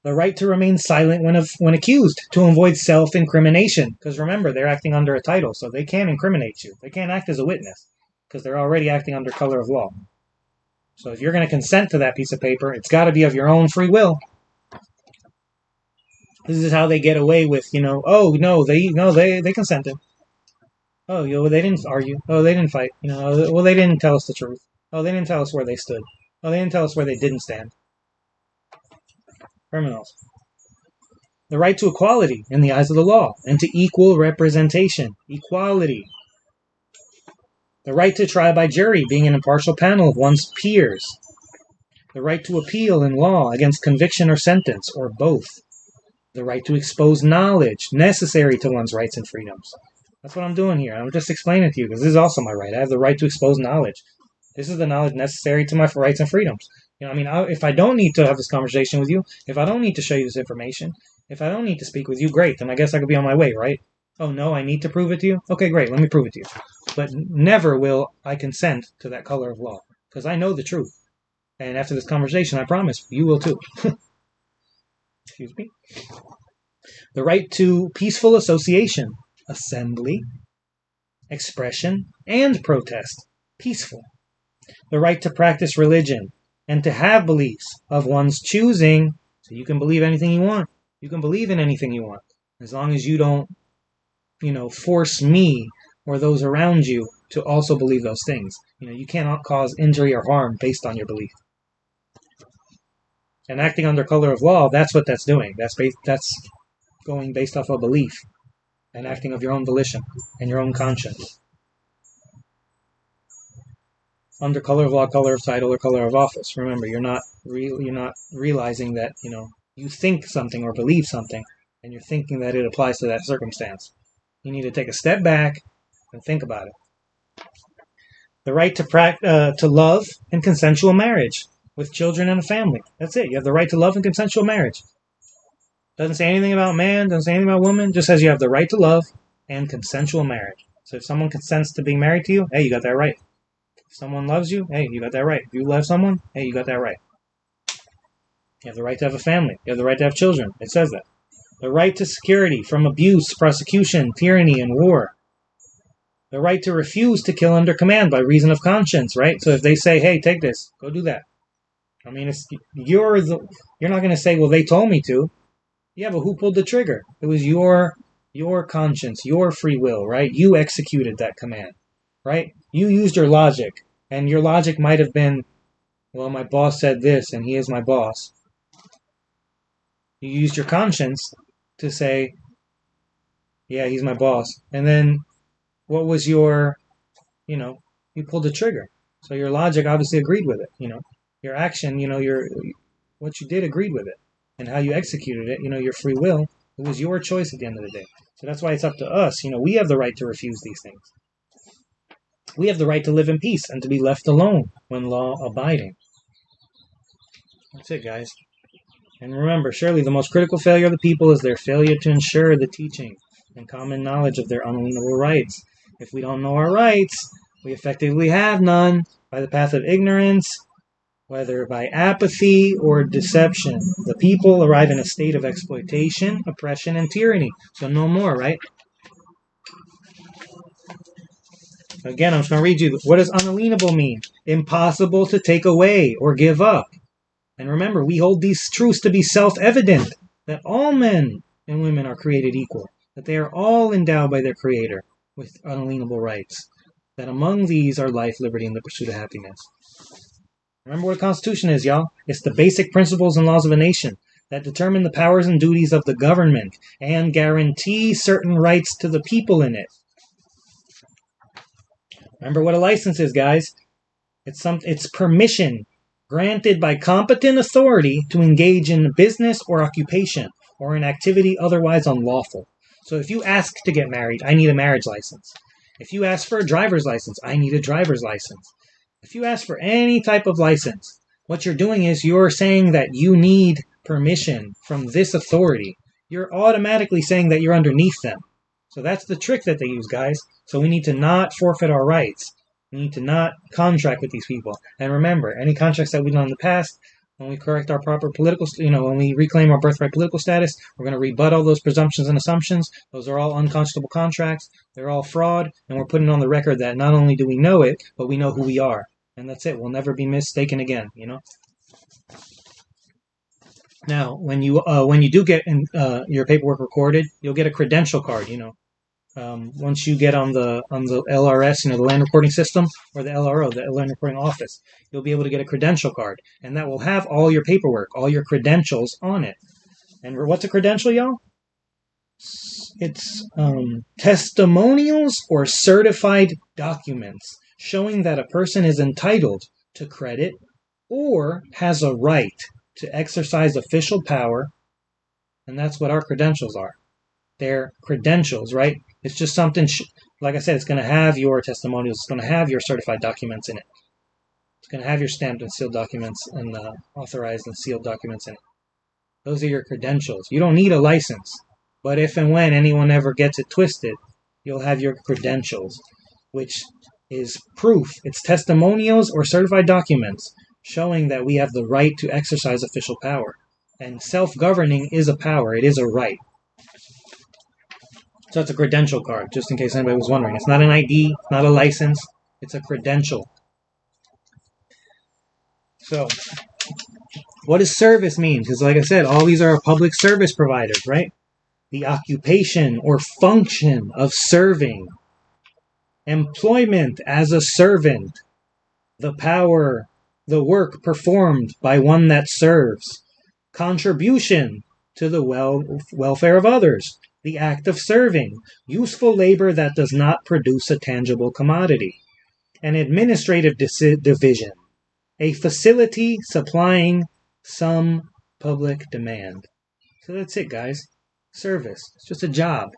The right to remain silent when accused, to avoid self-incrimination. Because remember, they're acting under a title, so they can't incriminate you. They can't act as a witness, because they're already acting under color of law. So if you're going to consent to that piece of paper, it's got to be of your own free will. This is how they get away with, oh, no, they consented. Oh, they didn't argue. Oh, they didn't fight. Well, they didn't tell us the truth. Oh, they didn't tell us where they stood. Oh, they didn't tell us where they didn't stand. Criminals. The right to equality in the eyes of the law and to equal representation. Equality. The right to trial by jury, being an impartial panel of one's peers. The right to appeal in law against conviction or sentence, or both. The right to expose knowledge necessary to one's rights and freedoms. That's what I'm doing here. I'm just explaining it to you because this is also my right. I have the right to expose knowledge. This is the knowledge necessary to my rights and freedoms. If I don't need to have this conversation with you, if I don't need to show you this information, if I don't need to speak with you, great, then I guess I could be on my way, right? Oh, no, I need to prove it to you? Okay, great, let me prove it to you. But never will I consent to that color of law, because I know the truth. And after this conversation, I promise, you will too. Excuse me. The right to peaceful association, assembly, expression, and protest, peaceful. The right to practice religion and to have beliefs of one's choosing, so you can believe anything you want. You can believe in anything you want, as long as you don't, force me or those around you to also believe those things. You cannot cause injury or harm based on your belief. And acting under color of law, that's what that's doing. That's going based off of belief and acting of your own volition and your own conscience. Under color of law, color of title, or color of office. Remember, you're not realizing that you think something or believe something, and you're thinking that it applies to that circumstance. You need to take a step back and think about it. The right to love and consensual marriage with children and a family. That's it. You have the right to love and consensual marriage. Doesn't say anything about man, doesn't say anything about woman, just says you have the right to love and consensual marriage. So if someone consents to being married to you, hey, you got that right. If someone loves you, hey, you got that right. If you love someone, hey, you got that right. You have the right to have a family. You have the right to have children. It says that. The right to security from abuse, prosecution, tyranny, and war. The right to refuse to kill under command by reason of conscience, right? So if they say, hey, take this, go do that. I mean, you're not going to say, well, they told me to. Yeah, but who pulled the trigger? It was your conscience, your free will, right? You executed that command, right? You used your logic, and your logic might have been, well, my boss said this, and he is my boss. You used your conscience to say, yeah, he's my boss. And then what was your, you pulled the trigger. So your logic obviously agreed with it, Your action, what you did agreed with it. And how you executed it, your free will, it was your choice at the end of the day. So that's why it's up to us. We have the right to refuse these things. We have the right to live in peace and to be left alone when law-abiding. That's it, guys. And remember, surely the most critical failure of the people is their failure to ensure the teaching and common knowledge of their unalienable rights. If we don't know our rights, we effectively have none by the path of ignorance, whether by apathy or deception. The people arrive in a state of exploitation, oppression, and tyranny. So no more, right? Again, I'm just going to read you. What does unalienable mean? Impossible to take away or give up. And remember, we hold these truths to be self-evident, that all men and women are created equal, that they are all endowed by their Creator with unalienable rights, that among these are life, liberty, and the pursuit of happiness. Remember what a constitution is, y'all. It's the basic principles and laws of a nation that determine the powers and duties of the government and guarantee certain rights to the people in it. Remember what a license is, guys. It's permission granted by competent authority to engage in business or occupation or an activity otherwise unlawful. So if you ask to get married, I need a marriage license. If you ask for a driver's license, I need a driver's license. If you ask for any type of license, what you're doing is you're saying that you need permission from this authority. You're automatically saying that you're underneath them. So that's the trick that they use, guys. So we need to not forfeit our rights. We need to not contract with these people. And remember, any contracts that we've done in the past, when we correct our proper political, when we reclaim our birthright political status, we're going to rebut all those presumptions and assumptions. Those are all unconscionable contracts. They're all fraud. And we're putting on the record that not only do we know it, but we know who we are. And that's it. We'll never be mistaken again, Now, when you do get your paperwork recorded, you'll get a credential card, Once you get on the LRS, the land reporting system, or the LRO, the land reporting office, you'll be able to get a credential card, and that will have all your paperwork, all your credentials on it. And what's a credential, y'all? It's testimonials or certified documents showing that a person is entitled to credit or has a right to exercise official power, and that's what our credentials are. They're credentials, right? It's just something, like I said, it's going to have your testimonials, it's going to have your certified documents in it. It's going to have your stamped and sealed documents and authorized and sealed documents in it. Those are your credentials. You don't need a license, but if and when anyone ever gets it twisted, you'll have your credentials, which is proof. It's testimonials or certified documents showing that we have the right to exercise official power. And self-governing is a power. It is a right. So it's a credential card, just in case anybody was wondering. It's not an ID, it's not a license, it's a credential. So, what does service mean? Because like I said, all these are public service providers, right? The occupation or function of serving, employment as a servant, the power, the work performed by one that serves, contribution to the welfare of others, the act of serving, useful labor that does not produce a tangible commodity, an administrative division, a facility supplying some public demand. So that's it, guys. Service. It's just a job.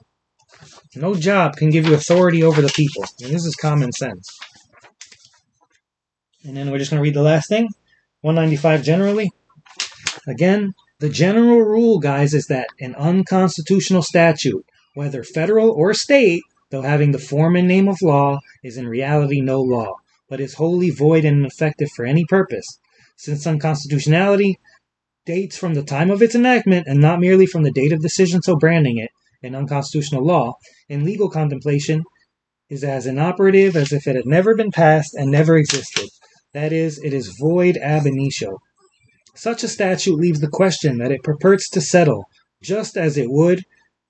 No job can give you authority over the people. And this is common sense. And then we're just going to read the last thing. 195 generally. Again, the general rule, guys, is that an unconstitutional statute, whether federal or state, though having the form and name of law, is in reality no law, but is wholly void and ineffective for any purpose. Since unconstitutionality dates from the time of its enactment and not merely from the date of decision so branding it an unconstitutional law, in legal contemplation is as inoperative as if it had never been passed and never existed. That is, it is void ab initio. Such a statute leaves the question that it purports to settle, just as it would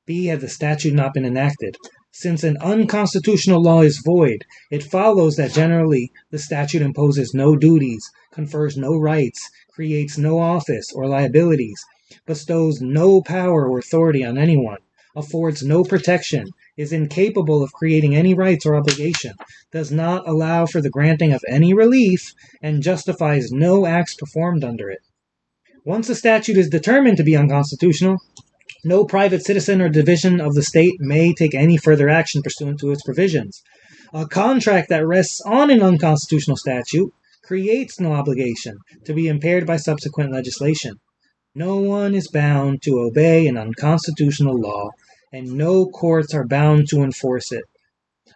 be had the statute not been enacted. Since an unconstitutional law is void, it follows that generally the statute imposes no duties, confers no rights, creates no office or liabilities, bestows no power or authority on anyone, affords no protection, is incapable of creating any rights or obligation, does not allow for the granting of any relief, and justifies no acts performed under it. Once a statute is determined to be unconstitutional, no private citizen or division of the state may take any further action pursuant to its provisions. A contract that rests on an unconstitutional statute creates no obligation to be impaired by subsequent legislation. No one is bound to obey an unconstitutional law, and no courts are bound to enforce it.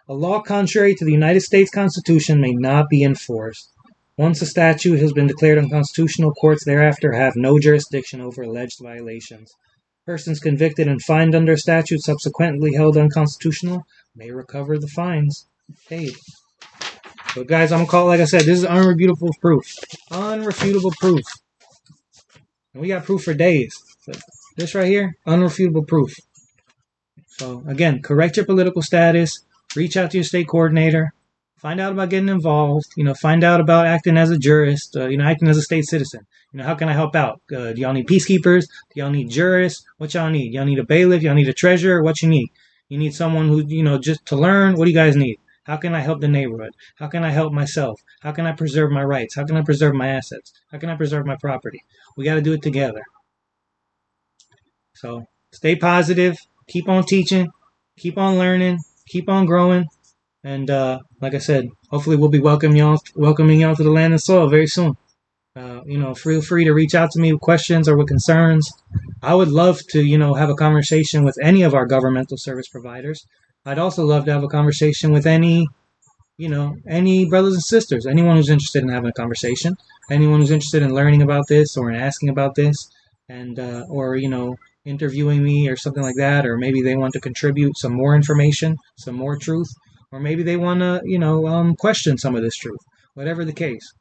A law contrary to the United States Constitution may not be enforced. Once a statute has been declared unconstitutional, courts thereafter have no jurisdiction over alleged violations. Persons convicted and fined under a statute subsequently held unconstitutional may recover the fines paid. So guys, I'm going to call it, like I said, this is unrefutable proof. Unrefutable proof. And we got proof for days. So this right here, unrefutable proof. So again, correct your political status, reach out to your state coordinator, find out about getting involved, find out about acting as a jurist, acting as a state citizen. How can I help out? Do y'all need peacekeepers? Do y'all need jurists? What y'all need? Y'all need a bailiff? Y'all need a treasurer? What you need? You need someone who, just to learn? What do you guys need? How can I help the neighborhood? How can I help myself? How can I preserve my rights? How can I preserve my assets? How can I preserve my property? We got to do it together. So stay positive. Keep on teaching. Keep on learning. Keep on growing. And like I said, hopefully we'll be welcoming y'all to the land and soil very soon. Feel free to reach out to me with questions or with concerns. I would love to, have a conversation with any of our governmental service providers. I'd also love to have a conversation with any brothers and sisters, anyone who's interested in having a conversation, anyone who's interested in learning about this or in asking about this, and or interviewing me or something like that, or maybe they want to contribute some more information, some more truth, or maybe they want to question some of this truth. Whatever the case,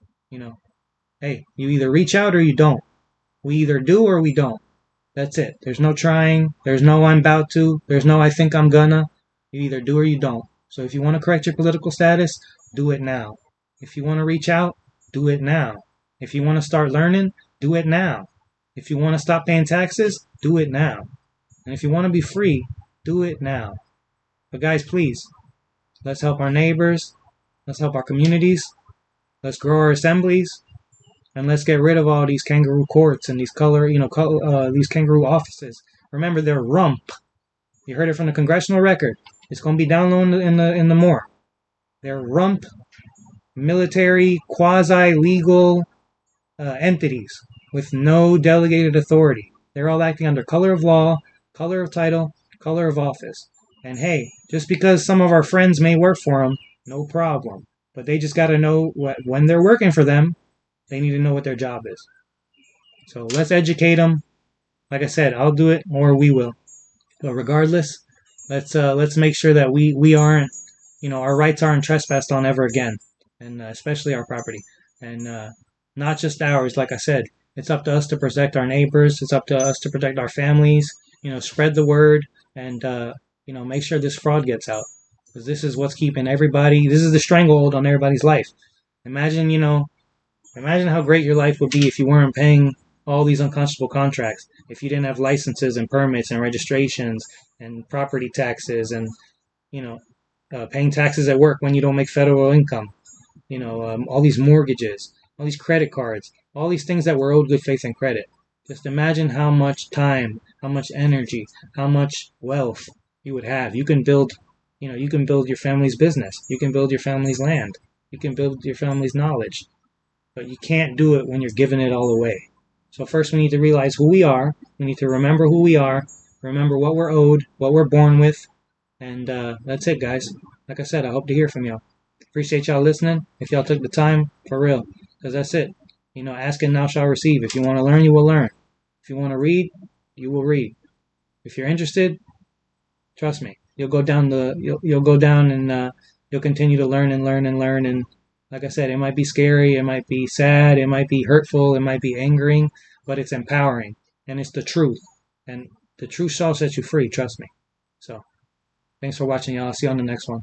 hey, you either reach out or you don't. We either do or we don't. That's it. There's no trying. There's no I'm about to. There's no I think I'm gonna. You either do or you don't. So if you want to correct your political status, do it now. If you want to reach out, do it now. If you want to start learning, do it now. If you want to stop paying taxes, do it now. And if you want to be free, do it now. But guys, please, let's help our neighbors. Let's help our communities. Let's grow our assemblies. And let's get rid of all these kangaroo courts and these these kangaroo offices. Remember, they're rump. You heard it from the congressional record. It's going to be down low in the more. They're rump, military, quasi-legal entities with no delegated authority. They're all acting under color of law, color of title, color of office. And hey, just because some of our friends may work for them, no problem. But they just got to know when they're working for them, they need to know what their job is. So let's educate them. Like I said, I'll do it or we will. But regardless, let's make sure that we aren't, our rights aren't trespassed on ever again, and especially our property, and not just ours. Like I said, it's up to us to protect our neighbors. It's up to us to protect our families. Spread the word, and make sure this fraud gets out, because this is what's keeping everybody. This is the stranglehold on everybody's life. Imagine, imagine how great your life would be if you weren't paying all these unconscionable contracts, if you didn't have licenses and permits and registrations and property taxes and, you know, paying taxes at work when you don't make federal income, all these mortgages, all these credit cards, all these things that were owed good faith and credit. Just imagine how much time, how much energy, how much wealth you would have. You can build your family's business. You can build your family's land. You can build your family's knowledge. But you can't do it when you're giving it all away. So first we need to realize who we are. We need to remember who we are, remember what we're owed, what we're born with, and that's it, guys. Like I said, I hope to hear from y'all. Appreciate y'all listening. If y'all took the time, for real, because that's it. Ask and thou shalt receive. If you want to learn, you will learn. If you want to read, you will read. If you're interested, trust me, you'll go down and you'll continue to learn and learn and learn. And like I said, it might be scary, it might be sad, it might be hurtful, it might be angering, but it's empowering, and it's the truth. And the truth shall set you free. Trust me. So, thanks for watching, y'all. I'll see you on the next one.